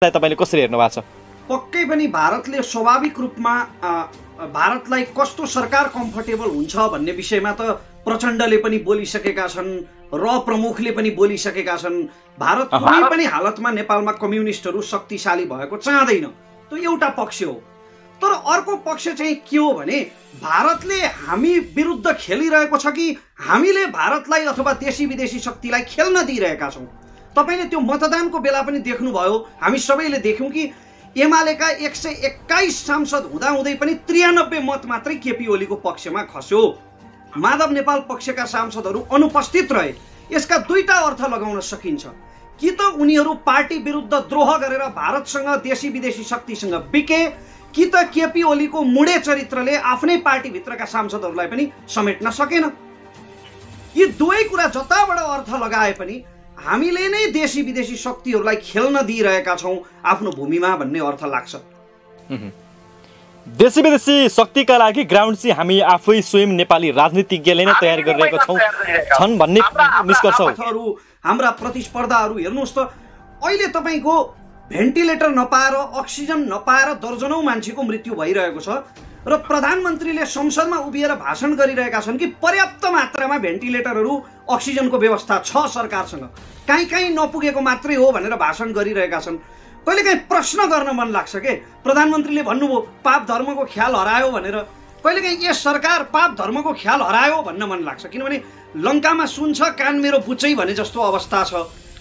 तपाईले कसरी हेर्नु भएको छ? पक्कै पनि भारतले स्वाभाविक रूपमा भारतलाई कस्तो सरकार कम्फर्टेबल हुन्छ भन्ने विषयमा त प्रचण्डले पनि बोलिसकेका छन् र प्रमुखले पनि बोलिसकेका छन्। भारत कुनै पनि हालतमा नेपालमा कम्युनिस्टहरू शक्तिशाली भएको चाहँदैन, त्यो एउटा पक्ष हो। तर अर्को पक्ष चाहिँ के हो भने भारतले हामी विरुद्ध खेलिरहेको छ कि हामीले भारतलाई अथवा देशी विदेशी शक्तिलाई खेल्न दिइरहेका छौँ। तपाईँले त्यो मतदानको बेला पनि देख्नुभयो, हामी सबैले देख्यौँ कि एमालेका 121 सांसद हुँदाहुँदै पनि 93 मत मात्रै केपी ओलीको पक्षमा खस्यो। माधव नेपाल पक्षका सांसदहरू अनुपस्थित रहे। यसका दुईटा अर्थ लगाउन सकिन्छ, कि त उनीहरू पार्टी विरुद्ध द्रोह गरेर भारतसँग देशी विदेशी शक्तिसँग बिके, कि त केपी ओलीको मुडे चरित्रले आफ्नै पार्टीभित्रका सांसदहरूलाई पनि समेट्न सकेन। यी दुवै कुरा जताबाट अर्थ लगाए पनि हामीले नै देशी विदेशी शक्तिहरूलाई खेल्न दिइरहेका छौँ आफ्नो भूमिमा भन्ने अर्थ लाग्छ। देशी विदेशी शक्तिका लागि ग्राउन्ड चाहिँ हामी आफै स्वयं नेपाली राजनीतिज्ञले नै तयार गरिरहेको छन् भन्ने निष्कर्ष हो। हाम्रा प्रतिस्पर्धाहरू हेर्नुहोस् त, अहिले तपाईँको भेन्टिलेटर नपाएर अक्सिजन नपाएर दर्जनौं मान्छेको मृत्यु भइरहेको छ र प्रधानमन्त्रीले संसदमा उभिएर भाषण गरिरहेका छन् कि पर्याप्त मात्रामा भेन्टिलेटरहरू अक्सिजनको व्यवस्था छ सरकारसँग, कहीँ कहीँ नपुगेको मात्रै हो भनेर भाषण गरिरहेका छन्। कहिलेकाहीँ प्रश्न गर्न मन लाग्छ के, प्रधानमन्त्रीले भन्नुभयो पाप धर्मको ख्याल हरायो भनेर, कहिलेकाहीँ यस सरकार पाप धर्मको ख्याल हरायो भन्न मन लाग्छ, किनभने लङ्कामा सुन छ कान मेरो बुच्चै भने जस्तो अवस्था छ।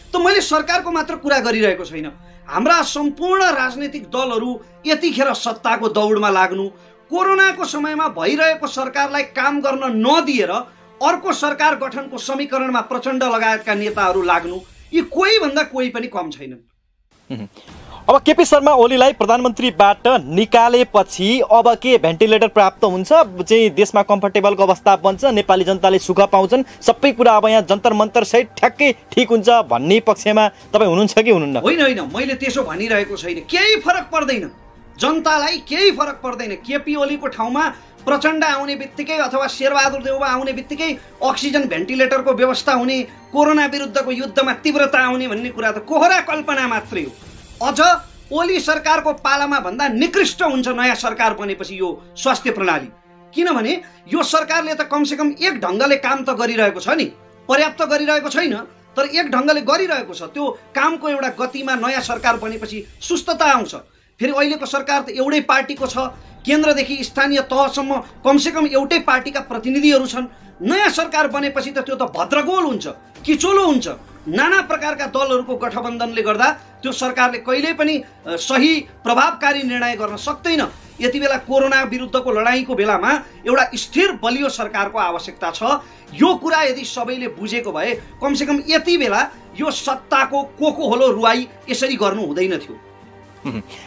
त मैले सरकारको मात्र कुरा गरिरहेको छैन, हाम्रा सम्पूर्ण राजनीतिक दलहरू यतिखेर सत्ताको दौडमा लाग्नु, कोरोनाको समयमा भइरहेको सरकारलाई काम गर्न नदिएर अर्को सरकार गठनको समीकरणमा प्रचण्ड लगायतका नेताहरू लाग्नु, यी कोही भन्दा कोही पनि कम छैनन्। अब केपी शर्मा ओलीलाई प्रधानमन्त्रीबाट निकालेपछि अब के भेन्टिलेटर प्राप्त हुन्छ, चाहिँ देशमा कम्फर्टेबलको अवस्था बन्छ, नेपाली जनताले सुख पाउँछन्, सबै कुरा अब यहाँ जन्तर मन्तर सहित ठ्याक्कै ठिक हुन्छ भन्ने पक्षमा तपाईँ हुनुहुन्छ कि हुनुहुन्न? होइन होइन, मैले त्यसो भनिरहेको छैन। केही फरक पर्दैन, जनतालाई केही फरक पर्दैन। केपी ओलीको ठाउँमा प्रचण्ड आउने बित्तिकै अथवा शेरबहादुर देउवा आउने बित्तिकै अक्सिजन भेन्टिलेटरको व्यवस्था हुने, कोरोना विरुद्धको युद्धमा तीव्रता आउने भन्ने कुरा त कोहरा कल्पना मात्रै हो। अझ ओली सरकारको पालामा भन्दा निकृष्ट हुन्छ नयाँ सरकार बनेपछि यो स्वास्थ्य प्रणाली, किनभने यो सरकारले त कमसेकम एक ढङ्गले काम त गरिरहेको छ नि, पर्याप्त गरिरहेको छैन तर एक ढङ्गले गरिरहेको छ। त्यो कामको एउटा गतिमा नयाँ सरकार बनेपछि सुस्तता आउँछ। फेरि अहिलेको सरकार त एउटै पार्टीको छ, केन्द्रदेखि स्थानीय तहसम्म कमसेकम एउटै पार्टीका प्रतिनिधिहरू छन्। नयाँ सरकार बनेपछि त त्यो त भद्रगोल हुन्छ, किचोलो हुन्छ। नाना प्रकारका दलहरूको गठबन्धनले गर्दा त्यो सरकारले कहिल्यै पनि सही प्रभावकारी निर्णय गर्न सक्दैन। यति बेला कोरोना विरुद्धको लडाईँको बेलामा एउटा स्थिर बलियो सरकारको आवश्यकता छ। यो कुरा यदि सबैले बुझेको भए कमसेकम यति बेला यो सत्ताको कोको होलो रुवाई यसरी गर्नु हुँदैन थियो।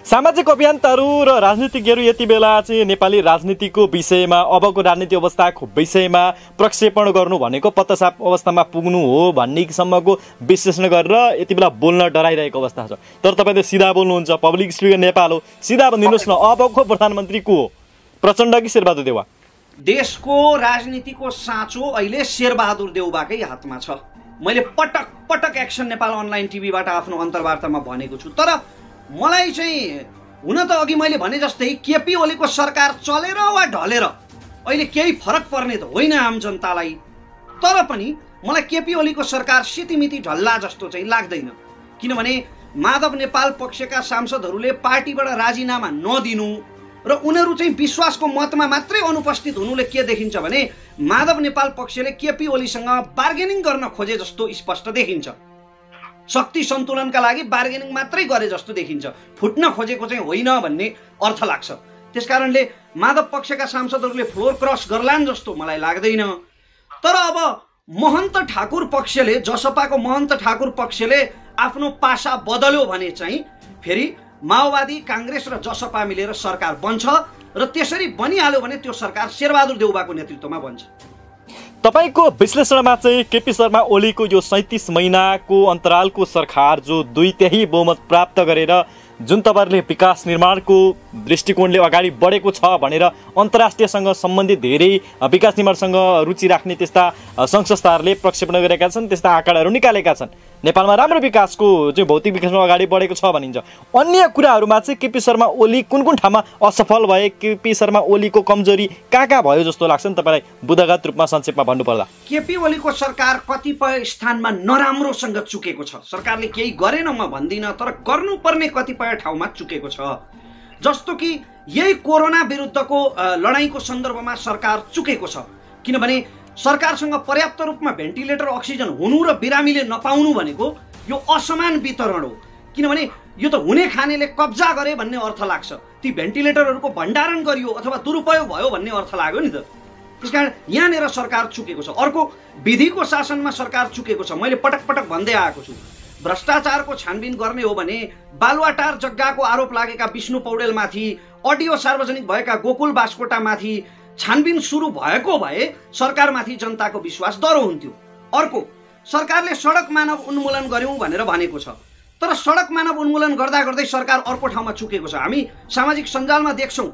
सामाजिक अभियन्ताहरू र राजनीतिज्ञहरू यति बेला चाहिँ नेपाली राजनीतिको विषयमा, अबको राजनीति अवस्थाको विषयमा प्रक्षेपण गर्नु भनेको पत्तासाप अवस्थामा पुग्नु हो भन्नेसम्मको विश्लेषण गरेर यति बेला बोल्न डराइरहेको अवस्था छ। तर तपाईँ त सिधा बोल्नुहुन्छ, पब्लिक स्पिकर नेपाल हो, सिधा भनिदिनुहोस् न, अबको प्रधानमन्त्री को हो, प्रचण्ड कि शेरबहादुर देउवा? देशको राजनीतिको साँचो अहिले शेरबहादुर देउवाकै हातमा छ। मैले पटक पटक एक्सन नेपाल अनलाइन टिभीबाट आफ्नो अन्तर्वार्तामा भनेको छु। तर मलाई चाहिँ हुन त अघि मैले भने जस्तै केपी ओलीको सरकार चलेर वा ढलेर अहिले केही फरक पर्ने त होइन आम जनतालाई, तर पनि मलाई केपी ओलीको सरकार सितिमिति ढल्ला जस्तो चाहिँ लाग्दैन। किनभने माधव नेपाल पक्षका सांसदहरूले पार्टीबाट राजीनामा नदिनु र उनीहरू चाहिँ विश्वासको मतमा मात्रै अनुपस्थित हुनुले के देखिन्छ भने माधव नेपाल पक्षले केपी ओलीसँग बार्गेनिङ गर्न खोजे जस्तो स्पष्ट देखिन्छ। शक्ति सन्तुलनका लागि बार्गेनिङ मात्रै गरे जस्तो देखिन्छ, फुट्न खोजेको चाहिँ होइन भन्ने अर्थ लाग्छ। त्यसकारणले माधव पक्षका सांसदहरूले फ्लोर क्रस गर्लान् जस्तो मलाई लाग्दैन। तर अब महन्त ठाकुर पक्षले, जसपाको महन्त ठाकुर पक्षले आफ्नो पासा बदल्यो भने चाहिँ फेरि माओवादी, काङ्ग्रेस र जसपा मिलेर सरकार बन्छ र त्यसरी बनिहाल्यो भने त्यो सरकार शेरबहादुर देउवाको नेतृत्वमा बन्छ। तपाईको विश्लेषणमा चाहिँ केपी शर्मा ओलीको यो 37 महिनाको अन्तरालको सरकार जो 2/3 बहुमत प्राप्त गरेर जुन तपाईँहरूले विकास निर्माणको दृष्टिकोणले अगाडि बढेको छ भनेर अन्तर्राष्ट्रियसँग सम्बन्धित धेरै विकास निर्माणसँग रुचि राख्ने त्यस्ता सङ्घ संस्थाहरूले प्रक्षेपण गरेका छन्, त्यस्ता आँकडाहरू निकालेका छन्। नेपालमा राम्रो विकासको चाहिँ भौतिक विकासमा अगाडि बढेको छ भनिन्छ। अन्य कुराहरूमा चाहिँ केपी शर्मा ओली कुन कुन ठाउँमा असफल भए, केपी शर्मा ओलीको कमजोरी कहाँ भयो जस्तो लाग्छ नि तपाईँलाई बुँदागत रूपमा संक्षेपमा भन्नुपर्दा? केपी ओलीको सरकार कतिपय स्थानमा नराम्रोसँग चुकेको छ। सरकारले केही गरेन म भन्दिनँ, तर गर्नुपर्ने कतिपय ठाउँमा चुकेको छ। जस्तो कि यही कोरोना विरुद्धको लडाइँको सन्दर्भमा सरकार चुकेको छ, किनभने सरकारसँग पर्याप्त रूपमा भेन्टिलेटर अक्सिजन हुनु र बिरामीले नपाउनु भनेको यो असमान वितरण हो। किनभने यो त हुने खानेले कब्जा गरे भन्ने अर्थ लाग्छ, ती भेन्टिलेटरहरूको भण्डारण गरियो अथवा दुरुपयोग भयो भन्ने अर्थ लाग्यो नि त। त्यसकारण यहाँनिर सरकार चुकेको छ। अर्को, विधिको शासनमा सरकार चुकेको छ। मैले पटक पटक भन्दै आएको छु, भ्रष्टाचारको छानबिन गर्ने हो भने बालुवाटार जग्गाको आरोप लागेका विष्णु पौडेलमाथि, अडियो सार्वजनिक भएका गोकुल बास्कोटामाथि छानबिन सुरु भएको भए सरकारमाथि जनताको विश्वास दह्रो हुन्थ्यो। अर्को, सरकारले सडक मानव उन्मूलन गर्यौँ भनेर भनेको छ, तर सडक मानव उन्मूलन गर्दा गर्दै सरकार अर्को ठाउँमा चुकेको छ। हामी सामाजिक सञ्जालमा देख्छौँ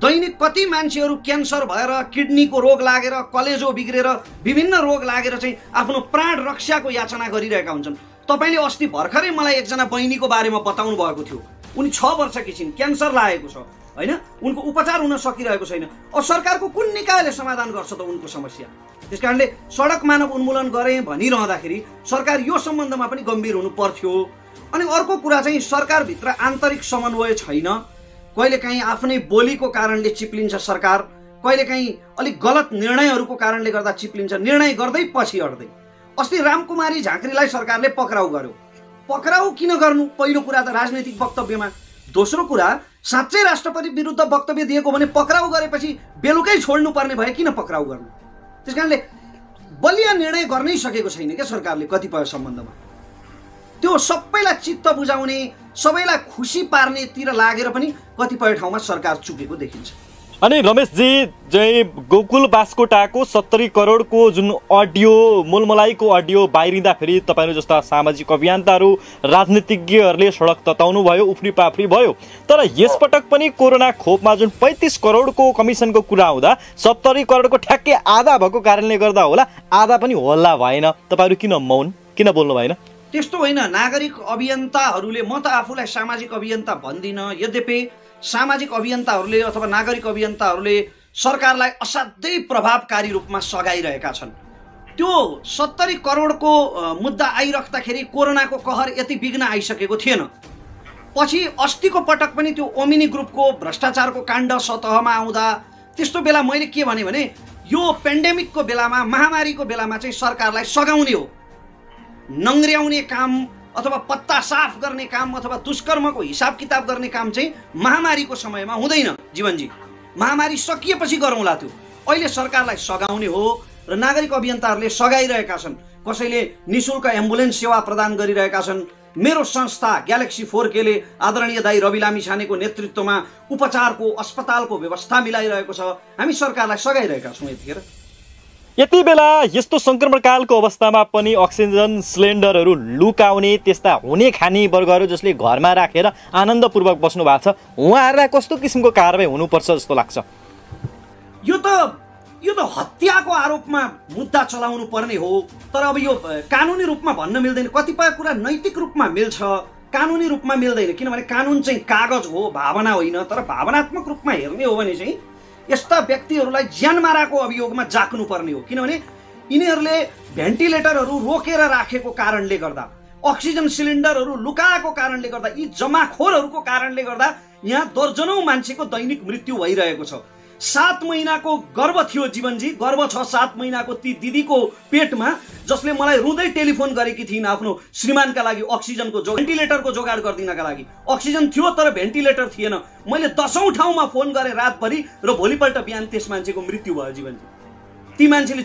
दैनिक कति मान्छेहरू क्यान्सर भएर, किडनीको रोग लागेर, कलेजो बिग्रेर, विभिन्न रोग लागेर चाहिँ आफ्नो प्राण रक्षाको याचना गरिरहेका हुन्छन्। तपाईँले अस्ति भर्खरै मलाई एकजना बहिनीको बारेमा बताउनु भएको थियो। उनी 6 वर्षकी छिन्, क्यान्सर लागेको छ होइन, उनको उपचार हुन सकिरहेको छैन। अब सरकारको कुन निकायले समाधान गर्छ त उनको समस्या? त्यस कारणले सडक मानव उन्मूलन गरे भनिरहँदाखेरि सरकार यो सम्बन्धमा पनि गम्भीर हुनु पर्थ्यो। अनि अर्को कुरा चाहिँ सरकारभित्र आन्तरिक समन्वय छैन। कहिलेकाहीँ आफ्नै बोलीको कारणले चिप्लिन्छ सरकार, कहिलेकाहीँ अलिक गलत निर्णयहरूको कारणले गर्दा चिप्लिन्छ, निर्णय गर्दै पछि हट्दै। अस्ति रामकुमारी झाँक्रीलाई सरकारले पक्राउ गर्यो। पक्राउ किन गर्नु? पहिलो कुरा त राजनैतिक वक्तव्यमा। दोस्रो कुरा, साँच्चै राष्ट्रपति विरुद्ध वक्तव्य दिएको भने पक्राउ गरेपछि बेलुकै छोड्नु पर्ने भए किन पक्राउ गर्नु? त्यस कारणले बलिया निर्णय गर्नै सकेको छैन क्या सरकारले कतिपय सम्बन्धमा। त्यो सबैलाई चित्त बुझाउने, सबैलाई खुसी पार्नेतिर लागेर पनि कतिपय ठाउँमा सरकार चुकेको देखिन्छ। अनि रमेशजी, चाहिँ गोकुल बास्कोटाको 70 करोडको जुन अडियो, मुलमुलाइको अडियो बाहिरिँदाखेरि तपाईँहरू जस्ता सामाजिक अभियन्ताहरू, राजनीतिज्ञहरूले सडक तताउनु भयो, उफ्री पाफ्री भयो। तर यसपटक पनि कोरोना खोपमा जुन 35 करोडको कमिसनको कुरा आउँदा 70 करोडको ठ्याक्कै आधा भएको कारणले गर्दा होला, आधा पनि होला भएन। तपाईँहरू किन मौन, किन बोल्नु भएन? त्यस्तो होइन। नागरिक अभियन्ताहरूले, म त आफूलाई सामाजिक अभियन्ता भन्दिनँ, यद्यपि सामाजिक अभियन्ताहरूले अथवा नागरिक अभियन्ताहरूले सरकारलाई असाध्यै प्रभावकारी रूपमा सघाइरहेका छन्। त्यो 70 करोडको मुद्दा आइराख्दाखेरि कोरोनाको कहर यति बिघ्न आइसकेको थिएन। पछि अस्तिको पटक पनि त्यो ओमिनी ग्रुपको भ्रष्टाचारको काण्ड सतहमा आउँदा त्यस्तो बेला मैले के भने यो पेन्डेमिकको बेलामा, महामारीको बेलामा चाहिँ सरकारलाई सघाउने हो। नङ्ग्र्याउने काम अथवा पत्ता साफ गर्ने काम अथवा दुष्कर्मको हिसाब किताब गर्ने काम चाहिँ महामारीको समयमा हुँदैन जीवनजी। महामारी सकिएपछि गरौँला त्यो। अहिले सरकारलाई सघाउने हो र नागरिक अभियन्ताहरूले सघाइरहेका छन्। कसैले निःशुल्क एम्बुलेन्स सेवा प्रदान गरिरहेका छन्। मेरो संस्था ग्यालेक्सी 4Kले आदरणीय दाई रवि लामिछानेको नेतृत्वमा उपचारको, अस्पतालको व्यवस्था मिलाइरहेको छ। हामी सरकारलाई सघाइरहेका छौँ यतिखेर। यति बेला यस्तो सङ्क्रमणकालको अवस्थामा पनि अक्सिजन सिलिन्डरहरू लुकाउने, त्यस्ता हुने खाने वर्गहरू जसले घरमा राखेर आनन्दपूर्वक बस्नु भएको छ, उहाँहरूलाई कस्तो किसिमको कारबाही हुनुपर्छ जस्तो लाग्छ? यो त हत्याको आरोपमा मुद्दा चलाउनु पर्ने हो। तर अब यो कानुनी रूपमा भन्न मिल्दैन। कतिपय कुरा नैतिक रूपमा मिल्छ, कानुनी रूपमा मिल्दैन। किनभने कानुन चाहिँ कागज हो, भावना होइन। तर भावनात्मक रूपमा हेर्ने हो भने चाहिँ यस्ता व्यक्तिहरूलाई ज्यान माराको अभियोगमा जाक्नु पर्ने हो। किनभने यिनीहरूले भेन्टिलेटरहरू रोकेर राखेको कारणले गर्दा, अक्सिजन सिलिन्डरहरू लुकाएको कारणले गर्दा, यी जमाखोरहरूको कारणले गर्दा यहाँ दर्जनौं मान्छेको दैनिक मृत्यु भइरहेको छ। 7 महिनाको गर्भ थियो जीवनजी, गर्भ छ 7 महिनाको ती दिदीको पेटमा, जसले मलाई रुँदै टेलिफोन गरेकी थिइन् आफ्नो श्रीमानका लागि अक्सिजनको भेन्टिलेटरको जोगाड गरिदिनका लागि। अक्सिजन थियो तर भेन्टिलेटर थिएन। मैले 10औं ठाउँमा फोन गरेँ रातभरि र भोलिपल्ट बिहान त्यस मान्छेको मृत्यु भयो जीवनजी। ती मान्छेले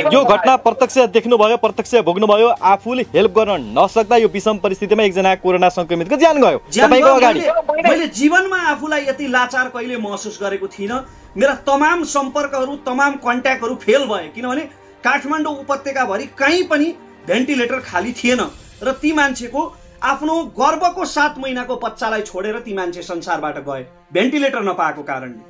यो घटना प्रत्यक्ष देख्नुभयो, प्रत्यक्ष भोग्नुभयो। आफूले हेल्प गर्न नसक्दा यो विषम परिस्थितिमा एकजना कोरोना संक्रमितको ज्यान गयो तपाईको अगाडि। मैले जीवनमा आफूलाई यति लाचार कहिले महसुस गरेको थिइनँ। मेरा तमाम सम्पर्कहरू, तमाम कन्ट्याक्टहरू फेल भए। किनभने काठमाडौँ उपत्यकाभरि कहीँ पनि भेन्टिलेटर खाली थिएन र ती मान्छेको आफ्नो गर्भको 7 महिनाको बच्चालाई छोडेर ती मान्छे संसारबाट गए भेन्टिलेटर नपाएको कारणले।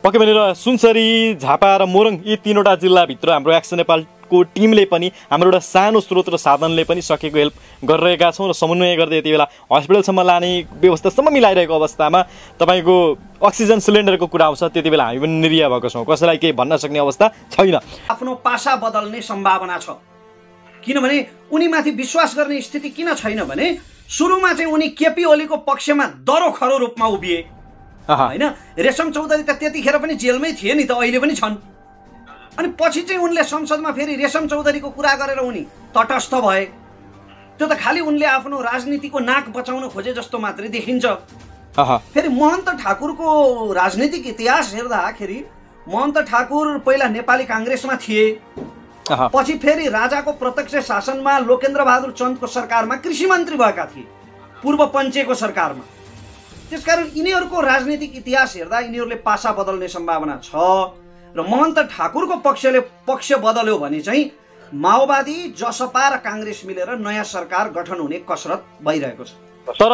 पक्कै भनेर सुनसरी, झापा र मोरङ यी 3वटा जिल्लाभित्र हाम्रो एक्सन नेपाल सांसदको टिमले पनि हाम्रो एउटा सानो स्रोत र साधनले पनि सकेको हेल्प गरिरहेका छौँ र समन्वय गर्दै यति बेला हस्पिटलसम्म लाने व्यवस्थासम्म मिलाइरहेको अवस्थामा तपाईँको अक्सिजन सिलिन्डरको कुरा आउँछ त्यति बेला हामी पनि निरीह भएको छौँ, कसैलाई केही भन्न सक्ने अवस्था छैन। आफ्नो पासा बदल्ने सम्भावना छ, किनभने उनीमाथि विश्वास गर्ने स्थिति किन छैन भने सुरुमा चाहिँ उनी केपी ओलीको पक्षमा दरो खरो रूपमा उभिए होइन। रेशम चौधरी त त्यतिखेर पनि जेलमै थिए नि त, अहिले पनि छन्। अनि पछि चाहिँ उनले संसदमा फेरि रेशम चौधरीको कुरा गरेर उनी तटस्थ भए। त्यो त खालि उनले आफ्नो राजनीतिको नाक बचाउन खोजे जस्तो मात्रै देखिन्छ। फेरि महन्त ठाकुरको राजनीतिक इतिहास हेर्दाखेरि महन्त ठाकुर पहिला नेपाली काङ्ग्रेसमा थिए, पछि फेरि राजाको प्रत्यक्ष शासनमा लोकेन्द्र बहादुर चन्दको सरकारमा कृषि मन्त्री भएका थिए, पूर्व पञ्चेको सरकारमा। त्यसकारण यिनीहरूको राजनीतिक इतिहास हेर्दा यिनीहरूले पासा बदल्ने सम्भावना छ र महन्त ठाकुरको पक्षले पक्ष बदल्यो भने चाहिँ माओवादी, जसपा र काङ्ग्रेस मिलेर नयाँ सरकार गठन हुने कसरत भइरहेको छ। तर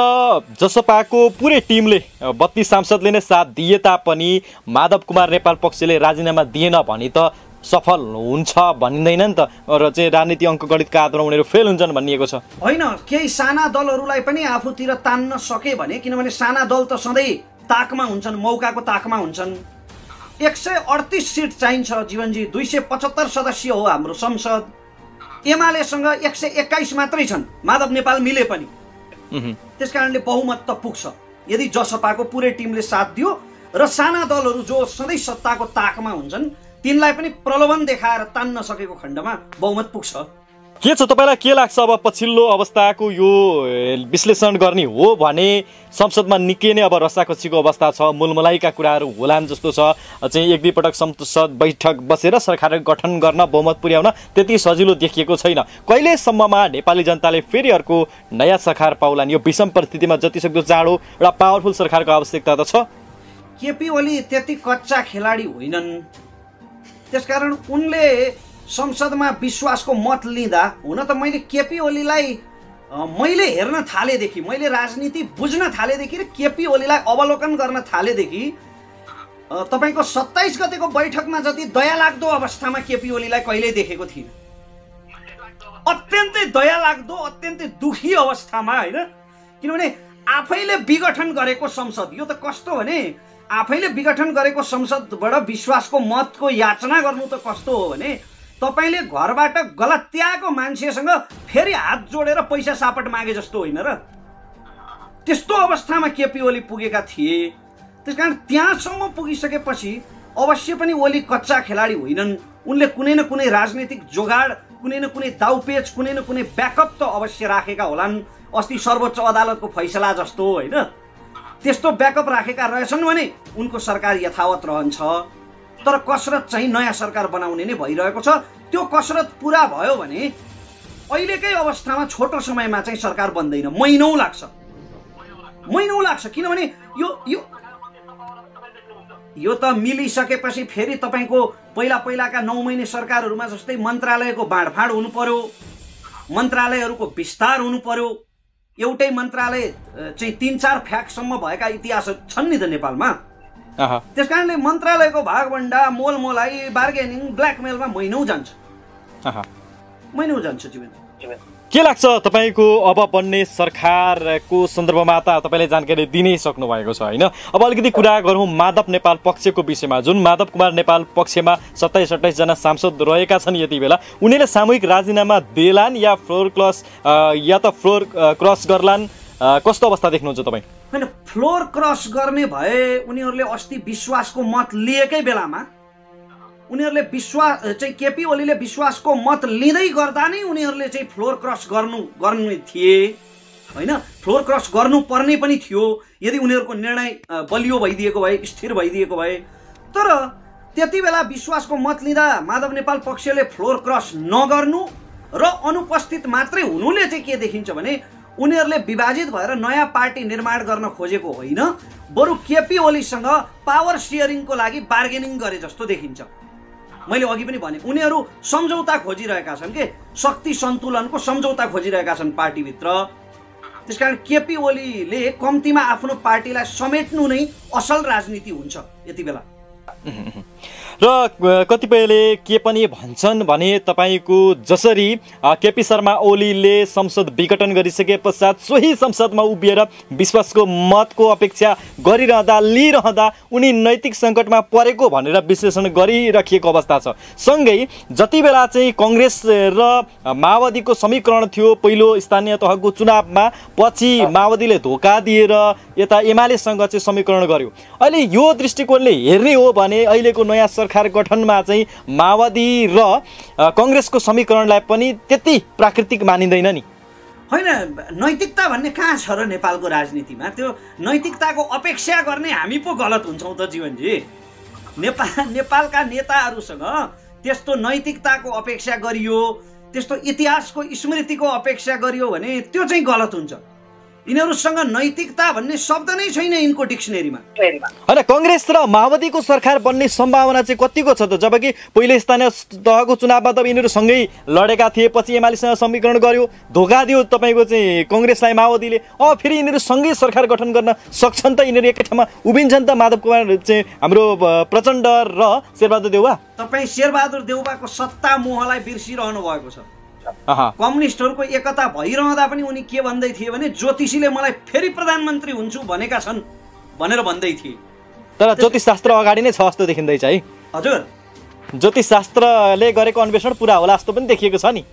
जसपाको पुरै टिमले 32 सांसदले नै साथ दिए तापनि माधव कुमार नेपाल पक्षले राजीनामा दिएन भने त सफल हुन्छ भनिँदैन नि त, र चाहिँ राजनीति अङ्कगणितका आधारमा उनीहरू फेल हुन्छन् भनिएको छ। होइन, केही साना दलहरूलाई पनि आफूतिर तान्न सके भने, किनभने साना दल त सधैँ ताकमा हुन्छन्, मौकाको ताकमा हुन्छन्। 138 सिट चाहिन्छ जीवनजी, 275 सदस्य हो हाम्रो संसद। एमालेसँग 121 मात्रै छन्, माधव नेपाल मिले पनि। त्यसकारणले बहुमत त पुग्छ यदि जसपाको पुरै टिमले साथ दियो र साना दलहरू जो सधैँ सत्ताको ताकमा हुन्छन् तिनलाई पनि प्रलोभन देखाएर तान्न सकेको खण्डमा बहुमत पुग्छ। के छ तपाईँलाई के लाग्छ अब पछिल्लो अवस्थाको यो विश्लेषण गर्ने हो भने संसदमा निकै नै अब रसाकसीको अवस्था छ, मूलमलाइका कुराहरू होलान् जस्तो छ। चाहिँ एक दुई पटक संसद बैठक बसेर सरकार गठन गर्न, बहुमत पुर्याउन त्यति सजिलो देखिएको छैन। कहिलेसम्ममा नेपाली जनताले फेरि अर्को नयाँ सरकार पाउलान्? यो विषम परिस्थितिमा जतिसक्दो चाँडो एउटा पावरफुल सरकारको आवश्यकता त छ। केपी ओली त्यति कच्चा खेलाडी होइनन्, त्यसकारण उनले संसदमा विश्वासको मत लिँदा, हुन त मैले केपी ओलीलाई मैले हेर्न थालेदेखि, मैले राजनीति बुझ्न थालेदेखि र केपी ओलीलाई अवलोकन गर्न थालेदेखि तपाईँको 27 गतेको बैठकमा जति दयालाग्दो अवस्थामा केपी ओलीलाई कहिल्यै देखेको थिइनँ। अत्यन्तै दयालाग्दो, अत्यन्तै दुखी अवस्थामा होइन। किनभने आफैले विघटन गरेको संसद, यो त कस्तो भने आफैले विघटन गरेको संसदबाट विश्वासको मतको याचना गर्नु त कस्तो हो भने तपाईँले घरबाट गलत्याएको मान्छेसँग फेरि हात जोडेर पैसा सापट मागे जस्तो होइन र? त्यस्तो अवस्थामा केपी ओली पुगेका थिए। त्यसकारण त्यहाँसम्म पुगिसकेपछि अवश्य पनि ओली कच्चा खेलाडी होइनन्। उनले कुनै न कुनै राजनीतिक जोगाड, कुनै न कुनै दाउपेच, कुनै न कुनै ब्याकअप त अवश्य राखेका होलान्। अस्ति सर्वोच्च अदालतको फैसला जस्तो होइन, त्यस्तो ब्याकअप राखेका रहेछन् भने उनको सरकार यथावत रहन्छ। तर कसरत चाहिँ नयाँ सरकार बनाउने नै भइरहेको छ। त्यो कसरत पुरा भयो भने अहिलेकै अवस्थामा छोटो समयमा चाहिँ सरकार बन्दैन, महिनौँ लाग्छ। किनभने यो त मिलिसकेपछि फेरि तपाईँको पहिलाका 9 महिने सरकारहरूमा जस्तै मन्त्रालयको बाँडफाँड हुनु पर्यो, मन्त्रालयहरूको विस्तार हुनु पर्यो। एउटै मन्त्रालय चाहिँ 3-4 फ्याकसम्म भएका इतिहासहरू छन् नि त नेपालमा। त्यसकारणले मन्त्रालयको भागभण्डा, मोलमोलाई, बार्गेनिङ, ब्ल्याकमेलमा महिनौँ जान्छ जीवन। के लाग्छ तपाईँको अब बन्ने सरकारको सन्दर्भमा त तपाईँले जानकारी दिनै सक्नु भएको छ होइन? अब अलिकति कुरा गरौँ माधव नेपाल पक्षको विषयमा। जुन माधव कुमार नेपाल पक्षमा 27-28 जना सांसद रहेका छन् यति बेला, उनीहरूले सामूहिक राजीनामा देलान् या फ्लोर क्रस गर्लान्? कस्तो अवस्था देख्नुहुन्छ तपाईँ? होइन, फ्लोर क्रस गर्ने भए उनीहरूले अस्ति विश्वासको मत लिएकै बेलामा उनीहरूले केपी ओलीले विश्वासको मत लिँदै गर्दा नै उनीहरूले चाहिँ फ्लोर क्रस गर्नु थिए होइन। फ्लोर क्रस गर्नुपर्ने पनि थियो यदि उनीहरूको निर्णय बलियो भइदिएको भए, स्थिर भइदिएको भए। तर त्यति बेला विश्वासको मत लिँदा माधव नेपाल पक्षले फ्लोर क्रस नगर्नु र अनुपस्थित मात्रै हुनुले चाहिँ के देखिन्छ भने उनीहरूले विभाजित भएर नयाँ पार्टी निर्माण गर्न खोजेको होइन, बरु केपी ओलीसँग पावर सेयरिङको लागि बार्गेनिङ गरे जस्तो देखिन्छ। मैले अघि पनि भने उनीहरू सम्झौता खोजिरहेका छन् के, शक्ति सन्तुलनको सम्झौता खोजिरहेका छन् पार्टीभित्र। त्यसकारण केपी ओलीले कम्तीमा आफ्नो पार्टीलाई समेट्नु नै असल राजनीति हुन्छ यति बेला। र कतिपयले के पनि भन्छन् भने तपाईँको जसरी केपी शर्मा ओलीले संसद विघटन गरिसके पश्चात सोही संसदमा उभिएर विश्वासको मतको अपेक्षा लिइरहँदा उनी नैतिक सङ्कटमा परेको भनेर विश्लेषण गरिराखिएको अवस्था छ। सँगै जति बेला चाहिँ कङ्ग्रेस र माओवादीको समीकरण थियो पहिलो स्थानीय तहको चुनावमा, पछि माओवादीले धोका दिएर यता एमालेसँग चाहिँ समीकरण गर्यो। अहिले यो दृष्टिकोणले हेर्ने हो भने अहिलेको नयाँ सरकार गठनमा चाहिँ माओवादी र कङ्ग्रेसको समीकरणलाई पनि त्यति प्राकृतिक मानिँदैन नि? होइन, नैतिकता भन्ने कहाँ छ र नेपालको राजनीतिमा? त्यो नैतिकताको अपेक्षा गर्ने हामी पो गलत हुन्छौँ त जीवनजी। नेपालका नेताहरूसँग त्यस्तो नैतिकताको अपेक्षा गरियो, त्यस्तो इतिहासको स्मृतिको अपेक्षा गरियो भने त्यो चाहिँ गलत हुन्छ। यिनीहरूसँग नैतिकता भन्ने शब्द नै छैन यिनको डिक्सनेरीमा। होइन, कङ्ग्रेस र माओवादीको सरकार बन्ने सम्भावना चाहिँ कतिको छ त? जबकि पहिले स्थानीय तहको चुनावमा त यिनीहरू सँगै लडेका थिए, पछि एमालेसँग समीकरण गर्यो, धोका दियो तपाईँको चाहिँ कङ्ग्रेसलाई माओवादीले। फेरि यिनीहरू सँगै सरकार गठन गर्न सक्छन् त? यिनीहरू एकै ठाउँमा उभिन्छन् त? माधव कुमार चाहिँ हाम्रो प्रचण्ड र शेरबहादुर देउवा। तपाईँ शेरबहादुर देउवाको सत्ता मोहलाई बिर्सिरहनु भएको छ। कम्युनिस्टहरूको एकता भइरहँदा पनि उनी के भन्दै थिए भने ज्योतिषीले मलाई फेरि प्रधानमन्त्री हुन्छु भनेका छन् भनेर भन्दै थिए। तर ज्योतिषशास्त्र अगाडि नै छ जस्तो देखिँदैछ है। हजुर, ज्योतिषशास्त्रले गरेको अन्वेषण पुरा होला जस्तो पनि देखिएको छ नि।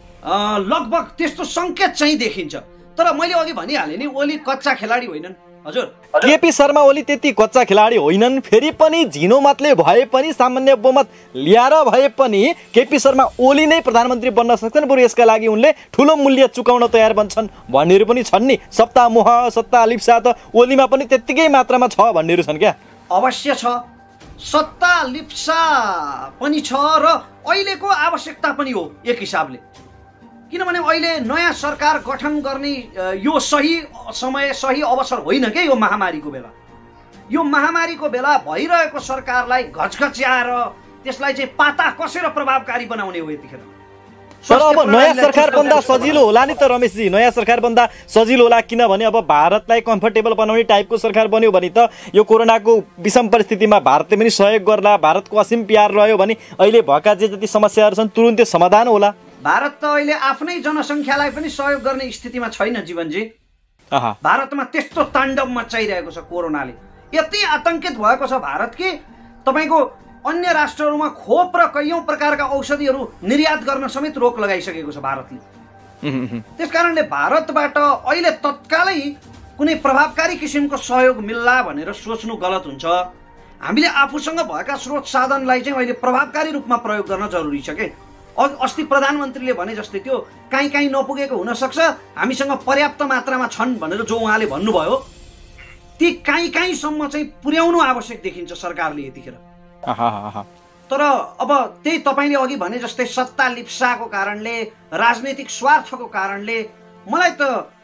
लगभग त्यस्तो सङ्केत चाहिँ देखिन्छ। तर मैले अघि भनिहालेँ नि, ओली कच्चा खेलाडी होइनन्। हजुर, केपी शर्मा ओली त्यति कच्चा खेलाडी होइनन्। फेरि पनि झिनो मतले भए पनि, सामान्य बहुमत ल्याएर भए पनि केपी शर्मा ओली नै प्रधानमन्त्री बन्न सक्छन्। बरु यसका लागि उनले ठुलो मूल्य चुकाउन तयार बन्छन् भन्नेहरू पनि छन् नि। सत्ता मोह, सत्ता लिप्सा त ओलीमा पनि त्यत्तिकै मात्रामा छ भन्नेहरू छन् क्या? अवश्य छ, सत्ता लिप्सा पनि छ र अहिलेको आवश्यकता पनि हो एक हिसाबले। किनभने अहिले नयाँ सरकार गठन गर्ने यो सही समय, सही अवसर होइन क्या यो महामारीको बेला। यो महामारीको बेला भइरहेको सरकारलाई घचघच्याएर त्यसलाई चाहिँ पाता कसेर प्रभावकारी बनाउने हो यतिखेर। तर अब नयाँ सरकार बन्दा सजिलो होला नि त रमेशजी? नयाँ सरकार बन्दा सजिलो होला किनभने अब भारतलाई कम्फर्टेबल बनाउने टाइपको सरकार बन्यो भने त यो कोरोनाको विषम परिस्थितिमा भारतले पनि सहयोग गर्ला, भारतको असीम प्यार रह्यो भने अहिले भएका जे जति समस्याहरू छन् तुरुन्तै समाधान होला। भारत त अहिले आफ्नै जनसङ्ख्यालाई पनि सहयोग गर्ने स्थितिमा छैन जीवनजी। भारतमा त्यस्तो ताण्डव मचाइरहेको छ कोरोनाले। यति आतंकित भएको छ भारत कि तपाईँको अन्य राष्ट्रहरूमा खोप र कैयौँ प्रकारका औषधिहरू निर्यात गर्न समेत रोक लगाइसकेको छ भारतले। त्यसकारणले भारतबाट अहिले तत्कालै कुनै प्रभावकारी किसिमको सहयोग मिल्ला भनेर सोच्नु गलत हुन्छ। हामीले आफूसँग भएका स्रोत साधनलाई चाहिँ अहिले प्रभावकारी रूपमा प्रयोग गर्न जरुरी छ के। अस्ति प्रधानमन्त्रीले भने जस्तै त्यो काहीँ नपुगेको हुनसक्छ, हामीसँग पर्याप्त मात्रामा छन् भनेर जो उहाँले भन्नुभयो, ती काहीँसम्म चाहिँ पुर्याउनु आवश्यक देखिन्छ सरकारले यतिखेर। तर अब त्यही तपाईँले अघि भने जस्तै सत्ता लिप्साको कारणले, राजनैतिक स्वार्थको कारणले मलाई त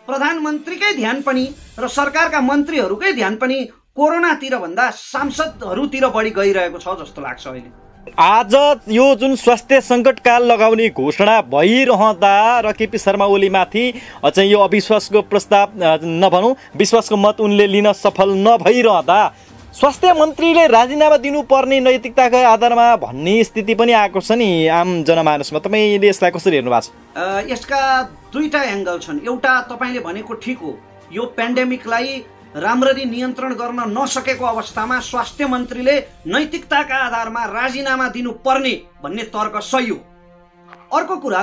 प्रधानमन्त्रीकै ध्यान पनि र सरकारका मन्त्रीहरूकै ध्यान पनि कोरोनातिर भन्दा सांसदहरूतिर बढी गइरहेको छ जस्तो लाग्छ अहिले। आज यो जुन स्वास्थ्य सङ्कटकाल लगाउने घोषणा भइरहँदा र केपी शर्मा ओलीमाथि चाहिँ यो अविश्वासको प्रस्ताव नभनौँ विश्वासको मत उनले लिन सफल नभइरहँदा स्वास्थ्य मन्त्रीले राजीनामा दिनुपर्ने नैतिकताको आधारमा भन्ने स्थिति पनि आएको छ नि आम जनमानसमा। तपाईँले यसलाई कसरी हेर्नु भएको छ? यसका दुईटा एङ्गल छन्। एउटा तपाईँले भनेको ठिक हो, यो पेन्डेमिकलाई राम्ररी नियन्त्रण गर्न नसकेको अवस्थामा स्वास्थ्य मन्त्रीले नैतिकताका आधारमा राजीनामा दिनुपर्ने भन्ने तर्क सही हो। अर्को कुरा,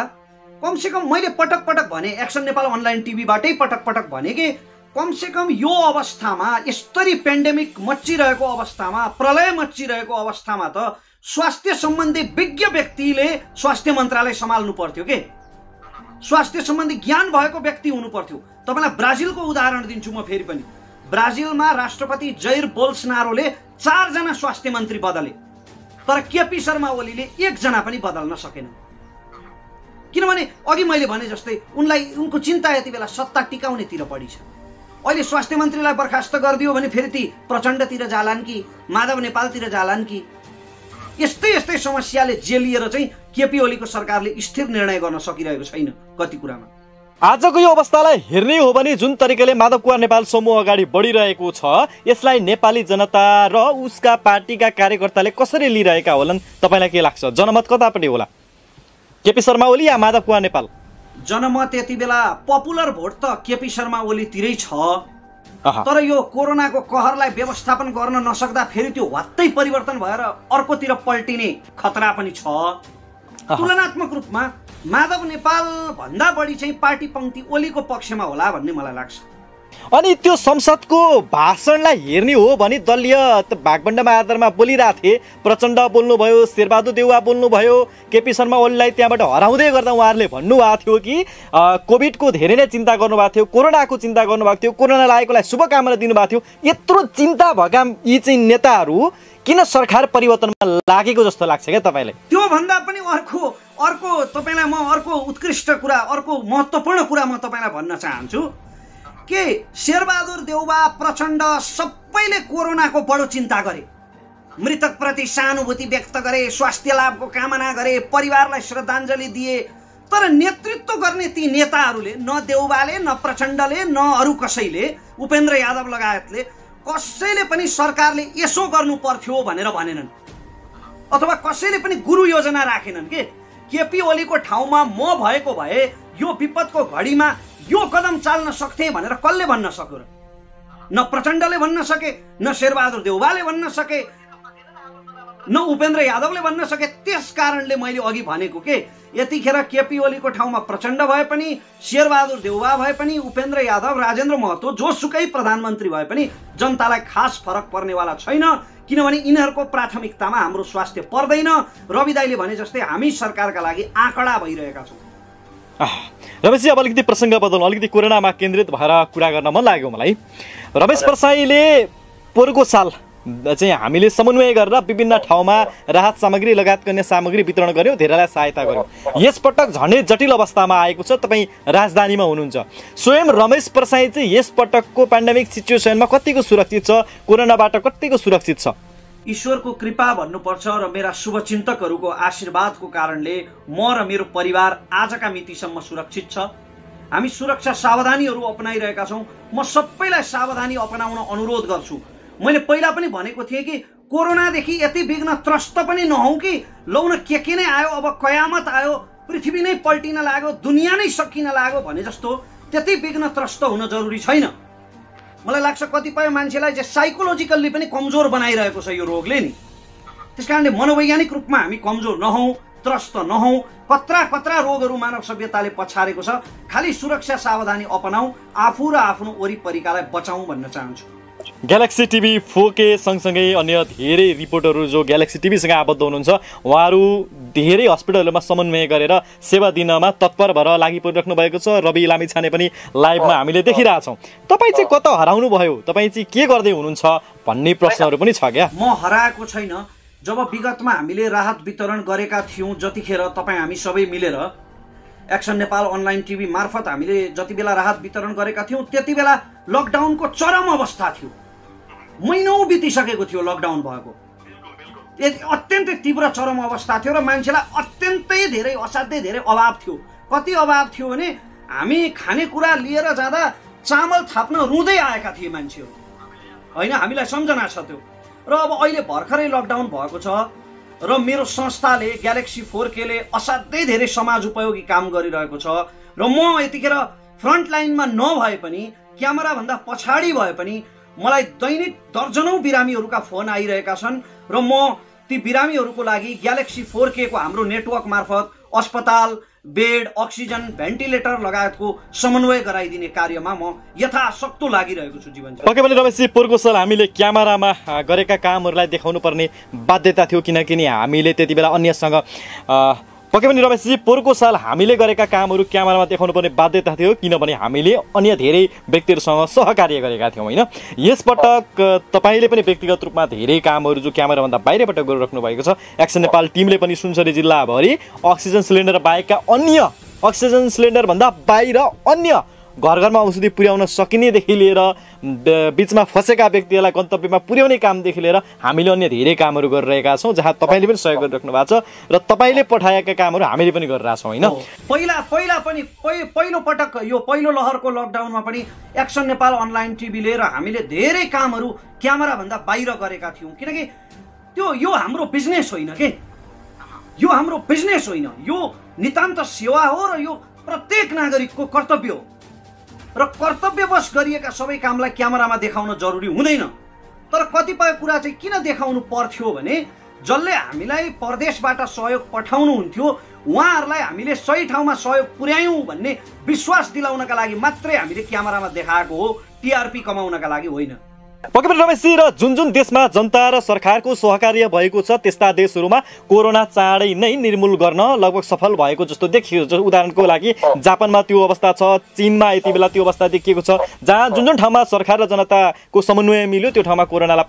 कमसेकम मैले पटक पटक भने, एक्सन नेपाल अनलाइन टिभीबाटै पटक पटक भने कि कमसेकम यो अवस्थामा, यस्तरी पेन्डेमिक मच्चिरहेको अवस्थामा, प्रलय मच्चिरहेको अवस्थामा त स्वास्थ्य सम्बन्धी विज्ञ व्यक्तिले स्वास्थ्य मन्त्रालय सम्हाल्नु पर्थ्यो के। स्वास्थ्य सम्बन्धी ज्ञान भएको व्यक्ति हुनु पर्थ्यो। तपाईँलाई ब्राजिलको उदाहरण दिन्छु म फेरि पनि। ब्राजिलमा राष्ट्रपति जैर बोल्सनारोले 4 जना स्वास्थ्य मन्त्री बदले, तर केपी शर्मा ओलीले 1 जना पनि बदल्न सकेन। किनभने अघि मैले भने जस्तै उनको चिन्ता यति बेला सत्ता टिकाउनेतिर बढी छ। अहिले स्वास्थ्य मन्त्रीलाई बर्खास्त गरिदियो भने फेरि ती प्रचण्डतिर जालान् कि माधव नेपालतिर जालान् कि। यस्तै समस्याले जेलिएर चाहिँ केपी ओलीको सरकारले स्थिर निर्णय गर्न सकिरहेको छैन कति कुरामा। आजको यो अवस्थालाई हेर्ने हो भने जुन तरिकाले माधव कुँवर नेपाल समूह अगाडि बढिरहेको छ यसलाई नेपाली जनता र उसका पार्टीका कार्यकर्ताले कसरी लिइरहेका होलान् तपाईँलाई के लाग्छ? जनमत कतापट्टि होला, केपी शर्मा ओली या माधव कुँवर नेपाल? जनमत यति बेला पपुलर भोट त केपी शर्मा ओलीतिरै छ, तर यो कोरोनाको कहरलाई व्यवस्थापन गर्न नसक्दा फेरि त्यो वात्तै परिवर्तन भएर अर्कोतिर पल्टिने खतरा पनि छ। तुलनात्मक रूपमा माधव नेपाल भन्दा बढी चाहिँ पार्टी पंक्ति ओलीको पक्षमा होला भन्ने मलाई लाग्छ। अनि त्यो संसदको भाषणलाई हेर्ने हो भने दलीय भागबण्डमा आधारमा बोलिरहेको थिए। प्रचण्ड बोल्नुभयो, शेरबहादुर देउवा बोल्नुभयो, केपी शर्मा ओलीलाई त्यहाँबाट हराउँदै गर्दा उहाँहरूले भन्नुभएको थियो कि कोभिडको धेरै नै चिन्ता गर्नुभएको थियो, कोरोनाको चिन्ता गर्नुभएको थियो, कोरोना लागेकोलाई शुभकामना दिनुभएको थियो। यत्रो चिन्ता भएका यी चाहिँ नेताहरू किन सरकार परिवर्तनमा लागेको जस्तो लाग्छ क्या तपाईँलाई? त्यो भन्दा पनि अर्को तपाईँलाई म अर्को उत्कृष्ट कुरा, अर्को महत्त्वपूर्ण कुरा म तपाईँलाई भन्न चाहन्छु कि शेरबहादुर देउवा, प्रचण्ड सबैले कोरोनाको बडो चिन्ता गरे, मृतकप्रति सहानुभूति व्यक्त गरे, स्वास्थ्य लाभको कामना गरे, परिवारलाई श्रद्धाञ्जली दिए। तर नेतृत्व गर्ने ती नेताहरूले, न देउवाले, न प्रचण्डले, न अरू कसैले, उपेन्द्र यादव लगायतले कसैले पनि सरकारले यसो गर्नु पर्थ्यो भनेर भनेनन्, अथवा कसैले पनि गुरु योजना राखेनन् के केपी ओलीको ठाउँमा म भएको भए यो विपदको घडीमा यो कदम चाल्न सक्थे भनेर कसले भन्न सक्यो र? न प्रचण्डले भन्न सके, न शेरबहादुर देउवाले भन्न सके, न उपेन्द्र यादवले भन्न सके। त्यस कारणले मैले अघि भनेको के यतिखेर केपी ओलीको ठाउँमा प्रचण्ड भए पनि, शेरबहादुर देउवा भए पनि, उपेन्द्र यादव, राजेन्द्र महतो जोसुकै प्रधानमन्त्री भए पनि जनतालाई खास फरक पर्नेवाला छैन, किनभने यिनीहरूको प्राथमिकतामा हाम्रो स्वास्थ्य पर्दैन। रवि दाइले भने जस्तै हामी सरकारका लागि आँकडा भइरहेका छौँ। रमेशजी, अब अलिकति प्रसङ्ग बदलौँ, अलिकति कोरोनामा केन्द्रित भएर कुरा गर्न मन लाग्यो मलाई। रमेश प्रसाईले पोहोरको साल चाहिँ हामीले समन्वय गरेर विभिन्न ठाउँमा राहत सामग्री लगायत अन्य सामग्री वितरण गर्यौँ, धेरैलाई सहायता गर्यौँ। यसपटक झन्डै जटिल अवस्थामा आएको छ, तपाईँ राजधानीमा हुनुहुन्छ। स्वयं रमेश प्रसाई चाहिँ यसपटकको पेन्डेमिक सिचुएसनमा कतिको सुरक्षित छ, कोरोनाबाट कतिको सुरक्षित छ? ईश्वरको कृपा भन्नुपर्छ र मेरा शुभचिन्तकहरूको आशीर्वादको कारणले म र मेरो परिवार आजका मितिसम्म सुरक्षित छ। हामी सुरक्षा सावधानीहरू अपनाइरहेका छौँ। म सबैलाई सावधानी अपनाउन अनुरोध गर्छु। मैले पहिला पनि भनेको थिएँ कि कोरोनादेखि यति विघ्न त्रस्त पनि नहौँ कि लौ न के नै आयो, अब कयामत आयो, पृथ्वी नै पल्टिन लाग्यो, दुनियाँ नै सकिन लाग्यो भने जस्तो त्यति विघ्न त्रस्त हुन जरुरी छैन। मलाई लाग्छ कतिपय मान्छेलाई चाहिँ साइकोलोजिकल्ली पनि कमजोर बनाइरहेको छ यो रोगले नि। त्यस कारणले मनोवैज्ञानिक रूपमा हामी कमजोर नहौँ, त्रस्त नहौँ। कत्रा रोगहरू मानव सभ्यताले पछारेको छ। खालि सुरक्षा सावधानी अपनाऊ, आफू र आफ्नो वरिपरिकालाई बचाउँ भन्न चाहन्छु। ग्यालेक्सी टिभी 4K सँगसँगै अन्य धेरै रिपोर्टरहरू जो ग्यालेक्सी टिभीसँग आबद्ध हुनुहुन्छ, उहाँहरू धेरै हस्पिटलहरूमा समन्वय गरेर सेवा दिनमा तत्पर भएर लागि परिराख्नु भएको छ। रवि लामिछाने पनि लाइभमा हामीले देखिरहेछौँ। तपाईँ चाहिँ कता हराउनु भयो, तपाईँ चाहिँ के गर्दै हुनुहुन्छ भन्ने प्रश्नहरू पनि छ क्या? म हराएको छैन। जब विगतमा हामीले राहत वितरण गरेका थियौँ, जतिखेर तपाईँ हामी सबै मिलेर एक्सन नेपाल अनलाइन टिभी मार्फत हामीले जति बेला राहत वितरण गरेका थियौँ, त्यति बेला लकडाउनको चरम अवस्था थियो। महिनौँ बितिसकेको थियो लकडाउन भएको। अत्यन्तै तीव्र चरम अवस्था थियो र मान्छेलाई अत्यन्तै धेरै, असाध्यै धेरै अभाव थियो। कति अभाव थियो भने हामी खानेकुरा लिएर जाँदा चामल थाप्न रुँदै आएका थिए मान्छेहरू, होइन? हामीलाई सम्झना छ त्यो। र अब अहिले भर्खरै लकडाउन भएको छ र मेरो संस्थाले ग्यालेक्सी 4K ले असाध्यै धेरै समाज उपयोगी काम गरिरहेको छ र म यतिखेर फ्रन्ट लाइनमा नभए पनि, क्यामेराभन्दा पछाडि भए पनि मलाई दैनिक दर्जनौं बिरामीहरूका फोन आइरहेका छन् र म ती बिरामीहरूको लागि ग्यालेक्सी 4K को हाम्रो नेटवर्क मार्फत अस्पताल, बेड, अक्सिजन, भेन्टिलेटर लगायतको समन्वय गराइदिने कार्यमा म यथाशक्तो लागिरहेको छु। जीवन पक्कै पनि रमेशजी, पोहोरको साल हामीले क्यामेरामा गरेका कामहरूलाई देखाउनु पर्ने बाध्यता थियो, किनकि हामीले त्यति बेला अन्यसँग पक्कै पनि रमेशजी, पोहोरको साल हामीले गरेका कामहरू क्यामेरामा देखाउनु पर्ने बाध्यता थियो, किनभने हामीले अन्य धेरै व्यक्तिहरूसँग सहकार्य गरेका थियौँ, होइन? यसपटक तपाईँले पनि व्यक्तिगत रूपमा धेरै कामहरू जो क्यामेराभन्दा बाहिरबाट गरिराख्नु भएको छ। एक्सन नेपाल टिमले पनि सुनसरी जिल्लाभरि अक्सिजन सिलिन्डर बाहेकका अन्य, अक्सिजन सिलिन्डरभन्दा बाहिर अन्य घर घरमा औषधि पुर्याउन सकिनेदेखि लिएर बिचमा फँसेका व्यक्तिहरूलाई गन्तव्यमा पुर्याउने कामदेखि लिएर हामीले अन्य धेरै कामहरू गरिरहेका छौँ, जहाँ तपाईँले पनि सहयोग गरिराख्नु भएको छ र तपाईँले पठाएका कामहरू हामीले पनि गरिरहेछौँ होइन। पहिला पनि पहिलो पटक यो पहिलो लहरको लकडाउनमा पनि एक्सन नेपाल अनलाइन टिभी लिएर हामीले धेरै कामहरू क्यामेराभन्दा बाहिर गरेका थियौँ, किनकि यो हाम्रो बिजनेस होइन के, यो हाम्रो बिजनेस होइन, यो नितान्त सेवा हो र यो प्रत्येक नागरिकको कर्तव्य हो र कर्तव्यवश गरिएका सबै कामलाई क्यामेरामा देखाउन जरुरी हुँदैन। तर कतिपय कुरा चाहिँ किन देखाउनु पर्थ्यो भने जसले हामीलाई परदेशबाट सहयोग पठाउनुहुन्थ्यो उहाँहरूलाई हामीले सही ठाउँमा सहयोग पुर्यायौँ भन्ने विश्वास दिलाउनका लागि मात्रै हामीले क्यामेरामा देखाएको हो, टिआरपी कमाउनका लागि होइन। पक्कै पनि रमेशजी, र जुन जुन देशमा जनता र सरकारको सहकार्य भएको छ त्यस्ता देशहरूमा कोरोना चाँडै नै निर्मूल गर्न लगभग सफल भएको जस्तो देखियो। उदाहरणको लागि जापानमा त्यो अवस्था छ, चीनमा यति बेला त्यो अवस्था देखिएको छ, जहाँ जुन जुन ठाउँमा सरकार र जनताको समन्वय मिल्यो त्यो ठाउँमा कोरोनालाई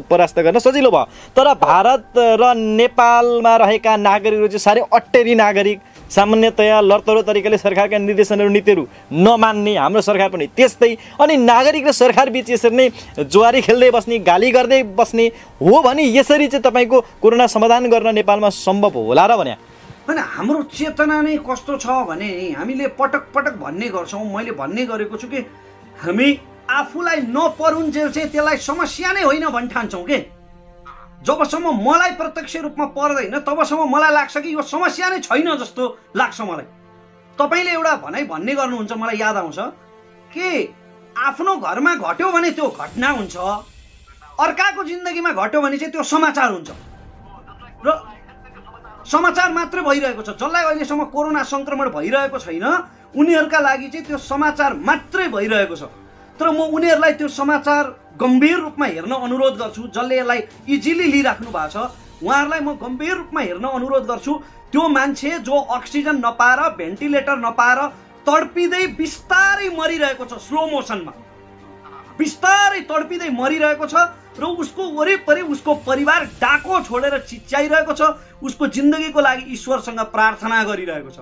परास्त गर्न सजिलो भयो। तर भारत र नेपालमा रहेका नागरिकहरू चाहिँ साह्रै अटेरी नागरिक, सामान्यतया लडतडो तरिकाले सरकारका निर्देशनहरू नीतिहरू नमान्ने, हाम्रो सरकार पनि त्यस्तै, अनि नागरिक र सरकार बीच यसरी नै जुवारी खेल्दै बस्ने, गाली गर्दै बस्ने हो भने यसरी चाहिँ तपाईँको कोरोना समाधान गर्न नेपालमा सम्भव होला र भने होइन। हाम्रो चेतना नै कस्तो छ भने हामीले पटक पटक भन्ने गर्छौँ, मैले भन्ने गरेको छु कि हामी आफूलाई नपरुन्जेल चाहिँ त्यसलाई समस्या नै होइन भन्न ठान्छौँ के। जबसम्म मलाई प्रत्यक्ष रूपमा पर्दैन तबसम्म मलाई लाग्छ कि यो समस्या नै छैन जस्तो लाग्छ मलाई। तपाईँले एउटा भनाइ भन्ने गर्नुहुन्छ, मलाई याद आउँछ कि आफ्नो घरमा घट्यो भने त्यो घटना हुन्छ, अर्काको जिन्दगीमा घट्यो भने चाहिँ त्यो समाचार हुन्छ र समाचार मात्रै भइरहेको छ। जसलाई अहिलेसम्म कोरोना संक्रमण भइरहेको छैन उनीहरूका लागि चाहिँ त्यो समाचार मात्रै भइरहेको छ। तर म उनीहरूलाई त्यो समाचार गम्भीर रूपमा हेर्न अनुरोध गर्छु, जसले यसलाई इजिली लिइराख्नु भएको छ उहाँहरूलाई म गम्भीर रूपमा हेर्न अनुरोध गर्छु। त्यो मान्छे जो अक्सिजन नपाएर, भेन्टिलेटर नपाएर तडपिँदै बिस्तारै मरिरहेको छ, स्लो मोसनमा बिस्तारै तडपिँदै मरिरहेको छ र उसको वरिपरि उसको परिवार डाको छोडेर चिच्याइरहेको छ, उसको जिन्दगीको लागि ईश्वरसँग प्रार्थना गरिरहेको छ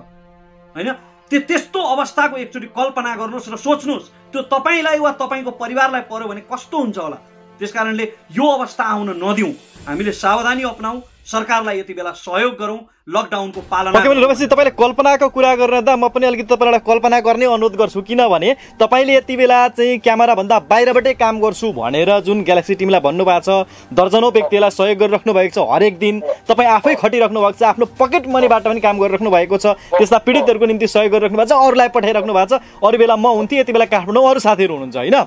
होइन। त्यस्तो अवस्थाको एकचोटि कल्पना गर्नुहोस् र सोच्नुहोस् त्यो तपाईँलाई वा तपाईँको परिवारलाई पर्यो भने कस्तो हुन्छ होला। त्यसकारणले यो अवस्था आउन नदिउँ, हामीले सावधानी अपनाऊ, सरकारलाई यति बेला सहयोग गरौँ, लकडाउनको पालना। रमेशजी, तपाईँले कल्पनाको कुरा गरेर म पनि अलिकति तपाईँलाई कल्पना गर्ने अनुरोध गर्छु, किनभने तपाईँले यति बेला चाहिँ क्यामेराभन्दा बाहिरबाटै काम गर्छु भनेर जुन ग्यालेक्सी टिमलाई भन्नुभएको छ, दर्जनौँ व्यक्तिलाई सहयोग गरिराख्नु भएको छ, हरेक दिन तपाईँ आफै खटिराख्नु भएको छ, आफ्नो पकेट मनीबाट पनि काम गरिराख्नु भएको छ, त्यस्ता पीडितहरूको निम्ति सहयोग गरिराख्नु भएको छ, अरूलाई पठाइराख्नु भएको छ। अरू बेला म हुन्थेँ, यति बेला काठमाडौँ अरू साथीहरू हुनुहुन्छ होइन।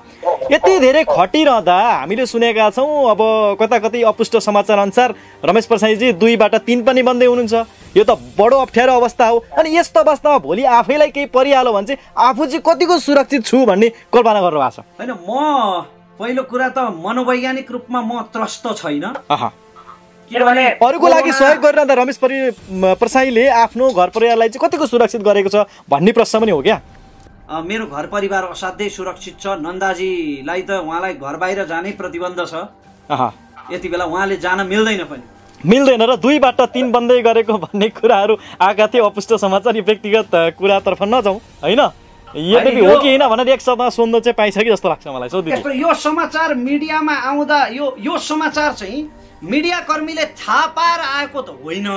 यति धेरै खटिरहँदा हामीले सुनेका छौँ अब कता कतै अपुष्ट समाचार अनुसार रमेश प्रसाईजी 2बाट 3 पनि बन्दै हुनुहुन्छ। यो त बडो अप्ठ्यारो अवस्था हो। अनि यस्तो अवस्थामा भोलि आफैलाई केही परिहाल्यो भने चाहिँ आफू चाहिँ कतिको सुरक्षित छु भन्ने कल्पना गर्नु भएको छ होइन। म पहिलो कुरा त मनोवैज्ञानिक रूपमा म त्रस्त छैन, किनभने अरूको लागि सहयोग गरिरहँदा रमेश प्रसाईले आफ्नो घर परिवारलाई चाहिँ कतिको सुरक्षित गरेको छ भन्ने प्रश्न पनि हो क्या। मेरो घर परिवार असाध्यै सुरक्षित छ। नन्दाजीलाई त उहाँलाई घर बाहिर जानै प्रतिबन्ध छ, यति बेला उहाँले जान मिल्दैन र 2बाट 3 बन्दै गरेको भन्ने कुराहरू आएका थिए। अपुष्ट समाचार यो व्यक्तिगत कुरातर्फ नजाउँ होइन, यद्यपि हो कि होइन भनेर एक शब्दमा सोध्नु चाहिँ पाइन्छ कि जस्तो लाग्छ मलाई। यो समाचार मिडियामा आउँदा यो समाचार चाहिँ मिडिया कर्मीले थाहा पाएर आएको त होइन,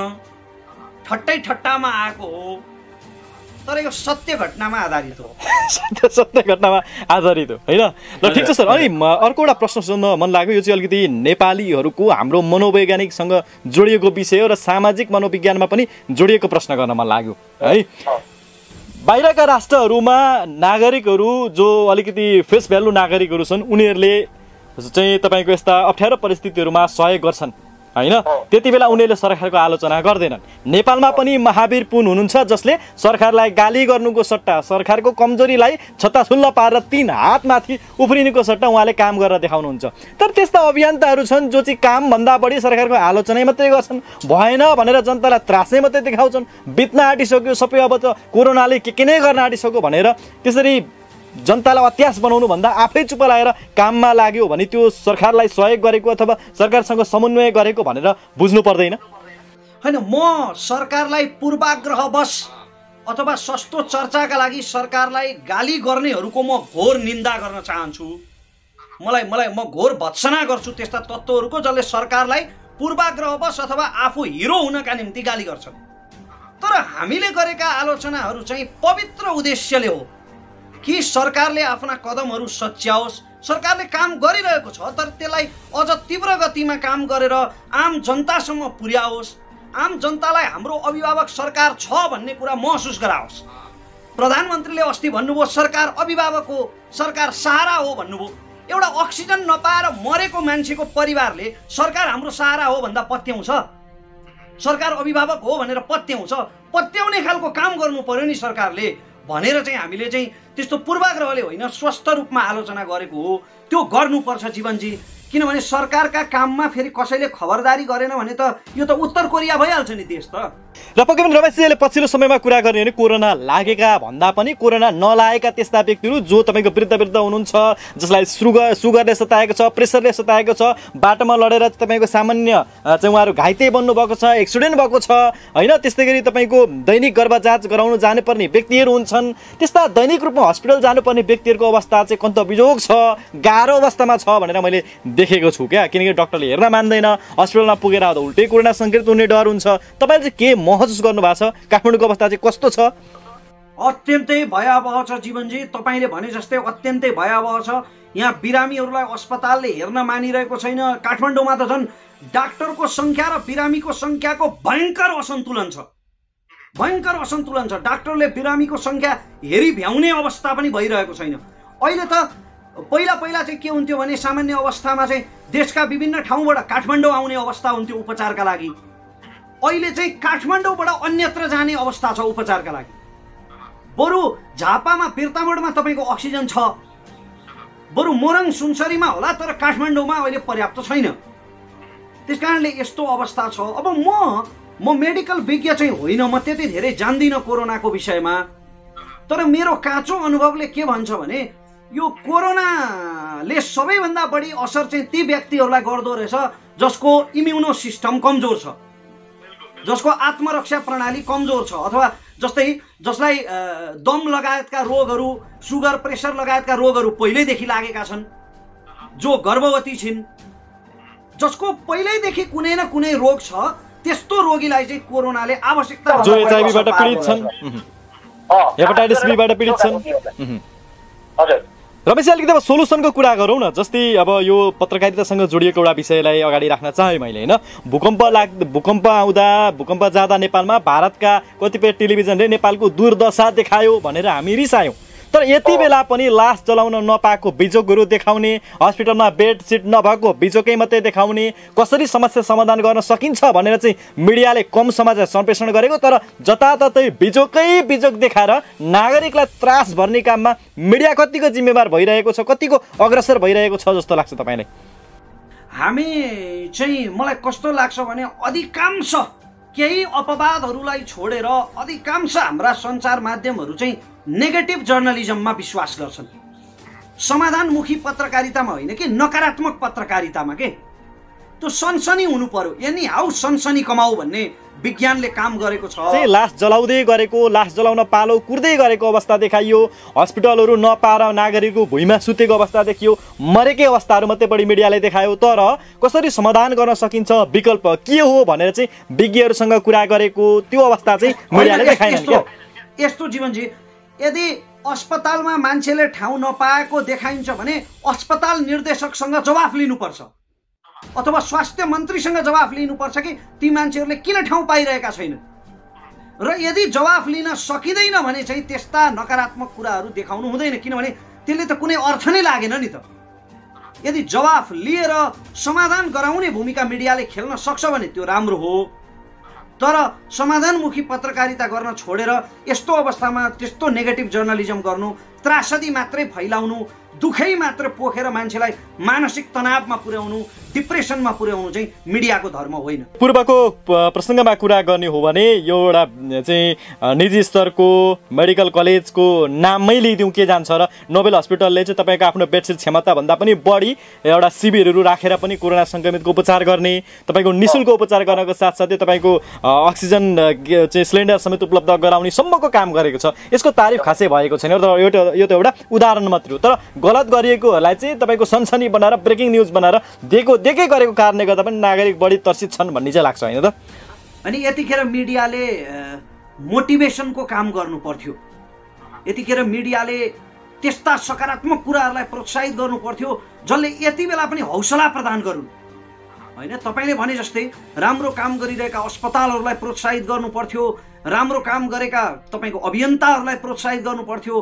ठट्टै ठट्टामा आएको हो, तर यो सत्य घटनामा आधारित हो। सत्य घटनामा आधारित हो होइन। ल ठिक छ सर, अनि अर्को एउटा प्रश्न सोध्न मन लाग्यो। यो चाहिँ अलिकति नेपालीहरूको हाम्रो मनोवैज्ञानिकसँग जोडिएको विषय हो र सामाजिक मनोविज्ञानमा पनि जोडिएको प्रश्न गर्न मन लाग्यो है। बाहिरका राष्ट्रहरूमा नागरिकहरू जो अलिकति फेस भ्यालु नागरिकहरू छन् उनीहरूले चाहिँ तपाईँको यस्ता अप्ठ्यारो परिस्थितिहरूमा सहयोग गर्छन् होइन, त्यति बेला उनीहरूले सरकारको आलोचना गर्दैनन्। नेपालमा पनि महावीर पुन हुनुहुन्छ जसले सरकारलाई गाली गर्नुको सट्टा, सरकारको कमजोरीलाई छत्ताछुल्ल पारेर 3 हातमाथि उफ्रिनुको सट्टा उहाँले काम गरेर देखाउनुहुन्छ। तर त्यस्ता अभियन्ताहरू छन् जो चाहिँ कामभन्दा बढी सरकारको आलोचना मात्रै गर्छन्, भएन भनेर जनतालाई त्रासै मात्रै देखाउँछन्। बित्न आँटिसक्यो सबै, अब त कोरोनाले के नै गर्न आँटिसक्यो भनेर त्यसरी जनतालाई अत्यास बनाउनु भन्दा आफै चुप लाएर काममा लाग्यो भने त्यो सरकारलाई सहयोग गरेको अथवा सरकारसँग समन्वय गरेको भनेर बुझ्नु पर्दैन होइन। म सरकारलाई पूर्वाग्रहवश अथवा सस्तो चर्चाका लागि सरकारलाई गाली गर्नेहरूको म घोर निन्दा गर्न चाहन्छु। म घोर भत्सना गर्छु त्यस्ता तत्त्वहरूको जसले सरकारलाई पूर्वाग्रहवश अथवा आफू हिरो हुनका निम्ति गाली गर्छन्। तर हामीले गरेका आलोचनाहरू चाहिँ पवित्र उद्देश्यले हो कि सरकारले आफ्ना कदमहरू सच्याओस्। सरकारले काम गरिरहेको छ तर त्यसलाई अझ तीव्र गतिमा काम गरेर आम जनतासम्म पुर्याओस्, आम जनतालाई हाम्रो अभिभावक सरकार छ भन्ने कुरा महसुस गराओस्। प्रधानमन्त्रीले अस्ति भन्नुभयो सरकार अभिभावक हो, सरकार सहारा हो भन्नुभयो। एउटा अक्सिजन नपाएर मरेको मान्छेको परिवारले सरकार हाम्रो सहारा हो भन्दा पत्याउँछ? सरकार अभिभावक हो भनेर पत्याउँछ? पत्याउने खालको काम गर्नु पर्यो नि सरकारले भनेर चाहिँ हामीले चाहिँ त्यस्तो पूर्वाग्रहले होइन स्वस्थ रूपमा आलोचना गरेको हो। त्यो गर्नुपर्छ जीवनजी, किनभने सरकारका काममा फेरि कसैले खबरदारी गरेन भने त यो त उत्तर कोरिया भइहाल्छ नि देश त। र पक्कै पनि रमेशजीले पछिल्लो समयमा कुरा गर्ने भने कोरोना लागेका भन्दा पनि कोरोना नलागेका त्यस्ता व्यक्तिहरू जो तपाईँको वृद्ध हुनुहुन्छ, जसलाई सुगरले सताएको छ, प्रेसरले सताएको छ, बाटोमा लडेर तपाईँको सामान्य चाहिँ उहाँहरू घाइते बन्नुभएको छ, एक्सिडेन्ट भएको छ होइन, त्यस्तै गरी तपाईँको दैनिक गर्भ जाँच गराउनु जानुपर्ने व्यक्तिहरू हुन्छन्। त्यस्ता दैनिक रूपमा हस्पिटल जानुपर्ने व्यक्तिहरूको अवस्था चाहिँ कन्त बिजोग छ, गाह्रो अवस्थामा छ भनेर मैले देखेको छु क्या। किनकि डक्टरले हेर्न मान्दैन, हस्पिटलमा पुगेर आउँदा उल्टै कोरोना सङ्क्रमित हुने डर हुन्छ। तपाईँले चाहिँ के महसुस गर्नु भएको छ? काठमाडौँको अवस्था चाहिँ कस्तो छ? अत्यन्तै भयावह छ जीवनजी, तपाईँले भने जस्तै अत्यन्तै भयावह छ। यहाँ बिरामीहरूलाई अस्पतालले हेर्न मानिरहेको छैन। काठमाडौँमा त झन् डाक्टरको सङ्ख्या र बिरामीको सङ्ख्याको भयङ्कर असन्तुलन छ, भयङ्कर असन्तुलन छ। डाक्टरले बिरामीको सङ्ख्या हेरी भ्याउने अवस्था पनि भइरहेको छैन। अहिले त पहिला चाहिँ के हुन्थ्यो भने सामान्य अवस्थामा चाहिँ देशका विभिन्न ठाउँबाट काठमाडौँ आउने अवस्था हुन्थ्यो उपचारका लागि। अहिले चाहिँ काठमाडौँबाट अन्यत्र जाने अवस्था छ उपचारका लागि। बरु झापामा बिर्तामोडमा तपाईँको अक्सिजन छ, बरु मोरङ सुनसरीमा होला, तर काठमाडौँमा अहिले पर्याप्त छैन। त्यसकारणले यस्तो अवस्था छ। अब म मेडिकल विज्ञ चाहिँ होइन, म त्यति धेरै जान्दिनँ कोरोनाको विषयमा, तर मेरो काँचो अनुभवले के भन्छ भने यो कोरोनाले सबैभन्दा बढी असर चाहिँ ती व्यक्तिहरूलाई गर्दो रहेछ जसको इम्युनो सिस्टम कमजोर छ, जसको आत्मरक्षा प्रणाली कमजोर छ, अथवा जसलाई दम लगायतका रोगहरू, सुगर प्रेसर लगायतका रोगहरू पहिल्यैदेखि लागेका छन्, जो गर्भवती छिन्, जसको पहिल्यैदेखि कुनै न कुनै रोग छ, त्यस्तो रोगीलाई चाहिँ कोरोनाले आवश्यकता जो एचआईभीबाट पीडित छन्, हेपाटाइटिस बीबाट पीडित छन्। हजुर रमेश, अलिकति अब सोलुसनको कुरा गरौँ न। जस्तै अब यो पत्रकारितासँग जोडिएको एउटा विषयलाई अगाडि राख्न चाहेँ मैले होइन। भूकम्प जाँदा नेपालमा भारतका कतिपय टेलिभिजनले नेपालको दुर्दशा देखायो भनेर हामी रिसायौँ। तर यति बेला पनि लास जलाउन नपाएको बिजोगहरू देखाउने, हस्पिटलमा बेड सिट नभएको बिजोकै मात्रै देखाउने, कसरी समस्या समाधान गर्न सकिन्छ भनेर चाहिँ मिडियाले कम समाचार सम्प्रेषण गरेको, तर जताततै बिजोकै बिजोग देखाएर नागरिकलाई त्रास भर्ने काममा मिडिया कतिको जिम्मेवार भइरहेको छ, कतिको अग्रसर भइरहेको छ जस्तो लाग्छ तपाईँलाई? हामी चाहिँ मलाई कस्तो लाग्छ भने अधिकांश केही अपवादहरूलाई छोडेर अधिकांश हाम्रा सञ्चार माध्यमहरू चाहिँ नेगेटिभ जर्नलिजममा विश्वास गर्छन्। समाधानमुखी पत्रकारितामा होइन कि नकारात्मक पत्रकारितामा के। त्यो सनसनी हुनु पर्यो, यानी हाउ सनसनी कमाऊ भन्ने विज्ञानले काम गरेको छ। लास जलाउँदै गरेको, लास जलाउन पालो कुर्दै गरेको अवस्था देखाइयो, हस्पिटलहरू नपाएर नागरिकको भुइँमा सुतेको अवस्था देखियो, मरेकै अवस्थाहरू मात्रै बढी मिडियाले देखायो। तर कसरी समाधान गर्न सकिन्छ, विकल्प के हो भनेर चाहिँ विज्ञहरूसँग कुरा गरेको त्यो अवस्था चाहिँ मिडियाले देखाएन क्या। यस्तो जीवनजी, यदि अस्पतालमा मान्छेले ठाउँ नपाएको देखाइन्छ भने अस्पताल निर्देशकसँग जवाफ लिनुपर्छ, अथवा स्वास्थ्य मन्त्रीसँग जवाफ लिनुपर्छ कि ती मान्छेहरूले किन ठाउँ पाइरहेका छैनन्। र यदि जवाफ लिन सकिँदैन भने चाहिँ त्यस्ता नकारात्मक कुराहरू देखाउनु हुँदैन, किनभने त्यसले त कुनै अर्थ नै लागेन नि त। यदि जवाफ लिएर समाधान गराउने भूमिका मिडियाले खेल्न सक्छ भने त्यो राम्रो हो। तर समाधानमुखी पत्रकारिता गर्न छोडेर यस्तो अवस्थामा त्यस्तो नेगेटिभ जर्नलिजम गर्नु, त्रासदी मात्रै फैलाउनु, दुखै मात्र पोखेर मान्छेलाई मानसिक तनावमा पुर्याउनु, डिप्रेसनमा पुर्याउनु चाहिँ मिडियाको धर्म होइन। पूर्वको प्रसङ्गमा कुरा गर्ने हो भने यो एउटा चाहिँ निजी स्तरको मेडिकल कलेजको नाममै लिइदिउँ के जान्छ र नोबेल हस्पिटलले चाहिँ तपाईँको आफ्नो बेडसिट क्षमताभन्दा पनि बढी एउटा शिविरहरू राखेर पनि कोरोना सङ्क्रमितको उपचार गर्ने, तपाईँको निःशुल्क उपचार गर्नको साथसाथै तपाईँको अक्सिजन चाहिँ सिलिन्डर समेत उपलब्ध गराउने सम्मको काम गरेको छ। यसको तारिफ खासै भएको छैन र यो त एउटा उदाहरण मात्रै हो। तर गलत गरिएकोहरूलाई चाहिँ तपाईँको सनसनी बनाएर ब्रेकिङ न्युज बनाएर देखे गरेको कारणले गर्दा पनि नागरिक बढी तर्सित छन् भन्ने चाहिँ लाग्छ होइन त? अनि यतिखेर मिडियाले मोटिभेसनको काम गर्नु पर्थ्यो, यतिखेर मिडियाले त्यस्ता सकारात्मक कुराहरूलाई प्रोत्साहित गर्नु पर्थ्यो जसले यति बेला पनि हौसला प्रदान गरून् होइन। तपाईँले भने जस्तै राम्रो काम गरिरहेका अस्पतालहरूलाई प्रोत्साहित गर्नु पर्थ्यो, राम्रो काम गरेका तपाईँको अभियन्ताहरूलाई प्रोत्साहित गर्नु पर्थ्यो।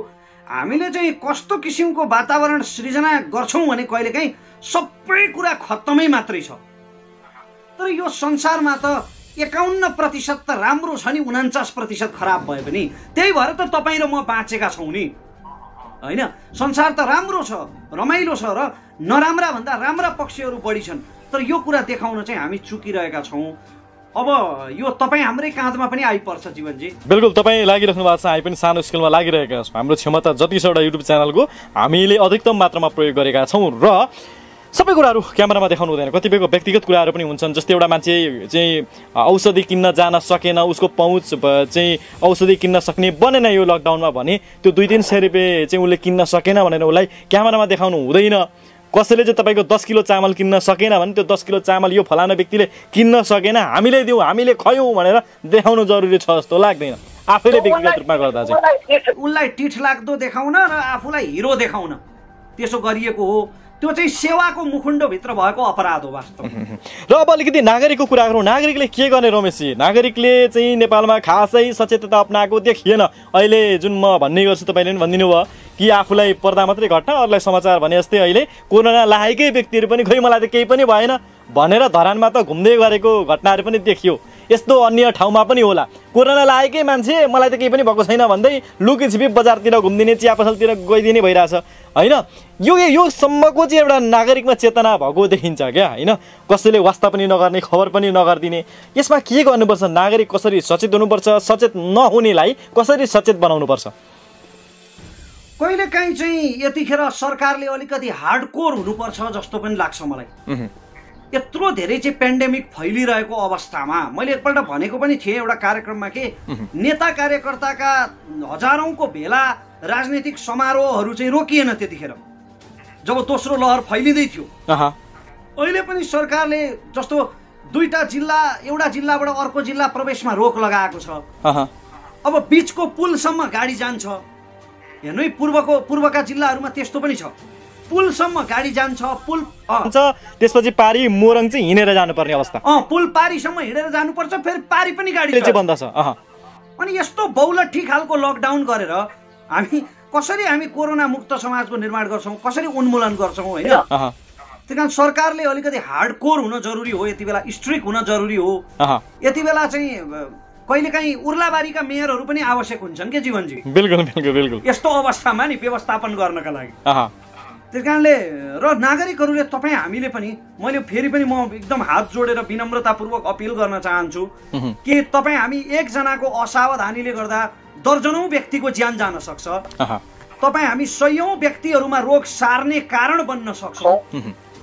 हामीले चाहिँ कस्तो किसिमको वातावरण सृजना गर्छौँ भने कहिलेकाहीँ सबै कुरा खत्तमै मात्रै छ। तर यो संसारमा त 51% त राम्रो छ नि, 49% खराब भए पनि त्यही भएर त तपाईँ र म बाँचेका छौँ नि होइन। संसार त राम्रो छ, रमाइलो छ र नराम्रा भन्दा राम्रा पक्षहरू बढी छन्। तर यो कुरा देखाउन चाहिँ हामी चुकिरहेका छौँ। अब यो तपाईँ हाम्रै काँधमा पनि आइपर्छ जीवनजी। बिल्कुल, तपाईँ लागिराख्नु भएको छ, हामी पनि सानो स्केलमा लागिरहेका छौँ। हाम्रो क्षमता जति छ एउटा युट्युब च्यानलको हामीले अधिकतम मात्रामा प्रयोग गरेका छौँ र सबै कुराहरू क्यामेरामा देखाउनु हुँदैन। कतिपयको व्यक्तिगत कुराहरू पनि हुन्छन्। जस्तै एउटा मान्छे चाहिँ औषधि किन्न जान सकेन, उसको पहुँच चाहिँ औषधि किन्न सक्ने बनेन यो लकडाउनमा भने त्यो 200-300 रुपियाँ चाहिँ उसले किन्न सकेन भनेर उसलाई क्यामेरामा देखाउनु हुँदैन। कसैले चाहिँ तपाईँको 10 किलो चामल किन्न सकेन भने त्यो 10 किलो चामल यो फलाना व्यक्तिले किन्न सकेन, हामीले दिउँ, हामीले खयौँ भनेर देखाउनु जरुरी छ जस्तो लाग्दैन। आफैले व्यक्तिगत रूपमा गर्दा चाहिँ उसलाई टिठ लाग्दो देखाउन र आफूलाई हिरो देखाउन त्यसो गरिएको हो। त्यो चाहिँ सेवाको मुखुण्डभित्र भएको अपराध हो वास्तवमा। र अब अलिकति नागरिकको कुरा गरौँ। नागरिकले के गर्ने रमेशजी? नागरिकले चाहिँ नेपालमा खासै सचेतता अप्नाएको देखिएन। अहिले जुन म भन्ने गर्छु तपाईँले पनि भनिदिनु भयो कि आफूलाई पर्दा मात्रै घटना, अरूलाई समाचार भने जस्तै अहिले कोरोना लागेकै व्यक्तिहरू पनि खै मलाई त केही पनि भएन भनेर धरानमा त घुम्दै गरेको घटनाहरू पनि देखियो। यस्तो अन्य ठाउँमा पनि होला, कोरोना लागेकै मान्छे मलाई त केही पनि भएको छैन भन्दै लुकीछिपी बजारतिर घुम्दिने, चिया पसलतिर गइदिने भइरहेछ होइन। यो सम्मको चाहिँ एउटा नागरिकमा चेतना भएको देखिन्छ क्या होइन। कसैले वास्ता पनि नगर्ने, खबर पनि नगरिदिने। यसमा के गर्नुपर्छ? नागरिक कसरी सचेत हुनुपर्छ? सचेत नहुनेलाई कसरी सचेत बनाउनुपर्छ? कहिलेकाहीँ चाहिँ यतिखेर सरकारले अलिकति हार्डकोर हुनुपर्छ जस्तो पनि लाग्छ मलाई। यत्रो धेरै चाहिँ पेन्डेमिक फैलिरहेको अवस्थामा मैले एकपल्ट भनेको पनि थिएँ एउटा कार्यक्रममा के नेता कार्यकर्ताका हजारौंको भेला, राजनीतिक समारोहहरू चाहिँ रोकिएन त्यतिखेर जब दोस्रो लहर फैलिँदै थियो। अहिले पनि सरकारले जस्तो एउटा जिल्लाबाट अर्को जिल्ला प्रवेशमा रोक लगाएको छ। अब बीचको पुलसम्म गाडी जान्छ। हेर्नु है, पूर्वका जिल्लाहरूमा त्यस्तो पनि छ, पुलसम्म गाडी जान्छ, पुल त्यसपछि पारी मोरङ चाहिँ हिँडेर जानुपर्ने अवस्था। पुल पारीसम्म हिँडेर जानुपर्छ, फेरि पारी पनि गाडी चाहिँ बन्द छ। अनि यस्तो बहुलठी खालको लकडाउन गरेर कसरी हामी कोरोना मुक्त समाजको निर्माण गर्छौँ, कसरी उन्मूलन गर्छौँ होइन। त्यही कारण सरकारले अलिकति हार्डकोर हुन जरुरी हो, यति बेला स्ट्रिक्ट हुन जरुरी हो। यति बेला चाहिँ कहिलेकाहीँ उर्लाबारीका मेयरहरू पनि आवश्यक हुन्छन् के जीवनजी। बिल्कुल यस्तो अवस्थामा नि व्यवस्थापन गर्नका लागि। त्यस कारणले र नागरिकहरूले तपाईँ हामीले पनि मैले फेरि पनि म एकदम हात जोडेर विनम्रतापूर्वक अपिल गर्न चाहन्छु कि तपाईँ हामी एकजनाको असावधानीले गर्दा दर्जनौं व्यक्तिको ज्यान जान सक्छ। तपाईँ हामी सयौं व्यक्तिहरूमा रोग सार्ने कारण बन्न सक्छौँ।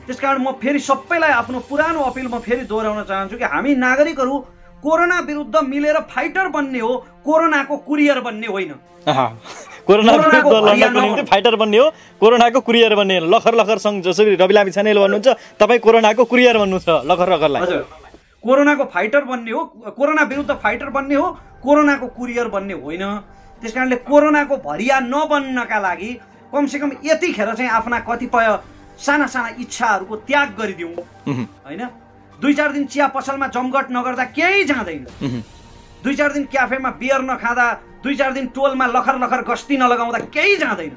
त्यसकारण म फेरि सबैलाई आफ्नो पुरानो अपिल म फेरि दोहोऱ्याउन चाहन्छु कि हामी नागरिकहरू कोरोना विरुद्ध मिलेर फाइटर बन्ने हो, कोरोनाको कुरियर बन्ने होइन। कोरोना विरुद्ध लड्नको निम्ति फाइटर बन्ने हो, कोरोनाको कुरियर बन्ने। लखर सङ्घ जसरी रवि लामी छानेले भन्नुहुन्छ, तपाईँ कोरोनाको कुरियर बन्नु छ लखरलाई। हजुर, कोरोनाको फाइटर बन्ने हो, कोरोना विरुद्ध फाइटर बन्ने हो, कोरोनाको कुरियर बन्ने होइन। त्यसकारणले कोरोनाको भरिया नबन्नका लागि कमसेकम यतिखेर चाहिँ आफ्ना कतिपय साना साना इच्छाहरूको त्याग गरिदिउँ होइन। 2-4 दिन चिया पसलमा जमघट नगर्दा केही जाँदैन। 2-4 दिन क्याफेमा बियर नखाँदा, 2-4 दिन टोलमा लखर गस्ती नलगाउँदा केही जाँदैन।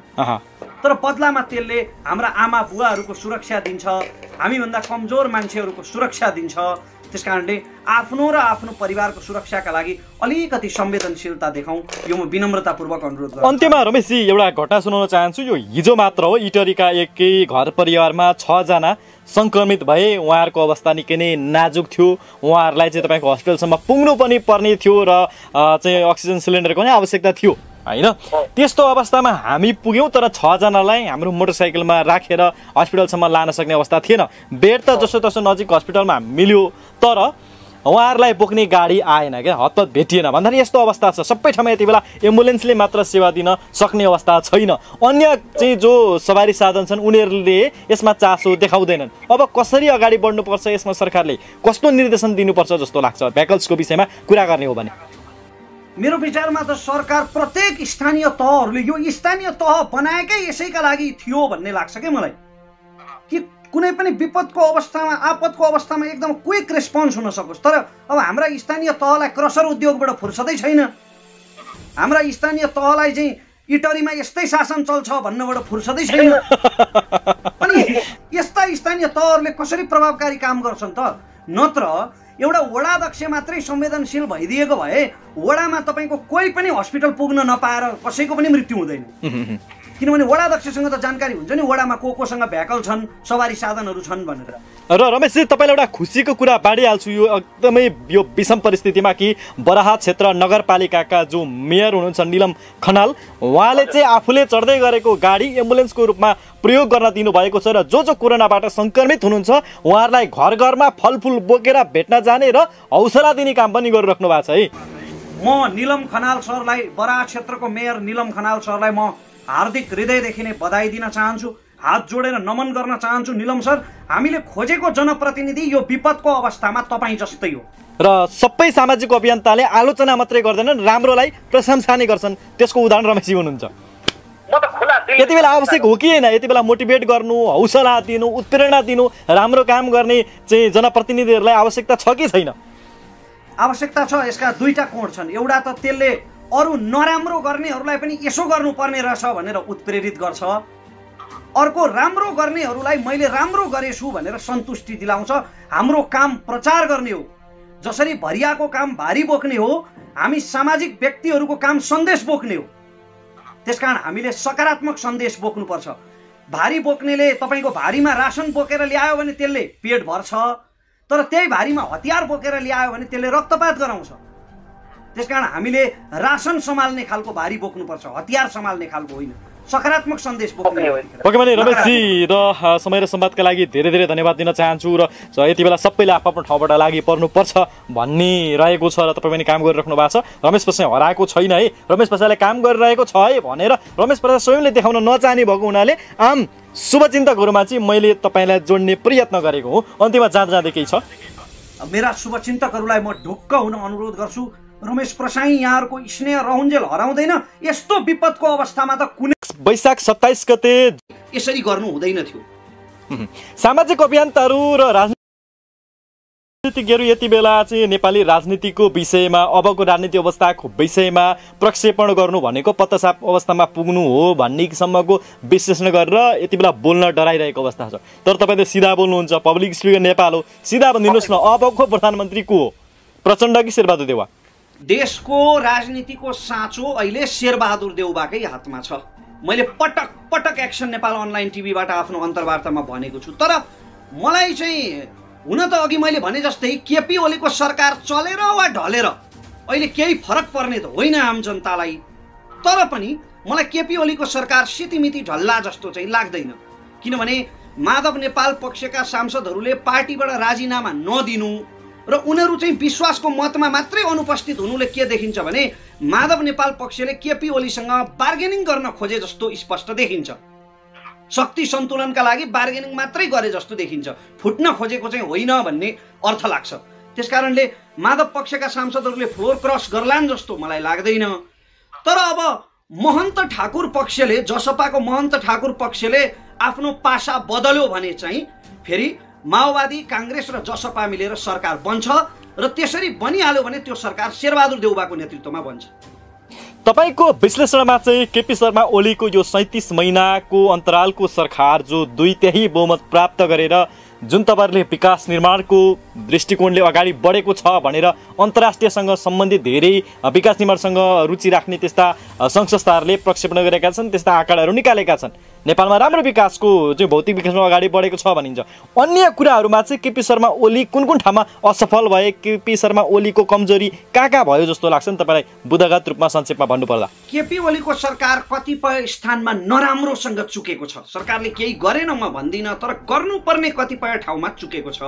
तर बदलामा त्यसले हाम्रा आमा बुवाहरूको सुरक्षा दिन्छ, हामीभन्दा कमजोर मान्छेहरूको सुरक्षा दिन्छ। त्यसकारणले आफ्नो र आफ्नो परिवारको सुरक्षाका लागि अलिकति संवेदनशीलता देखाउँ, यो म विनम्रतापूर्वक अनुरोध गर्छु। अन्त्यमा रमेशजी एउटा घटना सुनाउन चाहन्छु। यो हिजो मात्र हो, इटरीका एकै घर परिवारमा 6 जना सङ्क्रमित भए उहाँहरूको अवस्था निकै नै नाजुक थियो, उहाँहरूलाई चाहिँ तपाईँको हस्पिटलसम्म पुग्नु पनि पर्ने थियो र चाहिँ अक्सिजन सिलिन्डरको नै आवश्यकता थियो होइन। त्यस्तो अवस्थामा हामी पुग्यौँ, तर 6 जनालाई हाम्रो मोटरसाइकलमा राखेर हस्पिटलसम्म लान सक्ने अवस्था थिएन। बेड त जसोतसो नजिक हस्पिटलमा मिल्यो, तर उहाँहरूलाई बोक्ने गाडी आएन क्या, हतपत भेटिएन भन्दाखेरि यस्तो अवस्था छ। सबै ठाउँमा यति बेला एम्बुलेन्सले मात्र सेवा दिन सक्ने अवस्था छैन। अन्य चाहिँ जो सवारी साधन छन् उनीहरूले यसमा चासो देखाउँदैनन्। अब कसरी अगाडि बढ्नुपर्छ, यसमा सरकारले कस्तो निर्देशन दिनुपर्छ जस्तो लाग्छ भेकल्सको विषयमा कुरा गर्ने हो भने? मेरो विचारमा त सरकार प्रत्येक स्थानीय तहहरूले यो स्थानीय तह बनाएकै यसैका लागि थियो भन्ने लाग्छ क्या मलाई, कि कुनै पनि विपदको अवस्थामा आपतको अवस्थामा एकदम क्विक रेस्पोन्स हुन सकोस्। तर अब हाम्रा स्थानीय तहलाई क्रसर उद्योगबाट फुर्सदै छैन, हाम्रा स्थानीय तहलाई चाहिँ इटरीमा यस्तै शासन चल्छ भन्नबाट फुर्सदै छैन। अनि यस्ता स्थानीय तहहरूले कसरी प्रभावकारी काम गर्छन् त? नत्र एउटा वडाध्यक्ष मात्रै संवेदनशील भइदिएको भए वडामा तपाईँको कोही पनि हस्पिटल पुग्न नपाएर कसैको पनि मृत्यु हुँदैन, किनभने वडाध्यक्षसँग त जानकारी हुन्छ नि वडामा कोसँग भेकल छन्, सवारी साधनहरू छन् भनेर। र रमेशजी, तपाईँलाई एउटा खुसीको कुरा बाँडिहाल्छु। यो एकदमै यो विषम परिस्थितिमा कि बराहा क्षेत्र नगरपालिकाका जो मेयर हुनुहुन्छ निलम खनाल, उहाँले चाहिँ आफूले चढ्दै गरेको गाडी एम्बुलेन्सको रूपमा प्रयोग गर्न दिनुभएको छ र जो कोरोनाबाट सङ्क्रमित हुनुहुन्छ उहाँहरूलाई घर घरमा फलफुल बोकेर भेट्न जाने र हौसला दिने काम पनि गरिराख्नु भएको छ है। म निलम खनाल सरलाई, बराहा क्षेत्रको मेयर निलम खनाल सरलाई म हार्दिक हृदयदेखि नै बधाई दिन चाहन्छु, हात जोडेर नमन गर्न चाहन्छु। निलम सर, हामीले खोजेको जनप्रतिनिधि यो विपदको अवस्थामा तपाईँ जस्तै हो। र सबै सामाजिक अभियन्ताले आलोचना मात्रै गर्दैनन्, राम्रोलाई प्रशंसा नै गर्छन्। त्यसको उदाहरण रमेशजी हुनुहुन्छ। यति बेला आवश्यक हो कि होइन, यति बेला मोटिभेट गर्नु, हौसला दिनु, उत्प्रेरणा दिनु, राम्रो काम गर्ने चाहिँ जनप्रतिनिधिहरूलाई आवश्यकता छ कि छैन? आवश्यकता छ। यसका दुईटा कोण छन्। एउटा त त्यसले अरू नराम्रो गर्नेहरूलाई पनि यसो गर्नुपर्ने रहेछ भनेर उत्प्रेरित गर्छ, अर्को राम्रो गर्नेहरूलाई मैले राम्रो गरेछु भनेर सन्तुष्टि दिलाउँछ। हाम्रो काम प्रचार गर्ने हो, जसरी भरियाको काम भारी बोक्ने हो, हामी सामाजिक व्यक्तिहरूको काम सन्देश बोक्ने हो। त्यसकारण हामीले सकारात्मक सन्देश बोक्नुपर्छ। भारी बोक्नेले तपाईँको भारीमा रासन बोकेर ल्यायो भने त्यसले पेट भर्छ, तर त्यही भारीमा हतियार बोकेर ल्यायो भने त्यसले रक्तपात गराउँछ। त्यसकारण हामीले रासन सम्हाल्ने खालको भारी बोक्नुपर्छ, हतियार सम्हाल्ने खालको होइन। सकारात्मक सन्देश बोक्ने हो। ओके भने रमेशजी र समय र संवादका लागि धेरै धेरै धन्यवाद दिन चाहन्छु। र यति बेला सबैले आफ्नो ठाउँबाट लागि पर्नुपर्छ भन्ने रहेको छ र तपाईँ पनि काम गरिराख्नु भएको छ। रमेश प्रसाद हराएको छैन है, रमेश प्रसादले काम गरिरहेको छ है भनेर रमेश प्रसाद स्वयंले देखाउन नचाहने भएको हुनाले आम शुभचिन्तकहरूमा चाहिँ मैले तपाईँलाई जोड्ने प्रयत्न गरेको हो। अन्तिममा जाँदै केही छ? मेरा शुभचिन्तकहरूलाई म ढुक्क हुन अनुरोध गर्छु, रमेश प्रसाई यहाँहरूको स्नेह रहन्जेल हराउँदैन। यस्तो विपदको अवस्थामा त कुनै वैशाख 27 गते यसरी गर्नु हुँदैन थियो। सामाजिक अभियन्ताहरू र राजनीतिज्ञहरू यति बेला चाहिँ नेपाली राजनीतिको विषयमा, अबको राजनीति अवस्थाको विषयमा प्रक्षेपण गर्नु भनेको पत्तासाप अवस्थामा पुग्नु हो भन्नेसम्मको विश्लेषण गरेर यति बेला बोल्न डराइरहेको अवस्था छ। तर तपाईँले सिधा बोल्नुहुन्छ, पब्लिक स्पिकर नेपाल हो, सिधा भनिदिनुहोस् न, अबको प्रधानमन्त्री को हो, प्रचण्ड कि शेरबहादुर देउवा? देशको राजनीतिको साँचो अहिले शेरबहादुर देउवाकै हातमा छ। मैले पटक पटक एक्सन नेपाल अनलाइन टिभीबाट आफ्नो अन्तर्वार्तामा भनेको छु। तर मलाई चाहिँ हुन त अघि मैले भने जस्तै केपी ओलीको सरकार चलेर वा ढलेर अहिले केही फरक पर्ने त होइन आम जनतालाई, तर पनि मलाई केपी ओलीको सरकार सितिमिति ढल्ला जस्तो चाहिँ लाग्दैन। किनभने माधव नेपाल पक्षका सांसदहरूले पार्टीबाट राजीनामा नदिनु र उनीहरू चाहिँ विश्वासको मतमा मात्रै अनुपस्थित हुनुले के देखिन्छ भने माधव नेपाल पक्षले केपी ओलीसँग बार्गेनिङ गर्न खोजे जस्तो स्पष्ट देखिन्छ। शक्ति सन्तुलनका लागि बार्गेनिङ मात्रै गरे जस्तो देखिन्छ, फुट्न खोजेको चाहिँ होइन भन्ने अर्थ लाग्छ। त्यसकारणले माधव पक्षका सांसदहरूले फ्लोर क्रस गर्लान् जस्तो मलाई लाग्दैन। तर अब महन्त ठाकुर पक्षले, जसपाको महन्त ठाकुर पक्षले आफ्नो पासा बदल्यो भने चाहिँ फेरि माओवादी, काङ्ग्रेस र जसपा मिलेर सरकार बन्छ र त्यसरी बनिहाल्यो भने त्यो सरकार शेरबहादुर देउवाको नेतृत्वमा बन्छ। तपाईको विश्लेषणमा चाहिँ केपी शर्मा ओलीको यो 37 महिनाको अन्तरालको सरकार जो 2/3 बहुमत प्राप्त गरेर जुन तपाईँहरूले विकास निर्माणको दृष्टिकोणले अगाडि बढेको छ भनेर अन्तर्राष्ट्रियसँग सम्बन्धित धेरै विकास निर्माणसँग रुचि राख्ने त्यस्ता सङ्घ संस्थाहरूले प्रक्षेपण गरेका छन्, त्यस्ता आँकडाहरू निकालेका छन्। नेपालमा राम्रो विकासको चाहिँ भौतिक विकासमा अगाडि बढेको छ भनिन्छ। अन्य कुराहरूमा चाहिँ केपी शर्मा ओली कुन कुन ठाउँमा असफल भए, केपी शर्मा ओलीको कमजोरी कहाँ भयो जस्तो लाग्छ नि तपाईँलाई बुँदागत रूपमा संक्षेपमा भन्नुपर्दा? केपी ओलीको सरकार कतिपय स्थानमा नराम्रोसँग चुकेको छ। सरकारले केही गरेन म भन्दिनँ, तर गर्नुपर्ने कतिपय ठाउँमा चुकेको छ।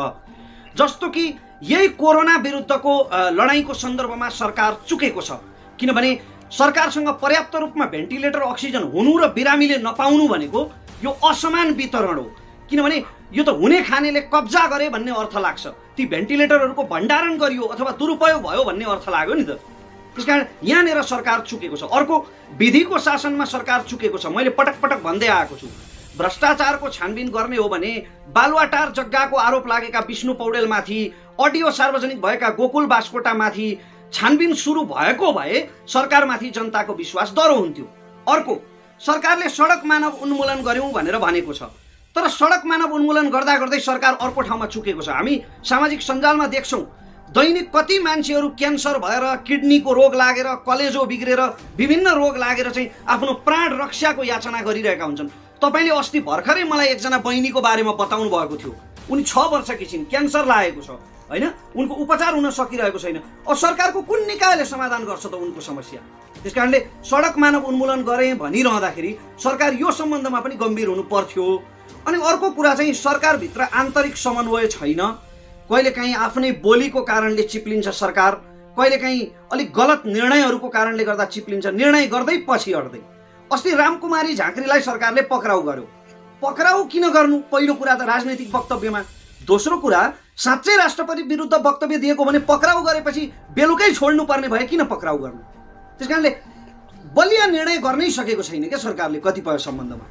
जस्तो कि यही कोरोना विरुद्धको लडाइँको सन्दर्भमा सरकार चुकेको छ, किनभने सरकारसँग पर्याप्त रूपमा भेन्टिलेटर अक्सिजन हुनु र बिरामीले नपाउनु भनेको यो असमान वितरण हो। किनभने यो त हुने खानेले कब्जा गरे भन्ने अर्थ लाग्छ, ती भेन्टिलेटरहरूको भण्डारण गरियो अथवा दुरुपयोग भयो भन्ने अर्थ लाग्यो नि त। त्यसकारण यहाँनिर सरकार चुकेको छ। अर्को, विधिको शासनमा सरकार चुकेको छ। मैले पटक पटक भन्दै आएको छु, भ्रष्टाचारको छानबिन गर्ने हो भने बालुवाटार जग्गाको आरोप लागेका विष्णु पौडेलमाथि, अडियो सार्वजनिक भएका गोकुल बास्कोटामाथि छानबिन सुरु भएको भए सरकारमाथि जनताको विश्वास दह्रो हुन्थ्यो। अर्को, सरकारले सडक मानव उन्मूलन गर्यौँ भनेर भनेको छ, तर सडक मानव उन्मूलन गर्दा गर्दै सरकार अर्को ठाउँमा चुकेको छ। हामी सामाजिक सञ्जालमा देख्छौँ दैनिक कति मान्छेहरू क्यान्सर भएर, किडनीको रोग लागेर, कलेजो बिग्रेर, विभिन्न रोग लागेर चाहिँ आफ्नो प्राण रक्षाको याचना गरिरहेका हुन्छन्। तपाईँले अस्ति भर्खरै मलाई एकजना बहिनीको बारेमा बताउनु भएको थियो। उनी 6 वर्षकी छिन्, क्यान्सर लागेको छ होइन, उनको उपचार हुन सकिरहेको छैन। अब सरकारको कुन निकायले समाधान गर्छ त उनको समस्या? त्यसकारणले सडक मानव उन्मूलन गरे भनिरहँदाखेरि सरकार यो सम्बन्धमा पनि गम्भीर हुनु पर्थ्यो। अनि अर्को कुरा चाहिँ सरकारभित्र आन्तरिक समन्वय छैन। कहिलेकाहीँ आफ्नै बोलीको कारणले चिप्लिन्छ सरकार, कहिलेकाहीँ अलिक गलत निर्णयहरूको कारणले गर्दा चिप्लिन्छ, निर्णय गर्दै पछि हट्दै। अस्ति रामकुमारी झाँक्रीलाई सरकारले पक्राउ गर्यो। पक्राउ किन गर्नु? पहिलो कुरा त राजनैतिक वक्तव्यमा। दोस्रो कुरा, साँच्चै राष्ट्रपति विरुद्ध वक्तव्य दिएको भने पक्राउ गरेपछि बेलुकै छोड्नु पर्ने भए किन पक्राउ गर्नु? त्यसकारणले बलिया निर्णय गर्नै सकेको छैन क्या सरकारले कतिपय सम्बन्धमा।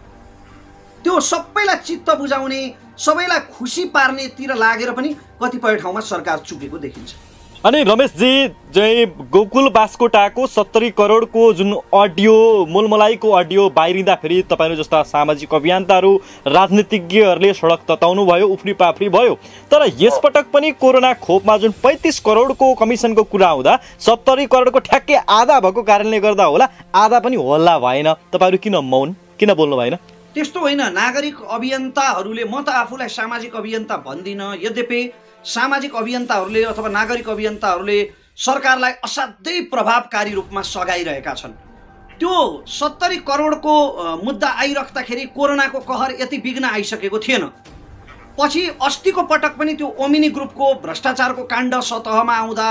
त्यो सबैलाई चित्त बुझाउने, सबैलाई खुसी पार्नेतिर लागेर पनि कतिपय ठाउँमा सरकार चुकेको देखिन्छ। अनि रमेशजी, चाहिँ गोकुल बास्कोटाको 70 करोडको जुन अडियो, मोलमलाइको अडियो बाहिरिँदाखेरि तपाईँहरू जस्ता सामाजिक अभियन्ताहरू, राजनीतिज्ञहरूले सडक तताउनु भयो, उफ्री पाफ्री भयो। तर यसपटक पनि कोरोना खोपमा जुन 35 करोडको कमिसनको कुरा आउँदा 70 करोडको ठ्याक्कै आधा भएको कारणले गर्दा होला, आधा पनि होला भएन। तपाईँहरू किन मौन, किन बोल्नु भएन? त्यस्तो होइन। नागरिक अभियन्ताहरूले, म त आफूलाई सामाजिक अभियन्ता भन्दिनँ, यद्यपि सामाजिक अभियन्ताहरूले अथवा नागरिक अभियन्ताहरूले सरकारलाई असाध्यै प्रभावकारी रूपमा सघाइरहेका छन्। त्यो 70 करोडको मुद्दा आइराख्दाखेरि कोरोनाको कहर यति बिघ्न आइसकेको थिएन। पछि अस्तिको पटक पनि त्यो ओमिनी ग्रुपको भ्रष्टाचारको काण्ड सतहमा आउँदा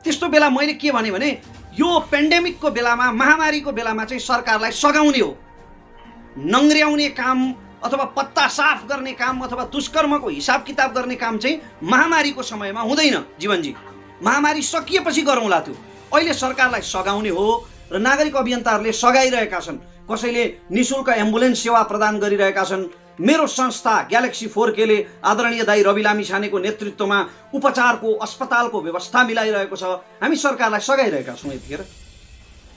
त्यस्तो बेला मैले के भने यो पेन्डेमिकको बेलामा, महामारीको बेलामा चाहिँ सरकारलाई सघाउने हो। नङ्ग्र्याउने काम अथवा पत्ता साफ गर्ने काम अथवा दुष्कर्मको हिसाब किताब गर्ने काम चाहिँ महामारीको समयमा हुँदैन जीवनजी। महामारी सकिएपछि गरौँला त्यो। अहिले सरकारलाई सघाउने हो र नागरिक अभियन्ताहरूले सघाइरहेका छन्। कसैले निःशुल्क एम्बुलेन्स सेवा प्रदान गरिरहेका छन्। मेरो संस्था ग्यालेक्सी 4Kले आदरणीय दाई रवि लामिछानेको नेतृत्वमा उपचारको, अस्पतालको व्यवस्था मिलाइरहेको छ। हामी सरकारलाई सघाइरहेका छौँ यतिखेर।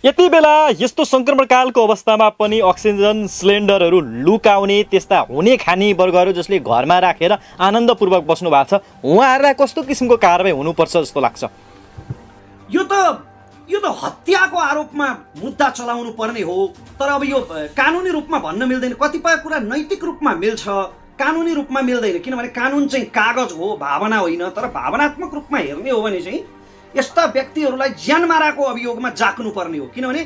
यति बेला यस्तो सङ्क्रमणकालको अवस्थामा पनि अक्सिजन सिलिन्डरहरू लुकाउने, त्यस्ता हुने खाने वर्गहरू जसले घरमा राखेर आनन्दपूर्वक बस्नु भएको छ, उहाँहरूलाई कस्तो किसिमको कारबाही हुनुपर्छ जस्तो लाग्छ? यो त हत्याको आरोपमा मुद्दा चलाउनु पर्ने हो। तर अब यो कानुनी रूपमा भन्न मिल्दैन। कतिपय कुरा नैतिक रूपमा मिल्छ, कानुनी रूपमा मिल्दैन। किनभने कानुन चाहिँ कागज हो, भावना होइन। तर भावनात्मक रूपमा हेर्ने हो भने चाहिँ यस्ता व्यक्तिहरूलाई ज्यान माराको अभियोगमा जाक्नु पर्ने हो। किनभने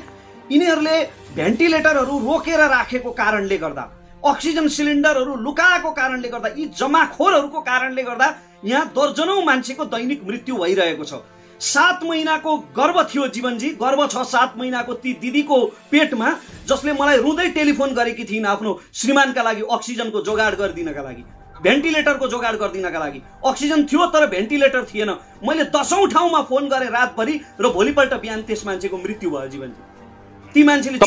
यिनीहरूले भेन्टिलेटरहरू रोकेर राखेको कारणले गर्दा, अक्सिजन सिलिन्डरहरू लुकाएको कारणले गर्दा, यी जमाखोरहरूको कारणले गर्दा यहाँ दर्जनौं मान्छेको दैनिक मृत्यु भइरहेको छ। 7 महिनाको गर्भ थियो जीवनजी, गर्भ छ 7 महिनाको ती दिदीको पेटमा, जसले मलाई रुँदै टेलिफोन गरेकी थिइन् आफ्नो श्रीमानका लागि अक्सिजनको जोगाड गरिदिनका लागि, भेन्टिलेटरको जोगाड गरिदिनका लागि। अक्सिजन थियो तर भेन्टिलेटर थिएन। मैले 10औं ठाउँमा फोन गरेँ रातभरि र भोलिपल्ट बिहान त्यस मान्छेको मृत्यु भयो जीवनजी। ती मान्छेले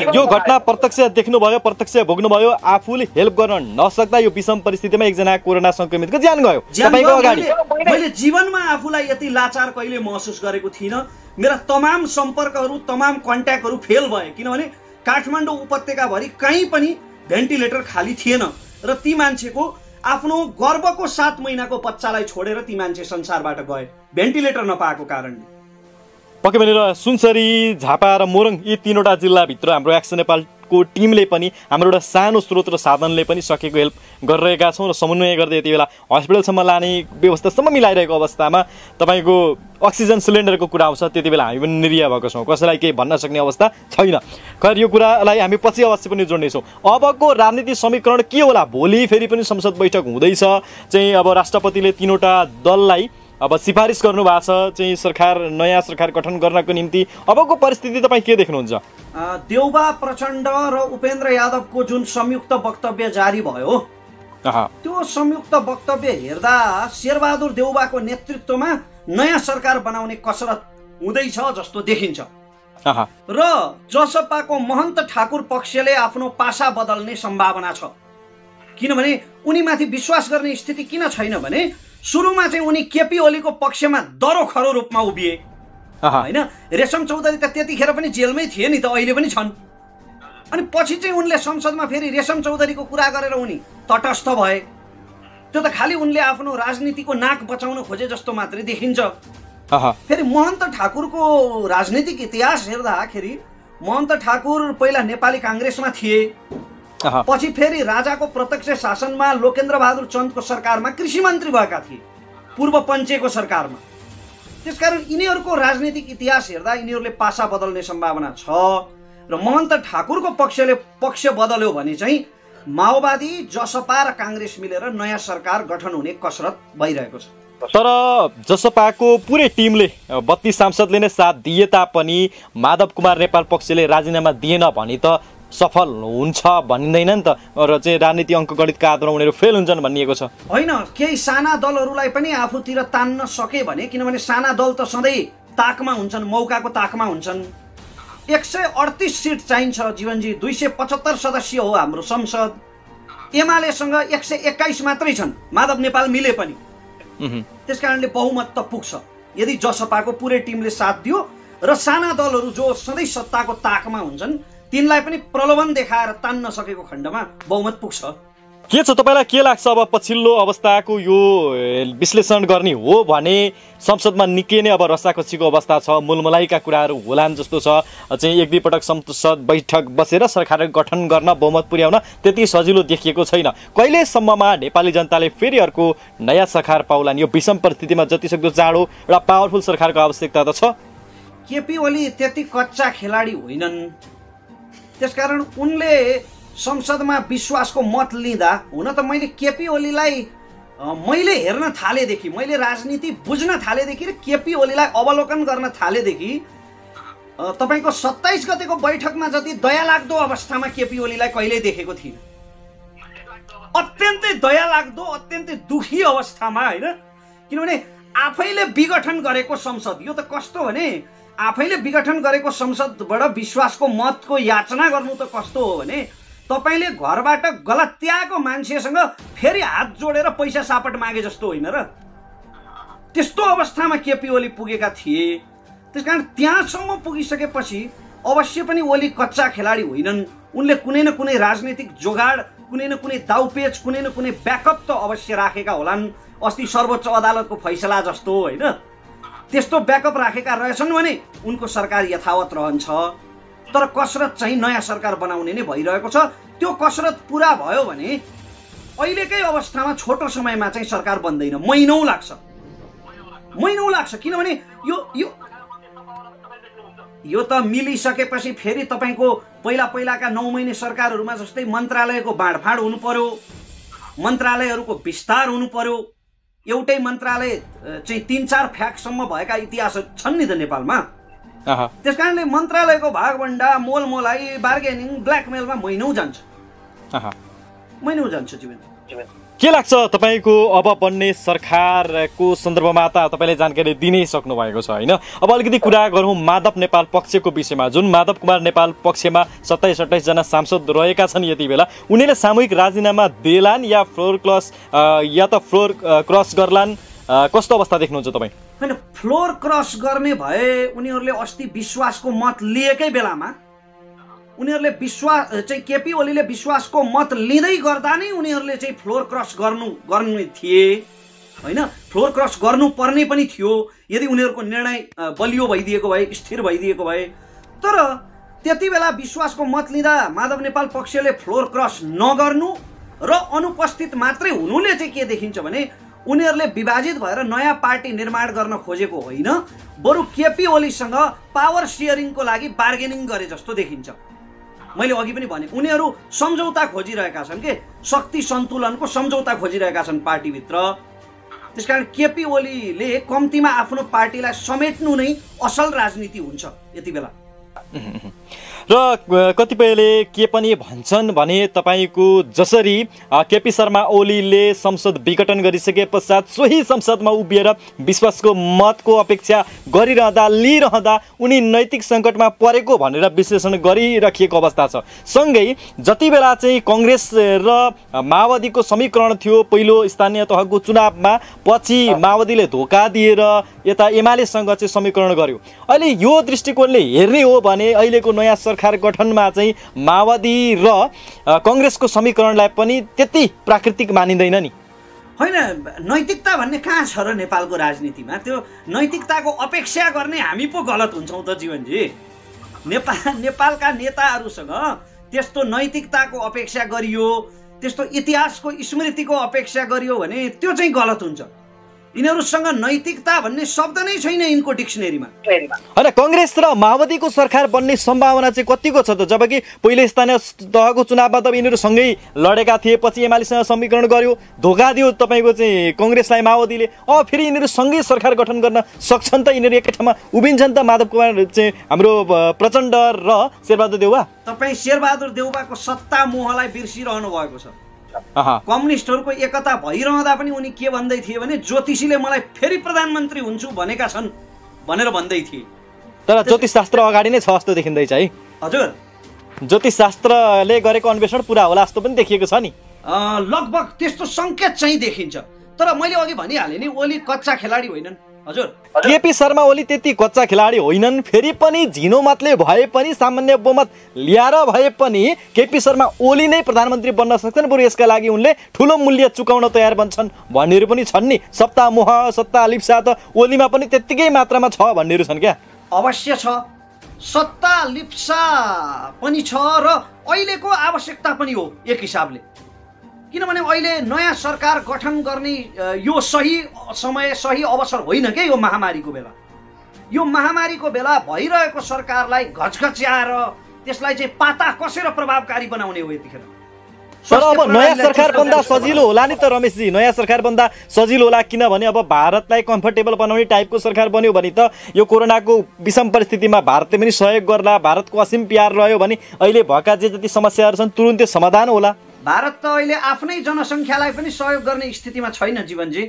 यो घटना प्रत्यक्ष देख्नुभयो, प्रत्यक्ष भोग्नुभयो। आफूले हेल्प गर्न नसक्दा यो विषम परिस्थितिमा एकजना कोरोना संक्रमितको ज्यान गयो तपाईको अगाडि। मैले जीवनमा आफूलाई यति लाचार कहिले महसुस गरेको थिइनँ। मेरा तमाम सम्पर्कहरू, तमाम कन्ट्याक्टहरू फेल भए। किनभने काठमाडौँ उपत्यकाभरि कहीँ पनि भेन्टिलेटर खाली थिएन र ती मान्छेको आफ्नो गर्भको 7 महिनाको बच्चालाई छोडेर ती मान्छे संसारबाट गए भेन्टिलेटर नपाएको कारणले। पक्कै भनेर सुनसरी, झापा र मोरङ यी 3वटा जिल्लाभित्र हाम्रो एक्सन नेपाल यादवको टिमले पनि हाम्रो एउटा सानो स्रोत र साधनले पनि सकेको हेल्प गरिरहेका छौँ र समन्वय गर्दै यति बेला हस्पिटलसम्म लाने व्यवस्थासम्म मिलाइरहेको अवस्थामा तपाईँको अक्सिजन सिलिन्डरको कुरा आउँछ त्यति बेला हामी पनि निरीह भएको छौँ, कसैलाई केही भन्न सक्ने अवस्था छैन। खैर यो कुरालाई हामी पछि अवश्य पनि जोड्नेछौँ। अबको राजनीति समीकरण के होला? भोलि फेरि पनि संसद बैठक हुँदैछ चाहिँ अब राष्ट्रपतिले 3वटा दललाई अब सिफारिस गर्नुभएको छ चाहिँ नयाँ सरकार गठन गर्नको निम्ति। अबको परिस्थिति तपाईँ के देख्नुहुन्छ? देउबा प्रचण्ड र उपेन्द्र यादवको जुन संयुक्त वक्तव्य जारी भयो त्यो संयुक्त वक्तव्य हेर्दा शेरबहादुर देउबाको नेतृत्वमा नयाँ सरकार बनाउने कसरत हुँदैछ जस्तो देखिन्छ र जसपाको महन्त ठाकुर पक्षले आफ्नो पासा बदल्ने सम्भावना छ। किनभने उनीमाथि विश्वास गर्ने स्थिति किन छैन भने सुरुमा चाहिँ उनी केपी ओलीको पक्षमा दरो खरो रूपमा उभिए हैन। रेशम चौधरी त त्यतिखेर पनि जेलमै थिए नि त, अहिले पनि छन्। अनि पछि चाहिँ उनले संसदमा फेरि रेशम चौधरीको कुरा गरेर उनी तटस्थ भए। त्यो त खालि उनले आफ्नो राजनीतिको नाक बचाउन खोजे जस्तो मात्रै देखिन्छ। फेरि महन्त ठाकुरको राजनीतिक इतिहास हेर्दाखेरि महन्त ठाकुर पहिला नेपाली काङ्ग्रेसमा थिए, पछि फेरि राजाको प्रत्यक्ष शासनमा लोकेन्द्र बहादुर चन्दको सरकारमा कृषि मन्त्री भएका थिए, पूर्व पञ्चेको सरकारमा। त्यसकारण यिनीहरूको राजनीतिक इतिहास हेर्दा यिनीहरूले पासा बदल्ने सम्भावना छ र महन्त ठाकुरको पक्षले पक्ष बदल्यो भने चाहिँ माओवादी, जसपा र काङ्ग्रेस मिलेर नयाँ सरकार गठन हुने कसरत भइरहेको छ। तर जसपाको पुरै टिमले 32 सांसदले नै साथ दिए तापनि माधव कुमार नेपाल पक्षले राजीनामा दिएन भने त सफल हुन्छ भनिँदैन नि त, र चाहिँ राजनीति अङ्कगणितका आधारमा उनीहरू फेल हुन्छन् भनिएको छ। होइन, केही साना दलहरूलाई पनि आफूतिर तान्न सके भने, किनभने साना दल त सधैँ ताकमा हुन्छन्, मौकाको ताकमा हुन्छन्। 138 सिट चाहिन्छ जीवनजी, 275 सदस्य हो हाम्रो संसद। एमालेसँग 121 मात्रै छन्, माधव नेपाल मिले पनि। त्यसकारणले बहुमत त पुग्छ यदि जसपाको पुरै टिमले साथ दियो र साना दलहरू जो सधैँ सत्ताको ताकमा हुन्छन् तिनलाई पनि प्रलोभन देखाएर तान्न सकेको खण्डमा बहुमत पुग्छ। के छ तपाईँलाई के लाग्छ अब पछिल्लो अवस्थाको यो विश्लेषण गर्ने हो भने संसदमा निकै नै अब रसाकसीको अवस्था छ, मुलमुलाइका कुराहरू होलान् जस्तो छ। चाहिँ 1-2 पटक संसद बैठक बसेर सरकार गठन गर्न, बहुमत पुर्याउन त्यति सजिलो देखिएको छैन। कहिलेसम्ममा नेपाली जनताले फेरि अर्को नयाँ सरकार पाउलान्? यो विषम परिस्थितिमा जतिसक्दो चाँडो एउटा पावरफुल सरकारको आवश्यकता त छ। केपी ओली त्यति कच्चा खेलाडी होइनन्, त्यसकारण उनले संसदमा विश्वासको मत लिँदा, हुन त मैले केपी ओलीलाई मैले हेर्न थालेदेखि, मैले राजनीति बुझ्न थालेदेखि र केपी ओलीलाई अवलोकन गर्न थालेदेखि तपाईँको 27 गतेको बैठकमा जति दयालाग्दो अवस्थामा केपी ओलीलाई कहिल्यै देखेको थिइनँ। अत्यन्तै दयालाग्दो, अत्यन्तै दुखी अवस्थामा, होइन? किनभने आफैले विघटन गरेको संसद, यो त कस्तो भने आफैले विघटन गरेको संसदबाट विश्वासको मतको याचना गर्नु त कस्तो हो भने तपाईले घरबाट गलत्याएको मान्छेसँग फेरि हात जोडेर पैसा सापट मागे जस्तो होइन र? त्यस्तो अवस्थामा केपी ओली पुगेका थिए। त्यसकारण त्यहाँसम्म पुगिसकेपछि अवश्य पनि ओली कच्चा खेलाडी होइनन्। उनले कुनै न कुनै राजनीतिक जोगाड, कुनै न कुनै दाउपेच, कुनै न कुनै ब्याकअप त अवश्य राखेका होलान्। अस्ति सर्वोच्च अदालतको फैसला जस्तो, होइन? त्यस्तो ब्याकअप राखेका रहेछन् भने उनको सरकार यथावत रहन्छ। तर कसरत चाहिँ नयाँ सरकार बनाउने नै भइरहेको छ। त्यो कसरत पुरा भयो भने अहिलेकै अवस्थामा छोटो समयमा चाहिँ सरकार बन्दैन, महिनौँ लाग्छ, किनभने यो त मिलिसकेपछि फेरि तपाईँको पहिलाका 9 महिने सरकारहरूमा जस्तै मन्त्रालयको बाँडफाँड हुनु पर्यो, मन्त्रालयहरूको विस्तार हुनु पर्यो। एउटै मन्त्रालय चाहिँ 3-4 फ्याकसम्म भएका इतिहासहरू छन् नि त नेपालमा। त्यसकारणले मन्त्रालयको भागभण्डा, मोलमोलाई, बार्गेनिङ, ब्ल्याकमेलमा महिनौँ जान्छ जीवन। के लाग्छ तपाईँको अब बन्ने सरकारको सन्दर्भमा त तपाईँले जानकारी दिनै सक्नु भएको छ, होइन? अब अलिकति कुरा गरौँ माधव नेपाल पक्षको विषयमा। जुन माधव कुमार नेपाल पक्षमा 27-28 जना सांसद रहेका छन् यति बेला, उनीहरूले सामूहिक राजीनामा देलान् या फ्लोर क्रस गर्लान्? कस्तो अवस्था देख्नुहुन्छ तपाईँ? होइन, फ्लोर क्रस गर्ने भए उनीहरूले अस्ति विश्वासको मत लिएकै बेलामा उनीहरूले चाहिँ केपी ओलीले विश्वासको मत लिँदै गर्दा नै उनीहरूले चाहिँ फ्लोर क्रस गर्नु थिए, होइन? फ्लोर क्रस गर्नुपर्ने पनि थियो यदि उनीहरूको निर्णय बलियो भइदिएको भए, स्थिर भइदिएको भए। तर त्यति बेला विश्वासको मत लिँदा माधव नेपाल पक्षले फ्लोर क्रस नगर्नु र अनुपस्थित मात्रै हुनुले चाहिँ के देखिन्छ भने उनीहरूले विभाजित भएर नयाँ पार्टी निर्माण गर्न खोजेको होइन, बरु केपी ओलीसँग पावर सेयरिङको लागि बार्गेनिङ गरे जस्तो देखिन्छ। मैले अघि पनि भने उनीहरू सम्झौता खोजिरहेका छन् के, शक्ति सन्तुलनको सम्झौता खोजिरहेका छन् पार्टीभित्र। त्यसकारण केपी ओलीले कम्तीमा आफ्नो पार्टीलाई समेट्नु नै असल राजनीति हुन्छ यति बेला। र कतिपयले के पनि भन्छन् भने तपाईको जसरी केपी शर्मा ओलीले संसद विघटन गरिसके पश्चात सोही संसदमा उभिएर विश्वासको मतको अपेक्षा लिइरहँदा उनी नैतिक सङ्कटमा परेको भनेर विश्लेषण गरिराखिएको अवस्था छ। सँगै जति बेला चाहिँ कङ्ग्रेस र माओवादीको समीकरण थियो पहिलो स्थानीय तहको चुनावमा, पछि माओवादीले धोका दिएर यता एमालेसँग चाहिँ समीकरण गर्यो। अहिले यो दृष्टिकोणले हेर्ने हो भने अहिलेको नयाँ सरकार गठनमा चाहिँ माओवादी र कङ्ग्रेसको समीकरणलाई पनि त्यति प्राकृतिक मानिँदैन नि। होइन, नैतिकता भन्ने कहाँ छ र नेपालको राजनीतिमा? त्यो नैतिकताको अपेक्षा गर्ने हामी पो गलत हुन्छौँ त जीवनजी। नेपालका नेताहरूसँग त्यस्तो नैतिकताको अपेक्षा गरियो, त्यस्तो इतिहासको स्मृतिको अपेक्षा गरियो भने त्यो चाहिँ गलत हुन्छ। यिनीहरूसँग नैतिकता भन्ने शब्द नै छैन यिनको डिक्सनेरीमा। होइन, कङ्ग्रेस र माओवादीको सरकार बन्ने सम्भावना चाहिँ कतिको छ त? जबकि पहिले स्थानीय तहको चुनावमा त यिनीहरू सँगै लडेका थिए, पछि एमालेसँग समीकरण गर्यो, धोका दियो तपाईँको चाहिँ कङ्ग्रेसलाई माओवादीले। फेरि यिनीहरू सँगै सरकार गठन गर्न सक्छन् त? यिनीहरू एकै ठाउँमा उभिन्छन् त? माधव कुमार चाहिँ हाम्रो प्रचण्ड र शेरबहादुर देउवा। तपाईँ शेरबहादुर देउवाको सत्ता मोहलाई बिर्सिरहनु भएको छ। कम्युनिस्टहरूको एकता भइरहँदा पनि उनी के भन्दै थिए भने ज्योतिषीले मलाई फेरि प्रधानमन्त्री हुन्छु भनेका छन् भनेर भन्दै थिए। तर ज्योतिषशास्त्र अगाडि नै छ जस्तो देखिँदैछ है। हजुर, ज्योतिषशास्त्रले गरेको अन्वेषण पुरा होला जस्तो पनि देखिएको छ नि। लगभग त्यस्तो सङ्केत चाहिँ देखिन्छ। तर मैले अघि भनिहालेँ नि, ओली कच्चा खेलाडी होइनन्। हजुर, केपी शर्मा ओली त्यति कच्चा खेलाडी होइनन्। फेरि पनि झिनो मतले भए पनि, सामान्य बहुमत ल्याएर भए पनि केपी शर्मा ओली नै प्रधानमन्त्री बन्न सक्छन्, बरु यसका लागि उनले ठुलो मूल्य चुकाउन तयार बन्छन् भन्नेहरू पनि छन् नि। सत्ता मोह, सत्ता लिप्सा त ओलीमा पनि त्यत्तिकै मात्रामा छ भन्नेहरू छन् क्या। अवश्य छ, सत्ता लिप्सा पनि छ र अहिलेको आवश्यकता पनि हो एक हिसाबले। किनभने अहिले नयाँ सरकार गठन गर्ने यो सही समय, सही अवसर होइन के यो महामारीको बेला। यो महामारीको बेला भइरहेको सरकारलाई घचघच्याएर त्यसलाई चाहिँ पाता कसेर प्रभावकारी बनाउने हो यतिखेर। तर अब नयाँ सरकार बन्दा सजिलो होला नि त रमेशजी, नयाँ सरकार बन्दा सजिलो होला। किनभने अब भारतलाई कम्फर्टेबल बनाउने टाइपको सरकार बन्यो भने त यो कोरोनाको विषम परिस्थितिमा भारतले पनि सहयोग गर्ला, भारतको असीम प्यार रह्यो भने अहिले भएका जे जति समस्याहरू छन् तुरुन्तै समाधान होला। भारत त अहिले आफ्नै जनसङ्ख्यालाई पनि सहयोग गर्ने स्थितिमा छैन जीवनजी।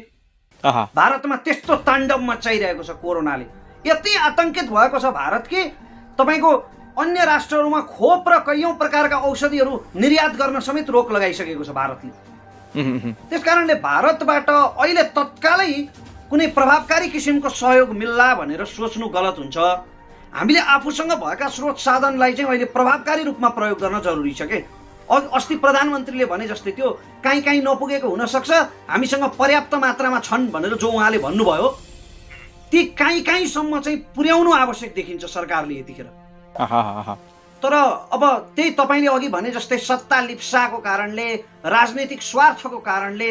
भारतमा त्यस्तो ताण्डव मचाइरहेको छ कोरोनाले, यति आतंकित भएको छ भारत कि तपाईँको अन्य राष्ट्रहरूमा खोप र कैयौं प्रकारका औषधिहरू निर्यात गर्न समेत रोक लगाइसकेको छ भारतले। त्यसकारणले भारतबाट अहिले तत्कालै कुनै प्रभावकारी किसिमको सहयोग मिल्ला भनेर सोच्नु गलत हुन्छ। हामीले आफूसँग भएका स्रोत साधनलाई चाहिँ अहिले प्रभावकारी रूपमा प्रयोग गर्न जरुरी छ के। अस्ति प्रधानमन्त्रीले भने जस्तै त्यो काहीँ काहीँ नपुगेको हुनसक्छ, हामीसँग पर्याप्त मात्रामा छन् भनेर जो उहाँले भन्नुभयो, ती काहीँ काहीँसम्म चाहिँ पुर्याउनु आवश्यक देखिन्छ सरकारले यतिखेर। तर अब त्यही तपाईँले अघि भने जस्तै सत्ता लिप्साको कारणले, राजनैतिक स्वार्थको कारणले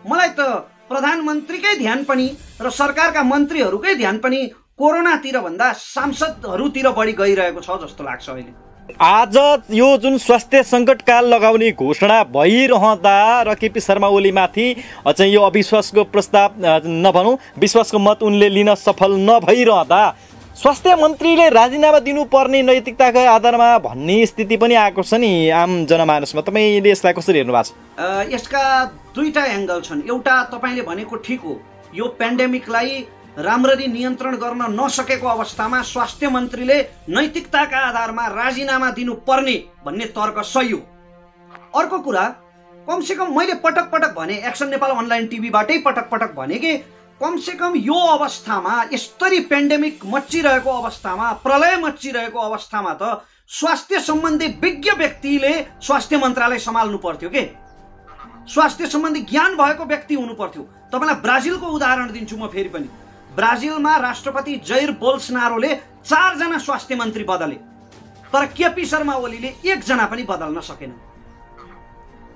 मलाई त प्रधानमन्त्रीकै ध्यान पनि र सरकारका मन्त्रीहरूकै ध्यान पनि कोरोनातिर भन्दा सांसदहरूतिर बढी गइरहेको छ जस्तो लाग्छ अहिले। आज यो जुन स्वास्थ्य सङ्कटकाल लगाउने घोषणा भइरहँदा र केपी शर्मा ओलीमाथि चाहिँ यो अविश्वासको प्रस्ताव नभनौँ विश्वासको मत उनले लिन सफल नभइरहँदा स्वास्थ्य मन्त्रीले राजीनामा दिनुपर्ने नैतिकताको आधारमा भन्ने स्थिति पनि आएको छ नि आम जनमानसमा। तपाईँले यसलाई कसरी हेर्नु भएको छ? यसका दुईटा एङ्गल छन्। एउटा तपाईँले भनेको ठिक हो, यो पेन्डेमिकलाई राम्ररी नियन्त्रण गर्न नसकेको अवस्थामा स्वास्थ्य मन्त्रीले नैतिकताका आधारमा राजीनामा दिनुपर्ने भन्ने तर्क सही हो। अर्को कुरा, कमसेकम मैले पटक पटक भने, एक्सन नेपाल अनलाइन टिभीबाटै पटक पटक भने कि कमसेकम यो अवस्थामा, यस्तरी पेन्डेमिक मच्चिरहेको अवस्थामा, प्रलय मच्चिरहेको अवस्थामा त स्वास्थ्य सम्बन्धी विज्ञ व्यक्तिले स्वास्थ्य मन्त्रालय सम्हाल्नु पर्थ्यो के। स्वास्थ्य सम्बन्धी ज्ञान भएको व्यक्ति हुनु पर्थ्यो। तपाईँलाई ब्राजिलको उदाहरण दिन्छु म फेरि पनि। ब्राजिलमा राष्ट्रपति जैर बोल्सनारोले 4 जना स्वास्थ्य मन्त्री बदले। तर केपी शर्मा ओलीले एकजना पनि बदल्न सकेन।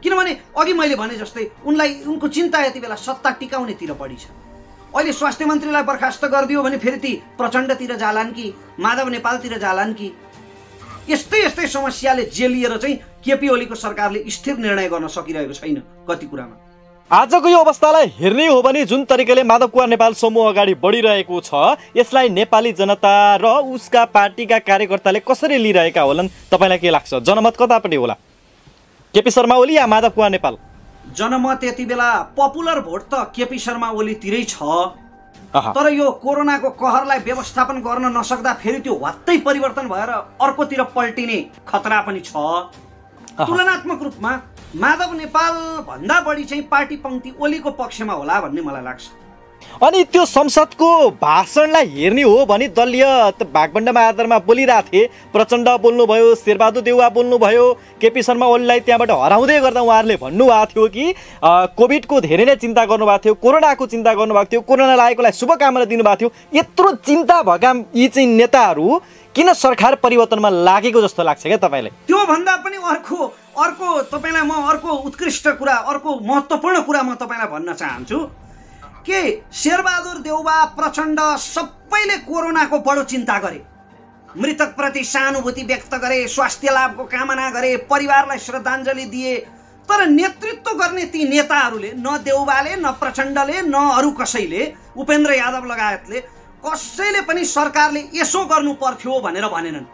किनभने अघि मैले भने जस्तै उनको चिन्ता यति बेला सत्ता टिकाउनेतिर बढी छ। अहिले स्वास्थ्य मन्त्रीलाई बर्खास्त गरिदियो भने फेरि ती प्रचण्डतिर जालान् कि माधव नेपालतिर जालान् कि, यस्तै यस्तै समस्याले जेलिएर चाहिँ केपी ओलीको सरकारले स्थिर निर्णय गर्न सकिरहेको छैन कति कुरामा। आजको यो अवस्थालाई हेर्ने हो भने जुन तरिकाले माधव कुमार नेपाल समूह अगाडि बढिरहेको छ, यसलाई नेपाली जनता र उसका पार्टीका कार्यकर्ताले कसरी लिइरहेका होलान्? तपाईँलाई के लाग्छ? जनमत कतापट्टि होला, केपी शर्मा ओली या माधव कुमार नेपाल? जनमत यति बेला पपुलर भोट त केपी शर्मा ओलीतिरै छ, तर यो कोरोनाको कहरलाई व्यवस्थापन गर्न नसक्दा फेरि त्यो हत्तै परिवर्तन भएर अर्कोतिर पल्टिने खतरा पनि छ। तुलनात्मक रूपमा माधव नेपाल भन्दा बढी चाहिँ पार्टी पंक्ति ओलीको पक्षमा होला भन्ने मलाई लाग्छ। अनि त्यो संसदको भाषणलाई हेर्ने हो भने दलीय भागभण्डामा आधारमा बोलिरहेको थिए। प्रचण्ड बोल्नुभयो, शेरबहादुर देउवा बोल्नुभयो, केपी शर्मा ओलीलाई त्यहाँबाट हराउँदै गर्दा उहाँहरूले भन्नुभएको थियो कि कोभिडको धेरै नै चिन्ता गर्नुभएको थियो, कोरोनाको चिन्ता गर्नुभएको थियो, कोरोना लागेकोलाई शुभकामना दिनुभएको थियो। यत्रो चिन्ता भएका यी चाहिँ नेताहरू किन सरकार परिवर्तनमा लागेको जस्तो लाग्छ क्या तपाईँलाई? त्यो भन्दा पनि अर्को तपाईँलाई म अर्को उत्कृष्ट कुरा, अर्को महत्त्वपूर्ण कुरा म तपाईँलाई भन्न चाहन्छु के शेरबहादुर देउवा, प्रचण्ड सबैले कोरोनाको बडो चिन्ता गरे, मृतकप्रति सहानुभूति व्यक्त गरे, स्वास्थ्य लाभको कामना गरे, परिवारलाई श्रद्धाञ्जली दिए। तर नेतृत्व गर्ने ती नेताहरूले न देउवाले, न प्रचण्डले, न अरू कसैले, उपेन्द्र यादव लगायतले कसैले पनि सरकारले यसो गर्नु पर्थ्यो भनेर भनेनन्,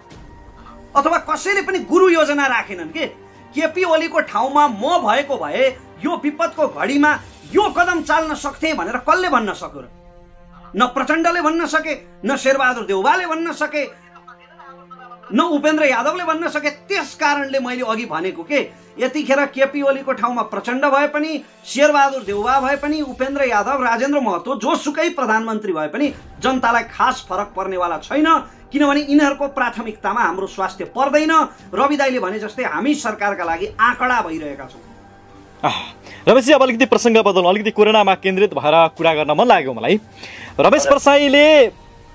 अथवा कसैले पनि गुरु योजना राखेनन् के केपी ओलीको ठाउँमा म भएको भए यो विपदको घडीमा यो कदम चाल्न सक्थे भनेर कसले भन्न सक्यो र? न प्रचण्डले भन्न सके, न शेरबहादुर देउवाले भन्न सके, न उपेन्द्र यादवले भन्न सके। त्यस कारणले मैले अघि भनेको के यतिखेर केपी ओलीको ठाउँमा प्रचण्ड भए पनि, शेरबहादुर देउवा भए पनि, उपेन्द्र यादव, राजेन्द्र महतो जोसुकै प्रधानमन्त्री भए पनि जनतालाई खास फरक पर्नेवाला छैन। किनभने यिनीहरूको प्राथमिकतामा हाम्रो स्वास्थ्य पर्दैन। रवि दाइले भने जस्तै हामी सरकारका लागि आँकडा भइरहेका छौँ। रमेशजी, अब अलिकति प्रसङ्ग बदल्नु, अलिकति कोरोनामा केन्द्रित भएर कुरा गर्न मन लाग्यो मलाई। रमेश प्रसाईले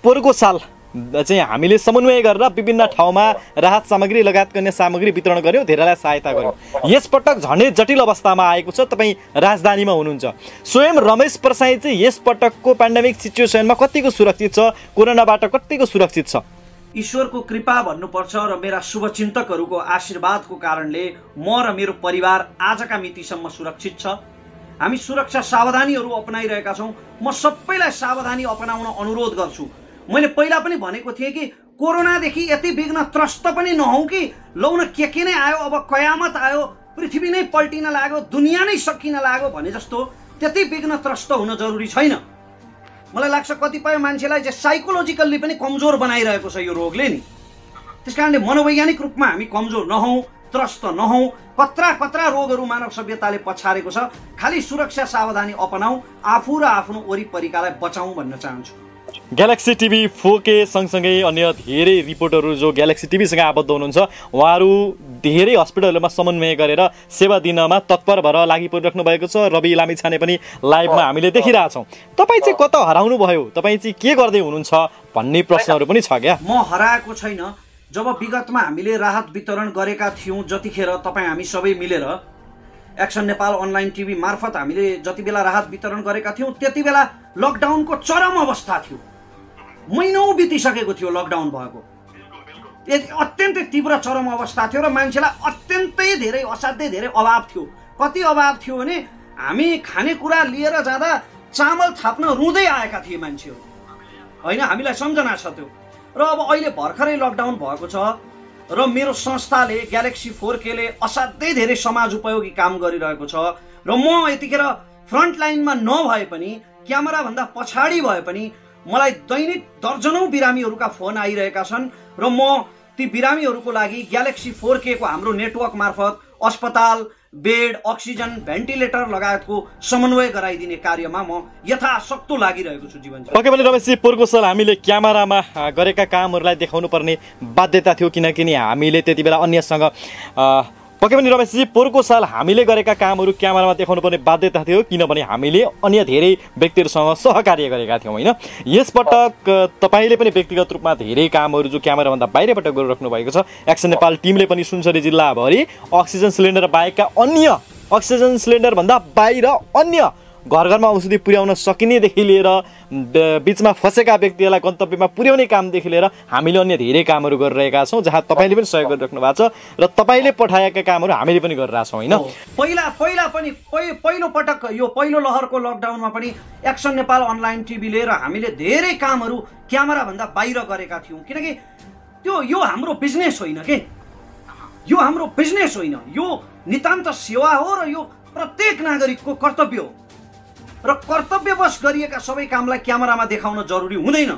पोहोरको साल चाहिँ हामीले समन्वय गरेर विभिन्न ठाउँमा राहत सामग्री लगायत अन्य सामग्री वितरण गर्यौँ, धेरैलाई सहायता गर्यौँ। यसपटक झनै जटिल अवस्थामा आएको छ, तपाईँ राजधानीमा हुनुहुन्छ। स्वयं रमेश प्रसाई चाहिँ यसपटकको पेन्डेमिक सिचुएसनमा कतिको सुरक्षित छ, कोरोनाबाट कतिको सुरक्षित छ? ईश्वरको कृपा भन्नुपर्छ र मेरा शुभचिन्तकहरूको आशीर्वादको कारणले म र मेरो परिवार आजका मितिसम्म सुरक्षित छ। हामी सुरक्षा सावधानीहरू अपनाइरहेका छौँ। म सबैलाई सावधानी अपनाउन अनुरोध गर्छु। मैले पहिला पनि भनेको थिएँ कि कोरोनादेखि यति विघ्न त्रस्त पनि नहौँ कि लौ न के नै आयो, अब कयामत आयो, पृथ्वी नै पल्टिन लाग्यो, दुनियाँ नै सकिन लाग्यो भने जस्तो त्यति विघ्न त्रस्त हुन जरुरी छैन। मलाई लाग्छ कतिपय मान्छेलाई चाहिँ साइकोलोजिकल्ली पनि कमजोर बनाइरहेको छ यो रोगले नि। त्यस कारणले मनोवैज्ञानिक रूपमा हामी कमजोर नहौँ, त्रस्त नहौँ। कत्रा रोगहरू मानव सभ्यताले पछारेको छ। खालि सुरक्षा सावधानी अपनाऊ, आफू र आफ्नो वरिपरिकालाई बचाउँ भन्न चाहन्छु। ग्यालेक्सी टिभी 4K सँगसँगै अन्य धेरै रिपोर्टरहरू जो ग्यालेक्सी टिभीसँग आबद्ध हुनुहुन्छ, उहाँहरू धेरै हस्पिटलहरूमा समन्वय गरेर सेवा दिनमा तत्पर भएर लागि परिराख्नु भएको छ। रवि लामिछाने पनि लाइभमा हामीले देखिरहेछौँ। तपाईँ चाहिँ कता हराउनु भयो, तपाईँ चाहिँ के गर्दै हुनुहुन्छ भन्ने प्रश्नहरू पनि छ क्या? म हराएको छैन। जब विगतमा हामीले राहत वितरण गरेका थियौँ, जतिखेर तपाईँ हामी सबै मिलेर एक्सन नेपाल अनलाइन टिभी मार्फत हामीले जति बेला राहत वितरण गरेका थियौँ, त्यति बेला लकडाउनको चरम अवस्था थियो। महिनौँ बितिसकेको थियो लकडाउन भएको। अत्यन्तै तीव्र चरम अवस्था थियो र मान्छेलाई अत्यन्तै धेरै, असाध्यै धेरै अभाव थियो। कति अभाव थियो भने हामी खानेकुरा लिएर जाँदा चामल थाप्न रुँदै आएका थिए मान्छेहरू, होइन? हामीलाई सम्झना छ त्यो। र अब अहिले भर्खरै लकडाउन भएको छ र मेरो संस्थाले ग्यालेक्सी 4Kले असाध्यै धेरै समाज उपयोगी काम गरिरहेको छ र म यतिखेर फ्रन्ट लाइनमा नभए पनि, क्यामेराभन्दा पछाडि भए पनि मलाई दैनिक दर्जनौं बिरामीहरूका फोन आइरहेका छन् र म ती बिरामीहरूको लागि ग्यालेक्सी 4K को हाम्रो नेटवर्क मार्फत अस्पताल, बेड, अक्सिजन, भेन्टिलेटर लगायतको समन्वय गराइदिने कार्यमा म यथाशक्तो लागिरहेको छु। जीवन पक्कै पनि रमेशजी, पोहोरको साल हामीले क्यामेरामा गरेका कामहरूलाई देखाउनु पर्ने बाध्यता थियो, किनकि हामीले त्यति बेला अन्यसँग पक्कै पनि रमेशजी, पोहोरको साल हामीले गरेका कामहरू क्यामेरामा देखाउनु पर्ने बाध्यता थियो, किनभने हामीले अन्य धेरै व्यक्तिहरूसँग सहकार्य गरेका थियौँ होइन। यसपटक तपाईँले पनि व्यक्तिगत रूपमा धेरै कामहरू जो क्यामेराभन्दा बाहिरबाट गरिराख्नु भएको छ। एक्सन नेपाल टिमले पनि सुनसरी जिल्लाभरि अक्सिजन सिलिन्डर बाहेकका अन्य अक्सिजन सिलिन्डरभन्दा बाहिर अन्य घर घरमा औषधि पुर्याउन सकिनेदेखि लिएर बिचमा फँसेका व्यक्तिहरूलाई गन्तव्यमा पुर्याउने कामदेखि लिएर हामीले अन्य धेरै कामहरू गरिरहेका छौँ, जहाँ तपाईँले पनि सहयोग गरिराख्नु भएको छ र तपाईँले पठाएका कामहरू हामीले पनि गरिरहेछौँ होइन। पहिला पनि पहिलो पटक यो पहिलो लहरको लकडाउनमा पनि एक्सन नेपाल अनलाइन टिभी लिएर हामीले धेरै कामहरू क्यामेराभन्दा बाहिर गरेका थियौँ, किनकि यो हाम्रो बिजनेस होइन के, यो हाम्रो बिजनेस होइन, यो नितान्त सेवा हो र यो प्रत्येक नागरिकको कर्तव्य हो र कर्तव्यवश गरिएका सबै कामलाई क्यामेरामा देखाउन जरुरी हुँदैन।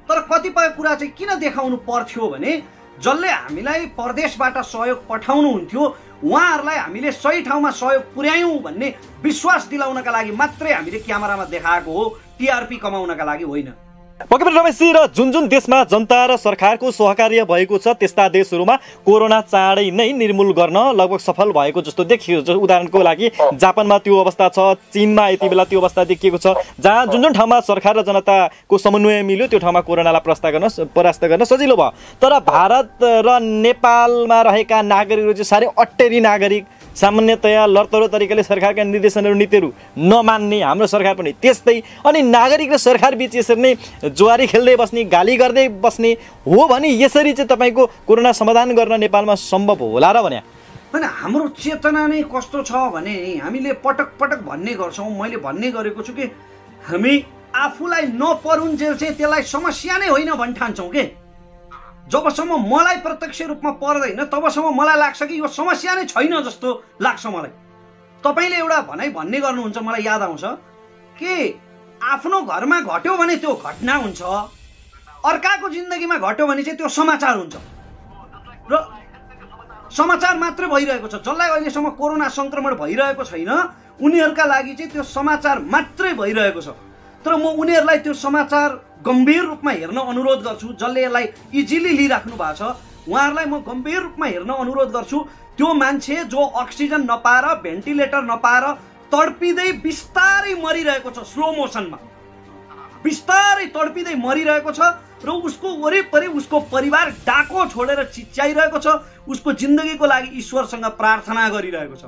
तर कतिपय कुरा चाहिँ किन देखाउनु पर्थ्यो भने जसले हामीलाई परदेशबाट सहयोग पठाउनुहुन्थ्यो उहाँहरूलाई हामीले सही ठाउँमा सहयोग पुर्यायौँ भन्ने विश्वास दिलाउनका लागि मात्रै हामीले क्यामेरामा देखाएको हो, टिआरपी कमाउनका लागि होइन। पक्कै पनि रमेशजी, र जुन जुन देशमा जनता र सरकारको सहकार्य भएको छ त्यस्ता देशहरूमा कोरोना चाँडै नै निर्मूल गर्न लगभग सफल भएको जस्तो देखियो। उदाहरणको लागि जापानमा त्यो अवस्था छ, चीनमा यति बेला त्यो अवस्था देखिएको छ, जहाँ जुन जुन ठाउँमा सरकार र जनताको समन्वय मिल्यो त्यो ठाउँमा कोरोनालाई परास्त गर्न सजिलो भयो। तर भारत र नेपालमा रहेका नागरिकहरू चाहिँ साह्रै अटेरी नागरिक, सामान्यतया लडतडो तरिकाले सरकारका निर्देशनहरू नीतिहरू नमान्ने, हाम्रो सरकार पनि त्यस्तै, अनि नागरिक र सरकार बीच यसरी नै जुवारी खेल्दै बस्ने, गाली गर्दै बस्ने हो भने यसरी चाहिँ तपाईँको कोरोना समाधान गर्न नेपालमा सम्भव होला र भने होइन। हाम्रो चेतना नै कस्तो छ भने हामीले पटक पटक भन्ने गर्छौँ, मैले भन्ने गरेको छु कि हामी आफूलाई नपरुन्जेल चाहिँ त्यसलाई समस्या नै होइन भन्न ठान्छौँ के। जबसम्म मलाई प्रत्यक्ष रूपमा पर्दैन तबसम्म मलाई लाग्छ कि यो समस्या नै छैन जस्तो लाग्छ मलाई। तपाईँले एउटा भनाइ भन्ने गर्नुहुन्छ, मलाई याद आउँछ कि आफ्नो घरमा घट्यो भने त्यो घटना हुन्छ, अर्काको जिन्दगीमा घट्यो भने चाहिँ त्यो समाचार हुन्छ र समाचार मात्रै भइरहेको छ। जसलाई अहिलेसम्म कोरोना संक्रमण भइरहेको छैन उनीहरूका लागि चाहिँ त्यो समाचार मात्रै भइरहेको छ। तर म उनीहरूलाई त्यो समाचार गम्भीर रूपमा हेर्न अनुरोध गर्छु, जसले यसलाई इजिली लिइराख्नु भएको छ उहाँहरूलाई म गम्भीर रूपमा हेर्न अनुरोध गर्छु। त्यो मान्छे जो अक्सिजन नपाएर, भेन्टिलेटर नपाएर तडपिँदै बिस्तारै मरिरहेको छ, स्लो मोसनमा बिस्तारै तडपिँदै मरिरहेको छ र उसको वरिपरि उसको परिवार डाको छोडेर चिच्याइरहेको छ, उसको जिन्दगीको लागि ईश्वरसँग प्रार्थना गरिरहेको छ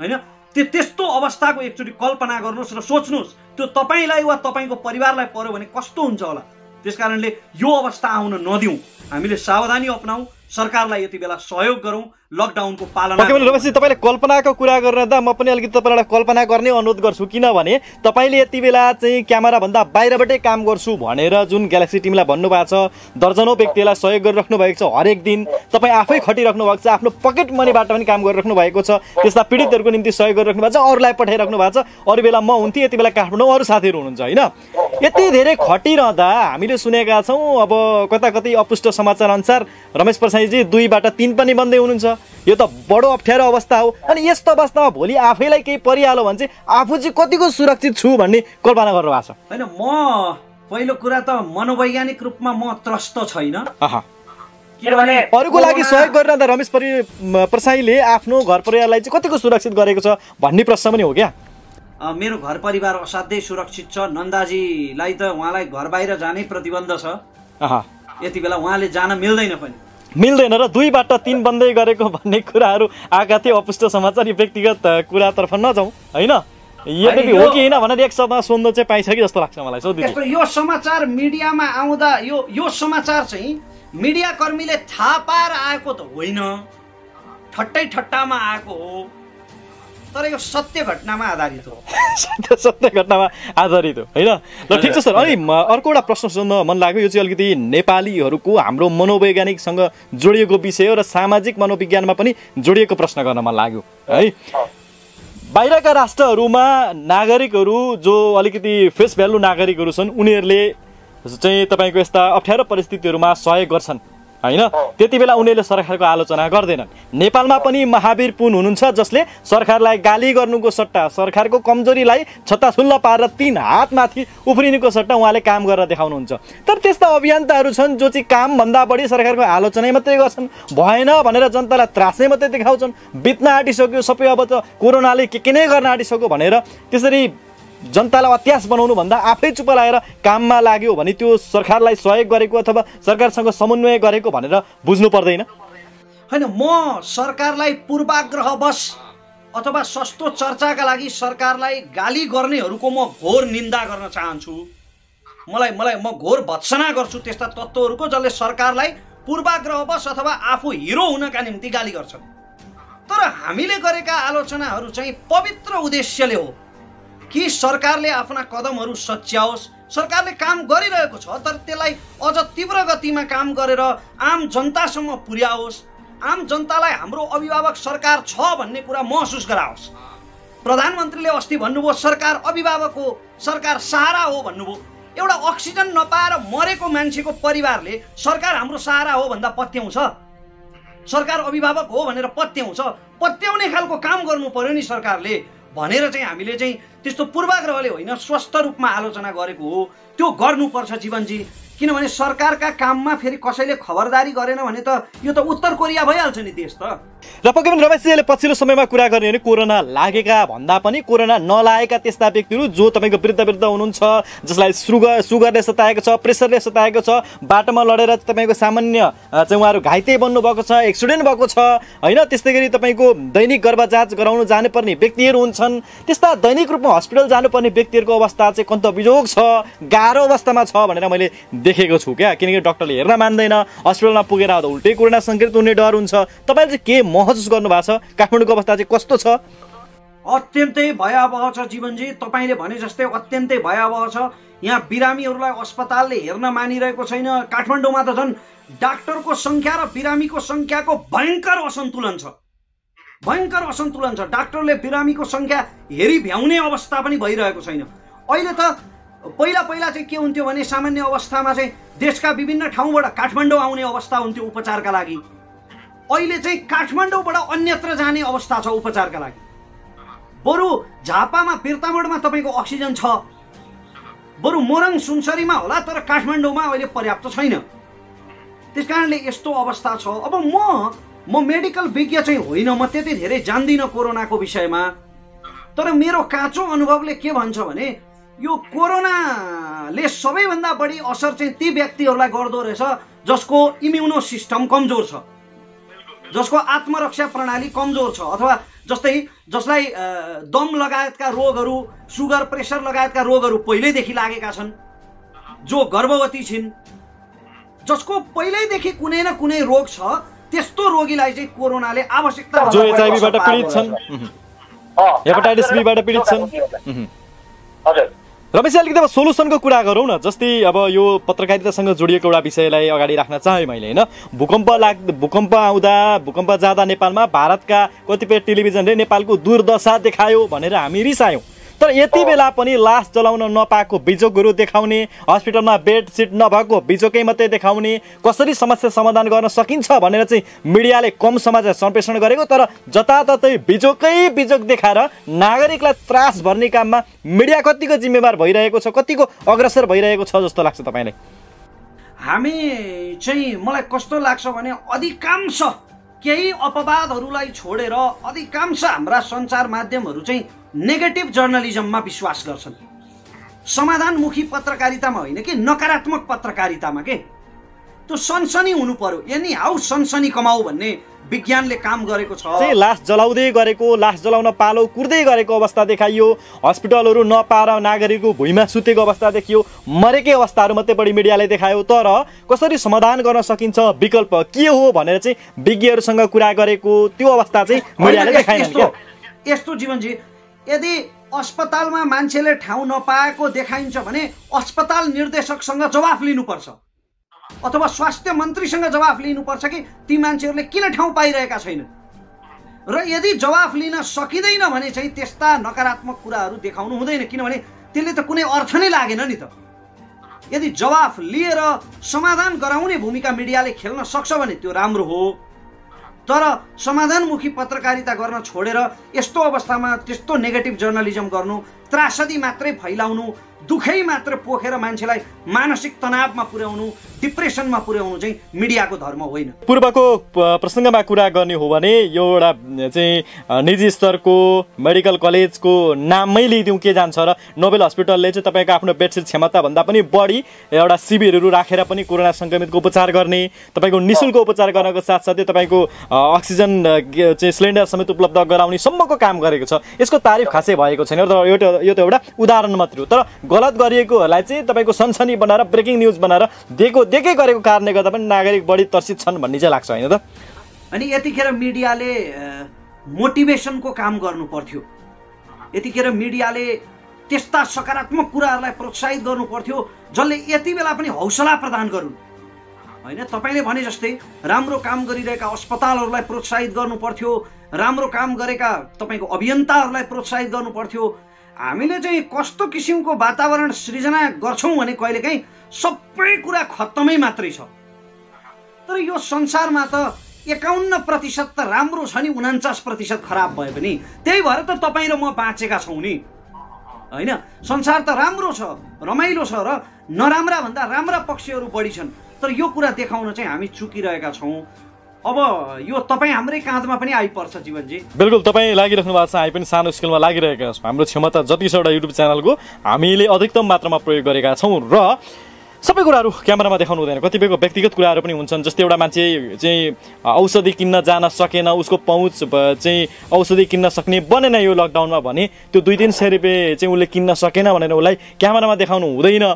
होइन। त्यस्तो अवस्थाको एकचोटि कल्पना गर्नुहोस् र सोच्नुहोस् त्यो तपाईँलाई वा तपाईँको परिवारलाई पर्यो भने कस्तो हुन्छ होला। त्यसकारणले यो अवस्था आउन नदिउँ, हामीले सावधानी अपनाऊ, सरकारलाई यति बेला सहयोग गरौँ, लकडाउनको पालना। रमेशजी, तपाईँले कल्पनाको कुरा गर्दा म पनि अलिकति तपाईँलाई कल्पना गर्ने अनुरोध गर्छु, किनभने तपाईँले यति बेला चाहिँ क्यामेराभन्दा बाहिरबाटै काम गर्छु भनेर जुन ग्यालेक्सी टिमलाई भन्नुभएको छ, दर्जनौँ व्यक्तिलाई सहयोग गरिराख्नु भएको छ, हरेक दिन तपाईँ आफै खटिराख्नु भएको छ, आफ्नो पकेट मनीबाट पनि काम गरिराख्नु भएको छ, त्यस्ता पीडितहरूको निम्ति सहयोग गरिराख्नु भएको छ, अरूलाई पठाइराख्नु भएको छ। अरू बेला म हुन्थेँ, यति बेला काठमाडौँ अरू साथीहरू हुनुहुन्छ होइन। यति धेरै खटिरहँदा हामीले सुनेका छौँ अब कता कतै अपुष्ट समाचार अनुसार रमेश प्रसाईजी 2बाट 3 पनि बन्दै हुनुहुन्छ। यो त बडो अप्ठ्यारो अवस्था हो। अनि यस्तो अवस्थामा भोलि आफैलाई केही परिहाल्यो भने चाहिँ आफू चाहिँ कतिको सुरक्षित छु भन्ने कल्पना गर्नुभएको छ होइन। म पहिलो कुरा त मनोवैज्ञानिक रूपमा म त्रस्त छैन, किनभने अरूको लागि सहयोग गरिरहँदा रमेश प्रसाईले आफ्नो घर परिवारलाई चाहिँ कतिको सुरक्षित गरेको छ भन्ने प्रश्न पनि हो क्या। मेरो घर परिवार असाध्यै सुरक्षित छ। नन्दाजीलाई त उहाँलाई घर बाहिर जानै प्रतिबन्ध छ, यति बेला उहाँले जान मिल्दैन पनि, मिल्दैन र 2बाट 3 बन्दै गरेको भन्ने कुराहरू आएका थिए। अपुष्ट समाचार, यो व्यक्तिगत कुरातर्फ नजाउँ होइन। यद्यपि हो कि होइन भनेर एक शब्दमा सोध्नु चाहिँ पाइन्छ कि जस्तो लाग्छ मलाई। यो समाचार मिडियामा आउँदा यो समाचार चाहिँ मिडिया कर्मीले थाहा पाएर आएको त होइन, ठट्टै ठट्टामा आएको हो, तर यो सत्य घटनामा आधारित हो। सत्य घटनामा आधारित हो होइन। ल ठिक छ सर। अनि अर्को एउटा प्रश्न सोध्न मन लाग्यो, यो चाहिँ अलिकति नेपालीहरूको हाम्रो मनोवैज्ञानिकसँग जोडिएको विषय हो र सामाजिक मनोविज्ञानमा पनि जोडिएको प्रश्न गर्न मन लाग्यो है। बाहिरका राष्ट्रहरूमा नागरिकहरू जो अलिकति फेस भ्यालु नागरिकहरू छन् उनीहरूले चाहिँ तपाईँको यस्ता अप्ठ्यारो परिस्थितिहरूमा सहयोग गर्छन् हैन त्यति बेला उनीहरूले सरकारको आलोचना गर्दैनन्। नेपालमा पनि महावीर पुन हुनुहुन्छ जसले सरकारलाई गाली गर्नुको सट्टा सरकारको कमजोरीलाई छत्ताछुल्ल पारेर 3 हातमाथि उफ्रिनुको सट्टा उहाँले काम गरेर देखाउनुहुन्छ। तर त्यस्ता अभियन्ताहरू छन् जो चाहिँ कामभन्दा बढी सरकारको आलोचना मात्रै गर्छन्, भएन भनेर जनतालाई त्रासै मात्रै देखाउँछन्। बित्न आँटिसक्यो सबै, अब त कोरोनाले के नै गर्न आँटिसक्यो भनेर त्यसरी जनतालाई अत्यास बनाउनु भन्दा आफै चुप लागेर काममा लाग्यो भने त्यो सरकारलाई सहयोग गरेको अथवा सरकारसँग समन्वय गरेको भनेर बुझ्नु पर्दैन? हैन, म सरकारलाई पूर्वाग्रहवश अथवा सस्तो चर्चाका लागि सरकारलाई गाली गर्नेहरूको म घोर निन्दा गर्न चाहन्छु। म घोर भत्सना गर्छु त्यस्ता तत्त्वहरूको जसले सरकारलाई पूर्वाग्रहवश अथवा आफू हिरो हुनका निम्ति गाली गर्छन्। तर हामीले गरेका आलोचनाहरू चाहिँ पवित्र उद्देश्यले हो कि सरकारले आफ्ना कदमहरू सच्याओस्। सरकारले काम गरिरहेको छ तर त्यसलाई अझ तीव्र गतिमा काम गरेर आम जनतासम्म पुर्याओस्, आम जनतालाई हाम्रो अभिभावक सरकार छ भन्ने कुरा महसुस गराओस्। प्रधानमन्त्रीले अस्ति भन्नुभयो सरकार अभिभावक हो, सरकार सहारा हो भन्नुभयो। एउटा अक्सिजन नपाएर मरेको मान्छेको परिवारले सरकार हाम्रो सहारा हो भन्दा पत्याउँछ? सरकार अभिभावक हो भनेर पत्याउँछ? पत्याउने खालको काम गर्नु पर्यो नि सरकारले भनेर चाहिँ हामीले चाहिँ त्यस्तो पूर्वाग्रहले होइन स्वस्थ रूपमा आलोचना गरेको हो। त्यो गर्नुपर्छ जीवनजी, किनभने सरकारका काममा फेरि कसैले खबरदारी गरेन भने त यो त उत्तर कोरिया भइहाल्छ नि देश त। र पक्कै पनि रमेशजीले पछिल्लो समयमा कुरा गर्ने हो भने कोरोना लागेका भन्दा पनि कोरोना नलागेका त्यस्ता व्यक्तिहरू जो तपाईँको वृद्ध हुनुहुन्छ, जसलाई सुगरले सताएको छ, प्रेसरले सताएको छ, बाटोमा लडेर तपाईँको सामान्य चाहिँ उहाँहरू घाइते बन्नुभएको छ, एक्सिडेन्ट भएको छ होइन, त्यस्तै गरी तपाईँको दैनिक गर्भ जाँच गराउनु जानुपर्ने व्यक्तिहरू हुन्छन्। त्यस्ता दैनिक रूपमा हस्पिटल जानुपर्ने व्यक्तिहरूको अवस्था चाहिँ कस्तो बिजोग छ, गाह्रो अवस्थामा छ भनेर मैले देखेको छु क्या। किनकि डक्टरले हेर्न मान्दैन, हस्पिटलमा पुगेर आउँदा उल्टै कोरोना सङ्क्रमित हुने डर हुन्छ। तपाईँले चाहिँ के महसुस गर्नु भएको छ? काठमाडौँको अवस्था चाहिँ कस्तो छ? अत्यन्तै भयावह छ जीवनजी, तपाईँले भने जस्तै अत्यन्तै भयावह छ। यहाँ बिरामीहरूलाई अस्पतालले हेर्न मानिरहेको छैन। काठमाडौँमा त झन् डाक्टरको सङ्ख्या र बिरामीको सङ्ख्याको भयङ्कर असन्तुलन छ, भयङ्कर असन्तुलन छ। डाक्टरले बिरामीको सङ्ख्या हेरी भ्याउने अवस्था पनि भइरहेको छैन। अहिले त पहिला चाहिँ के हुन्थ्यो भने सामान्य अवस्थामा चाहिँ देशका विभिन्न ठाउँबाट काठमाडौँ आउने अवस्था हुन्थ्यो उपचारका लागि। अहिले चाहिँ काठमाडौँबाट अन्यत्र जाने अवस्था छ उपचारका लागि। बरु झापामा बिर्तामोडमा तपाईँको अक्सिजन छ, बरु मोरङ सुनसरीमा होला, तर काठमाडौँमा अहिले पर्याप्त छैन। त्यस कारणले यस्तो अवस्था छ। अब म मेडिकल विज्ञ चाहिँ होइन, म त्यति धेरै जान्दिनँ कोरोनाको विषयमा, तर मेरो काँचो अनुभवले के भन्छ भने यो कोरोनाले सबैभन्दा बढी असर चाहिँ ती व्यक्तिहरूलाई गर्दो रहेछ जसको इम्युनो सिस्टम कमजोर छ, जसको आत्मरक्षा प्रणाली कमजोर छ, अथवा जसलाई दम लगायतका रोगहरू, सुगर प्रेसर लगायतका रोगहरू पहिल्यैदेखि लागेका छन्, जो गर्भवती छिन्, जसको पहिल्यैदेखि कुनै न कुनै रोग छ, त्यस्तो रोगीलाई चाहिँ कोरोनाले आवश्यकता, जो एचआईभीबाट पीडित छन्, हेपाटाइटिस बीबाट पीडित छन्। हजुर रमेश, अलिकति अब सोलुसनको कुरा गरौँ न। जस्तै अब यो पत्रकारितासँग जोडिएको एउटा विषयलाई अगाडि राख्न चाहेँ मैले होइन। भूकम्प जाँदा नेपालमा भारतका कतिपय टेलिभिजनले नेपालको दुर्दशा देखायो भनेर हामी रिसायौँ। तर यति बेला पनि लास जलाउन नपाएको बिजोगहरू देखाउने, हस्पिटलमा बेड सिट नभएको बिजोकै मात्रै देखाउने, कसरी समस्या समाधान गर्न सकिन्छ भनेर चाहिँ मिडियाले कम समाचार सम्प्रेषण गरेको, तर जताततै बिजोकै बिजोग देखाएर नागरिकलाई त्रास भर्ने काममा मिडिया कतिको जिम्मेवार भइरहेको छ, कतिको अग्रसर भइरहेको छ जस्तो लाग्छ तपाईँलाई? हामी चाहिँ मलाई कस्तो लाग्छ भने अधिकांश केही अपवादहरूलाई छोडेर अधिकांश हाम्रा सञ्चार माध्यमहरू चाहिँ नेगेटिभ जर्नलिजममा विश्वास गर्छन्। समाधानमुखी पत्रकारितामा होइन कि नकारात्मक पत्रकारितामा के। त्यो सनसनी हुनु पर्यो, यानी हाउ सनसनी कमाऊ भन्ने विज्ञानले काम गरेको छ। लास जलाउँदै गरेको, लास जलाउन पालो कुर्दै गरेको अवस्था देखाइयो, हस्पिटलहरू नपाएर नागरिकको भुइँमा सुतेको अवस्था देखियो, मरेकै अवस्थाहरू मात्रै बढी मिडियाले देखायो। तर कसरी समाधान गर्न सकिन्छ, विकल्प के हो भनेर चाहिँ विज्ञहरूसँग कुरा गरेको त्यो अवस्था चाहिँ मिडियाले देखाएन क्या। यस्तो जीवनजी, यदि अस्पतालमा मान्छेले ठाउँ नपाएको देखाइन्छ भने अस्पताल निर्देशकसँग जवाफ लिनुपर्छ, अथवा स्वास्थ्य मन्त्रीसँग जवाफ लिनुपर्छ कि ती मान्छेहरूले किन ठाउँ पाइरहेका छैनन्। र यदि जवाफ लिन सकिँदैन भने चाहिँ त्यस्ता नकारात्मक कुराहरू देखाउनु हुँदैन, किनभने त्यसले त कुनै अर्थ नै लागेन नि त। यदि जवाफ लिएर समाधान गराउने भूमिका मिडियाले खेल्न सक्छ भने त्यो राम्रो हो। तर समाधानमुखी पत्रकारिता गर्न छोडेर यस्तो अवस्थामा त्यस्तो नेगेटिभ जर्नलिजम गर्नु, त्रासदी मात्रै फैलाउनु, दुखै मात्र पोखेर मान्छेलाई मानसिक तनावमा पुर्याउनु, डिप्रेसनमा पुर्याउनु चाहिँ मिडियाको धर्म होइन। पूर्वको प्रसङ्गमा कुरा गर्ने हो भने यो एउटा चाहिँ निजी स्तरको मेडिकल कलेजको नाममै लिइदिउँ के जान्छ र नोबेल हस्पिटलले चाहिँ तपाईँको आफ्नो बेडसिट क्षमताभन्दा पनि बढी एउटा शिविरहरू राखेर पनि कोरोना सङ्क्रमितको उपचार गर्ने, तपाईँको निःशुल्क उपचार गर्नको साथसाथै तपाईँको अक्सिजन चाहिँ सिलिन्डर समेत उपलब्ध गराउने सम्मको काम गरेको छ। यसको तारिफ खासै भएको छैन र यो त एउटा उदाहरण मात्रै हो। तर गलत गरिएकोहरूलाई चाहिँ तपाईँको सनसनी बनाएर ब्रेकिङ न्युज बनाएर देकै गरेको कारणले गर्दा पनि नागरिक बढी तर्सित छन् भन्ने चाहिँ लाग्छ होइन त? अनि यतिखेर मिडियाले मोटिभेसनको काम गर्नु पर्थ्यो। यतिखेर मिडियाले त्यस्ता सकारात्मक कुराहरूलाई प्रोत्साहित गर्नु पर्थ्यो जसले यति बेला पनि हौसला प्रदान गरून् होइन। तपाईँले भने जस्तै राम्रो काम गरिरहेका अस्पतालहरूलाई प्रोत्साहित गर्नु पर्थ्यो, राम्रो काम गरेका तपाईँको अभियन्ताहरूलाई प्रोत्साहित गर्नु पर्थ्यो। हामीले चाहिँ कस्तो किसिमको वातावरण सृजना गर्छौँ भने कहिलेकाहीँ सबै कुरा खत्तमै मात्रै छ। तर यो संसारमा त 51% त राम्रो छ नि, 49% खराब भए पनि। त्यही भएर त तपाईँ र म बाँचेका छौँ नि होइन। संसार त राम्रो छ, रमाइलो छ र नराम्रा भन्दा राम्रा पक्षहरू बढी छन्। तर यो कुरा देखाउन चाहिँ हामी चुकिरहेका छौँ। अब यो तपाईँ हाम्रै काँधमा पनि आइपर्छ जीवनजी। बिल्कुल, तपाईँ लागिराख्नु भएको छ, हामी पनि सानो स्केलमा लागिरहेका छौँ। हाम्रो क्षमता जति छ एउटा युट्युब च्यानलको हामीले अधिकतम मात्रामा प्रयोग गरेका छौँ र सबै कुराहरू क्यामेरामा देखाउनु हुँदैन। कतिपयको व्यक्तिगत कुराहरू पनि हुन्छन्। जस्तै एउटा मान्छे चाहिँ औषधि किन्न जान सकेन, उसको पहुँच चाहिँ औषधि किन्न सक्ने बनेन यो लकडाउनमा भने त्यो 200-300 रुपियाँ चाहिँ उसले किन्न सकेन भनेर उसलाई क्यामेरामा देखाउनु हुँदैन।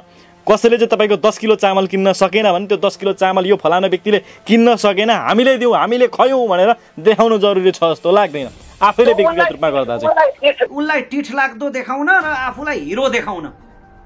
कसैले चाहिँ तपाईँको 10 किलो चामल किन्न सकेन भने त्यो 10 किलो चामल यो फलाना व्यक्तिले किन्न सकेन, हामीले दिउँ, हामीले खयौँ भनेर देखाउनु जरुरी छ जस्तो लाग्दैन। आफैले व्यक्तिगत रूपमा गर्दा चाहिँ उसलाई टिठ लाग्दो देखाउन र आफूलाई हिरो देखाउन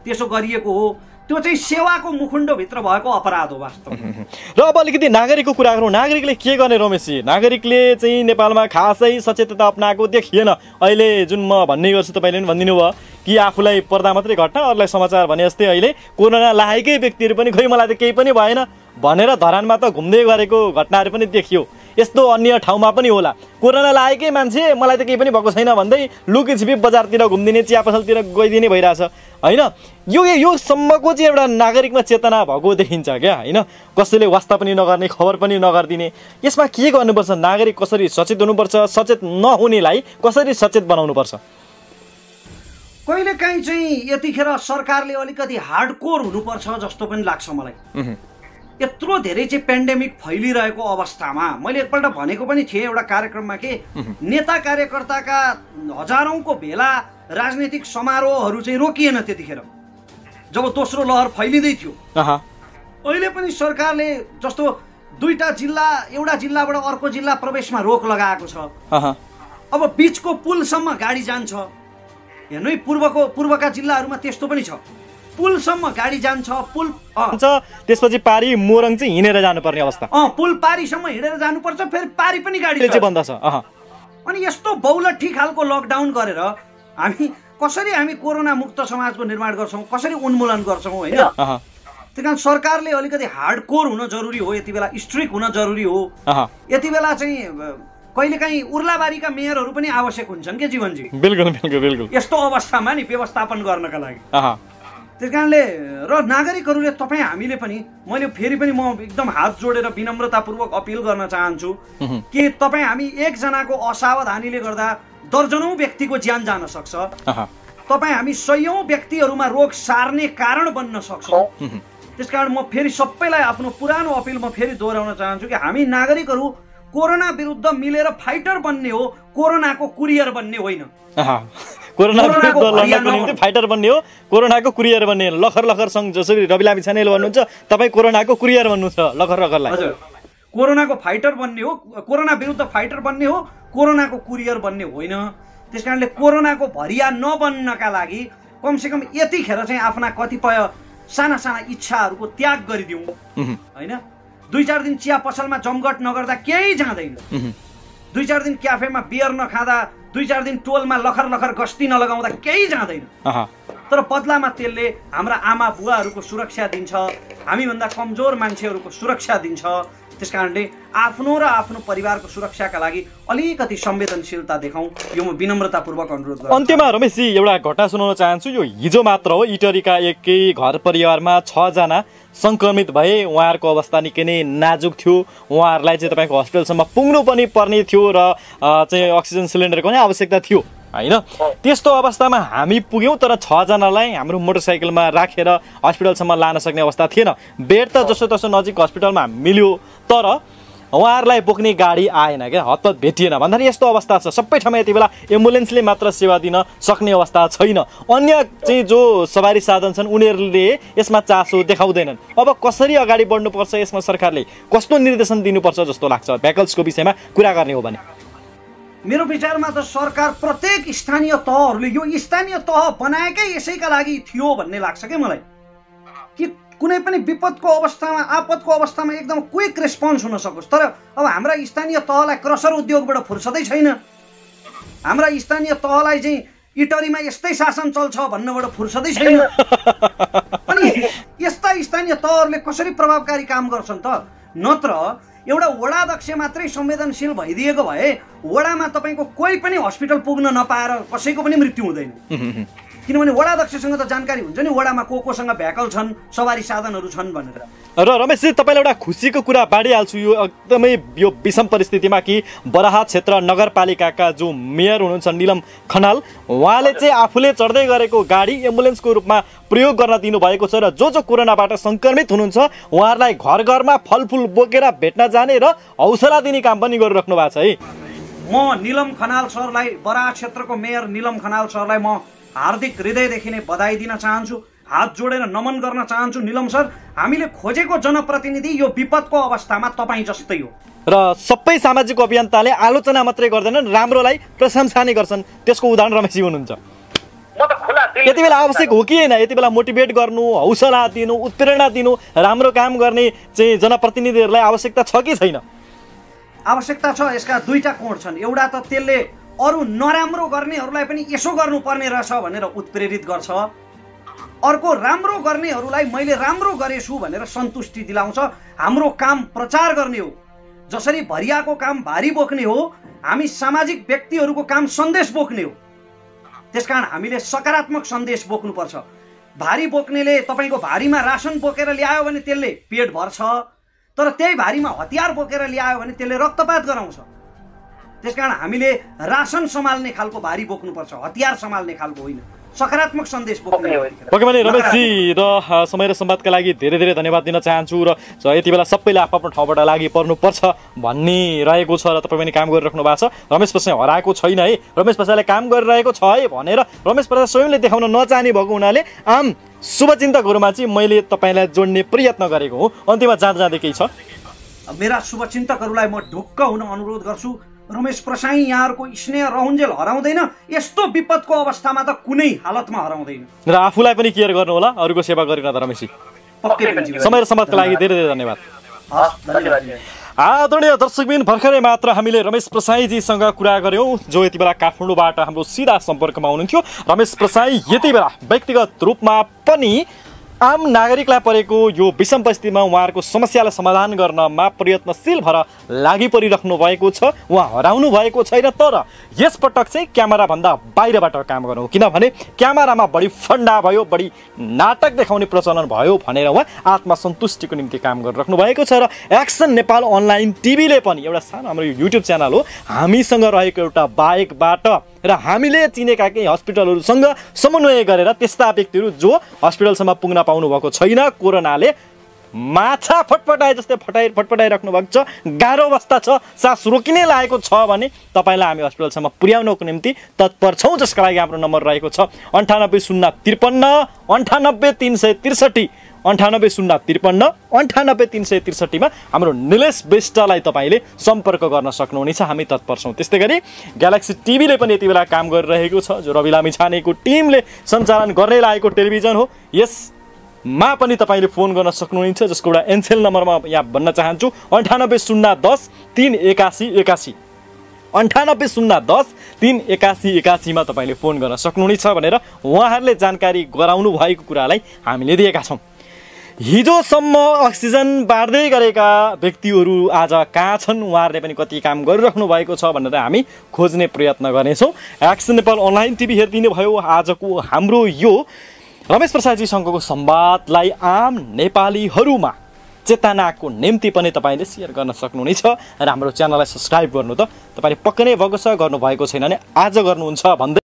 त्यसो गरिएको हो। त्यो चाहिँ सेवाको मुखुण्डभित्र भएको अपराध हो वास्तवमा। र अब अलिकति नागरिकको कुरा गरौँ। नागरिकले के गर्ने रमेशजी? नागरिकले चाहिँ नेपालमा खासै सचेतता अपनाएको देखिएन। अहिले जुन म भन्ने गर्छु तपाईँले पनि भनिदिनु भयो कि आफूलाई पर्दा मात्रै घटना, अरूलाई समाचार भने जस्तै अहिले कोरोना लागेकै व्यक्तिहरू पनि खै मलाई त केही पनि भएन भनेर धरानमा त घुम्दै गरेको घटनाहरू पनि देखियो। यस्तो अन्य ठाउँमा पनि होला। कोरोना लागेकै मान्छे मलाई त केही पनि भएको छैन भन्दै लुकीछिपी बजारतिर घुम्दिने, चिया पसलतिर गइदिने भइरहेछ होइन। यो सम्मको चाहिँ एउटा नागरिकमा चेतना भएको देखिन्छ क्या होइन। कसैले वास्ता पनि नगर्ने, खबर पनि नगरिदिने। यसमा के गर्नुपर्छ? नागरिक कसरी सचेत हुनुपर्छ? सचेत नहुनेलाई कसरी सचेत बनाउनुपर्छ? कहिलेकाहीँ चाहिँ यतिखेर सरकारले अलिकति हार्डकोर हुनुपर्छ जस्तो पनि लाग्छ मलाई। यत्रो धेरै चाहिँ पेन्डेमिक फैलिरहेको अवस्थामा मैले एकपल्ट भनेको पनि थिएँ एउटा कार्यक्रममा के नेता कार्यकर्ताका हजारौंको भेला, राजनीतिक समारोहहरू चाहिँ रोकिएन त्यतिखेर जब दोस्रो लहर फैलिँदै थियो। अहिले पनि सरकारले जस्तो दुईटा जिल्ला, एउटा जिल्लाबाट अर्को जिल्ला प्रवेशमा रोक लगाएको छ। अब बीचको पुलसम्म गाडी जान्छ। हेर्नु है, पूर्वका जिल्लाहरूमा त्यस्तो पनि छ, पुलसम्म गाडी जान्छ, पुल त्यसपछि पारी मोरङ चाहिँ हिँडेर जानुपर्ने अवस्था। पुल पारीसम्म हिँडेर जानुपर्छ, फेरि पारी पनि गाडी बन्द छ। अनि यस्तो बहुलठी खालको लकडाउन गरेर हामी कोरोना मुक्त समाजको निर्माण गर्छौँ, कसरी उन्मूलन गर्छौँ होइन। त्यही कारण सरकारले अलिकति हार्डकोर हुन जरुरी हो, यति बेला स्ट्रिक्ट हुन जरुरी हो। यति बेला चाहिँ कहिलेकाहीँ उर्लाबारीका मेयरहरू पनि आवश्यक हुन्छन् के जीवनजी। बिल्कुल यस्तो अवस्थामा नि व्यवस्थापन गर्नका लागि। त्यस कारणले र नागरिकहरूले तपाईँ हामीले पनि मैले फेरि पनि म एकदम हात जोडेर विनम्रतापूर्वक अपिल गर्न चाहन्छु कि तपाईँ हामी एकजनाको असावधानीले गर्दा दर्जनौं व्यक्तिको ज्यान जान सक्छ। तपाईँ हामी सयौं व्यक्तिहरूमा रोग सार्ने कारण बन्न सक्छौँ। त्यसकारण म फेरि सबैलाई आफ्नो पुरानो अपिल म फेरि दोहोऱ्याउन चाहन्छु कि हामी नागरिकहरू कोरोना विरुद्ध मिलेर फाइटर बन्ने हो, कोरोनाको कुरियर बन्ने होइन। कोरोना विरुद्ध लड्नको निम्ति फाइटर बन्ने हो, कोरोनाको कुरियर बन्ने। लखर सङ्घ जसरी रवि लामिछानेले भन्नुहुन्छ, तपाईँ कोरोनाको कुरियर बन्नु छ लखरलाई। हजुर, कोरोनाको फाइटर बन्ने हो, कोरोना विरुद्ध फाइटर बन्ने हो, कोरोनाको कुरियर बन्ने होइन। त्यसकारणले कोरोनाको भरिया नबन्नका लागि कमसेकम यतिखेर चाहिँ आफ्ना कतिपय साना साना इच्छाहरूको त्याग गरिदिउँ होइन। 2-4 दिन चिया पसलमा जमघट नगर्दा केही जाँदैन। 2-4 दिन क्याफेमा बियर नखाँदा, 2-4 दिन टोलमा लखर गस्ती नलगाउँदा केही जाँदैन। तर बदलामा त्यसले हाम्रा आमा बुवाहरूको सुरक्षा दिन्छ, हामीभन्दा कमजोर मान्छेहरूको सुरक्षा दिन्छ। त्यसकारणले आफ्नो र आफ्नो परिवारको सुरक्षाका लागि अलिकति संवेदनशीलता देखाउँ, यो म विनम्रतापूर्वक अनुरोध गर्छु। अन्त्यमा रमेशजी एउटा घटना सुनाउन चाहन्छु। यो हिजो मात्र हो, इटरीका एकै घर परिवारमा 6 जना संक्रमित भए। उहाँहरूको अवस्था निकै नै नाजुक थियो। उहाँहरूलाई चाहिँ तपाईँको हस्पिटलसम्म पुग्नु पनि पर्ने थियो र चाहिँ अक्सिजन सिलिन्डरको नै आवश्यकता थियो होइन। त्यस्तो अवस्थामा हामी पुग्यौँ, तर 6 जनालाई हाम्रो मोटरसाइकलमा राखेर हस्पिटलसम्म लान सक्ने अवस्था थिएन। बेड त जसोतसो नजिक हस्पिटलमा मिल्यो, तर उहाँहरूलाई बोक्ने गाडी आएन क्या, हतपत भेटिएन भन्दाखेरि यस्तो अवस्था छ। सबै ठाउँमा यति बेला एम्बुलेन्सले मात्र सेवा दिन सक्ने अवस्था छैन। अन्य चाहिँ जो सवारी साधन छन् उनीहरूले यसमा चासो देखाउँदैनन्। अब कसरी अगाडि बढ्नुपर्छ, यसमा सरकारले कस्तो निर्देशन दिनुपर्छ जस्तो लाग्छ भेकल्सको विषयमा कुरा गर्ने हो भने? मेरो विचारमा त सरकार प्रत्येक स्थानीय तहहरूले यो स्थानीय तह बनाएकै यसैका लागि थियो भन्ने लाग्छ क्या मलाई, कि कुनै पनि विपदको अवस्थामा आपतको अवस्थामा एकदम क्विक रेस्पोन्स हुन सकोस्। तर अब हाम्रा स्थानीय तहलाई क्रसर उद्योगबाट फुर्सदै छैन, हाम्रा स्थानीय तहलाई चाहिँ इटरीमा यस्तै शासन चल्छ भन्नबाट फुर्सदै छैन। अनि यस्ता स्थानीय तहहरूले कसरी प्रभावकारी काम गर्छन् त? नत्र एउटा वडाध्यक्ष मात्रै संवेदनशील भइदिएको भए वडामा तपाईँको कोही पनि हस्पिटल पुग्न नपाएर कसैको पनि मृत्यु हुँदैन। किनभने वडाध्यक्षसँग त जानकारी हुन्छ नि वडामा कोसँग भेकल छन्, सवारी साधनहरू छन् भनेर। र रमेशजी तपाईँलाई एउटा खुसीको कुरा बाँडिहाल्छु। यो एकदमै यो विषम परिस्थितिमा कि बराहा क्षेत्र नगरपालिकाका जो मेयर हुनुहुन्छ निलम खनाल, उहाँले चाहिँ आफूले चढ्दै गरेको गाडी एम्बुलेन्सको रूपमा प्रयोग गर्न दिनुभएको छ र जो कोरोनाबाट सङ्क्रमित हुनुहुन्छ उहाँहरूलाई घर घरमा फलफुल बोकेर भेट्न जाने र हौसला दिने काम पनि गरिराख्नु भएको छ है। म निलम खनाल सरलाई, बराहा क्षेत्रको मेयर निलम खनाल सरलाई म हार्दिक हृदयदेखि नै बधाई दिन चाहन्छु, हात जोडेर नमन गर्न चाहन्छु। निलम सर, हामीले खोजेको जनप्रतिनिधि यो विपदको अवस्थामा तपाईँ जस्तै हो। र सबै सामाजिक अभियन्ताले आलोचना मात्रै गर्दैनन्, राम्रोलाई प्रशंसा नै गर्छन्। त्यसको उदाहरण रमेशजी हुनुहुन्छ। यति बेला आवश्यक हो कि होइन, यति बेला मोटिभेट गर्नु, हौसला दिनु, उत्प्रेरणा दिनु, राम्रो काम गर्ने चाहिँ जनप्रतिनिधिहरूलाई आवश्यकता छ कि छैन? आवश्यकता छ। यसका दुईटा कोण छन्। एउटा त त्यसले अरू नराम्रो गर्नेहरूलाई पनि यसो गर्नुपर्ने रहेछ भनेर उत्प्रेरित गर्छ, अर्को राम्रो गर्नेहरूलाई मैले राम्रो गरेछु भनेर सन्तुष्टि दिलाउँछ। हाम्रो काम प्रचार गर्ने हो, जसरी भरियाको काम भारी बोक्ने हो, हामी सामाजिक व्यक्तिहरूको काम सन्देश बोक्ने हो। त्यसकारण हामीले सकारात्मक सन्देश बोक्नुपर्छ। भारी बोक्नेले तपाईँको भारीमा रासन बोकेर ल्यायो भने त्यसले पेट भर्छ, तर त्यही भारीमा हतियार बोकेर ल्यायो भने त्यसले रक्तपात गराउँछ। त्यसकारण हामीले रासन सम्हाल्ने खालको भारी बोक्नुपर्छ, हतियार सम्हाल्ने खालको होइन। सकारात्मक सन्देश बोक्ने हो। पक्कै पनि रमेशजी र समय र संवादका लागि धेरै धेरै धन्यवाद दिन चाहन्छु। र यति बेला सबैले आफ्नो ठाउँबाट लागि पर्नुपर्छ भन्ने रहेको छ र तपाईँ पनि काम गरिराख्नु भएको छ। रमेश प्रसाद हराएको छैन है, रमेश प्रसादले काम गरिरहेको छ है भनेर रमेश प्रसाद स्वयंले देखाउन नचाहने भएको हुनाले आम शुभचिन्तकहरूमा चाहिँ मैले तपाईँलाई जोड्ने प्रयत्न गरेको हो। अन्त्यमा जाँदै केही छ? मेरा शुभचिन्तकहरूलाई म ढुक्क हुन अनुरोध गर्छु। रमेश प्रसाई यहाँहरूको स्नेह रहन्जेल हराउँदैन, यस्तो विपदको अवस्थामा त कुनै हालतमा हराउँदैन। र आफूलाई पनि केयर गर्नु होला, अरूको सेवा गरिन त रमेशजी। समय र सम्वादका लागि धेरै धेरै धन्यवाद। आदरणीय दर्शकबिन, भर्खरै मात्र हामीले रमेश प्रसाईजीसँग कुरा गऱ्यौँ, जो यति बेला काठमाडौँबाट हाम्रो सिधा सम्पर्कमा हुनुहुन्थ्यो। रमेश प्रसाई यति बेला व्यक्तिगत रूपमा पनि आम नागरिकलाई परेको यो विषम परिस्थितिमा उहाँहरूको समस्यालाई समाधान गर्नमा प्रयत्नशील भएर लागि परिराख्नु भएको छ। उहाँ हराउनु भएको छैन, तर यसपटक चाहिँ क्यामेराभन्दा बाहिरबाट काम गर्नु, किनभने क्यामेरामा बढी फन्डा भयो, बढी नाटक देखाउने प्रचलन भयो भनेर उहाँ आत्मसन्तुष्टिको निम्ति काम गरिराख्नु भएको छ। र एक्सन नेपाल अनलाइन टिभीले पनि एउटा सानो हाम्रो यो युट्युब च्यानल हो, हामीसँग रहेको एउटा बाहेकबाट र हामीले चिनेका केही हस्पिटलहरूसँग समन्वय गरेर त्यस्ता व्यक्तिहरू जो हस्पिटलसम्म पुग्न पाउनु भएको छैन, कोरोनाले माछा फटफटाए जस्तै फटफटाइराख्नु भएको छ, गाह्रो अवस्था छ, सास रोकिने लागेको छ भने तपाईँलाई हामी हस्पिटलसम्म पुर्याउनको निम्ति तत्पर छौँ, जसका लागि हाम्रो नम्बर रहेको छ 980353 98363 980353 98363 मा हाम्रो निलेश बेष्टलाई तपाईँले सम्पर्क गर्न सक्नुहुनेछ। हामी तत्पर छौँ। त्यस्तै गरी ग्यालेक्सी टिभीले पनि यति बेला काम गरिरहेको छ, जो रवि लामिछानेको टिमले सञ्चालन गर्ने लागेको टेलिभिजन हो। यसमा पनि तपाईँले फोन गर्न सक्नुहुनेछ, जसको एउटा एनसेल नम्बरमा यहाँ भन्न चाहन्छु 9801038181 9801038181 मा तपाईँले फोन गर्न सक्नुहुनेछ भनेर उहाँहरूले जानकारी गराउनु भएको कुरालाई हामीले दिएका छौँ। हिजोसम्म अक्सिजन बाँड्दै गरेका व्यक्तिहरू आज कहाँ छन्, उहाँहरूले पनि कति काम गरिराख्नु भएको छ भनेर हामी खोज्ने प्रयत्न गर्नेछौँ। एक्सन नेपाल अनलाइन टिभी हेरिदिनु भयो। आजको हाम्रो यो रमेश प्रसादजी सँगको संवादलाई आम नेपालीहरूमा चेतनाको निम्ति पनि तपाईँले सेयर गर्न सक्नुहुनेछ र हाम्रो च्यानललाई सब्सक्राइब गर्नु त तपाईँले पक्कै नै भएको छ, गर्नुभएको छैन भने आज गर्नुहुन्छ भन्दै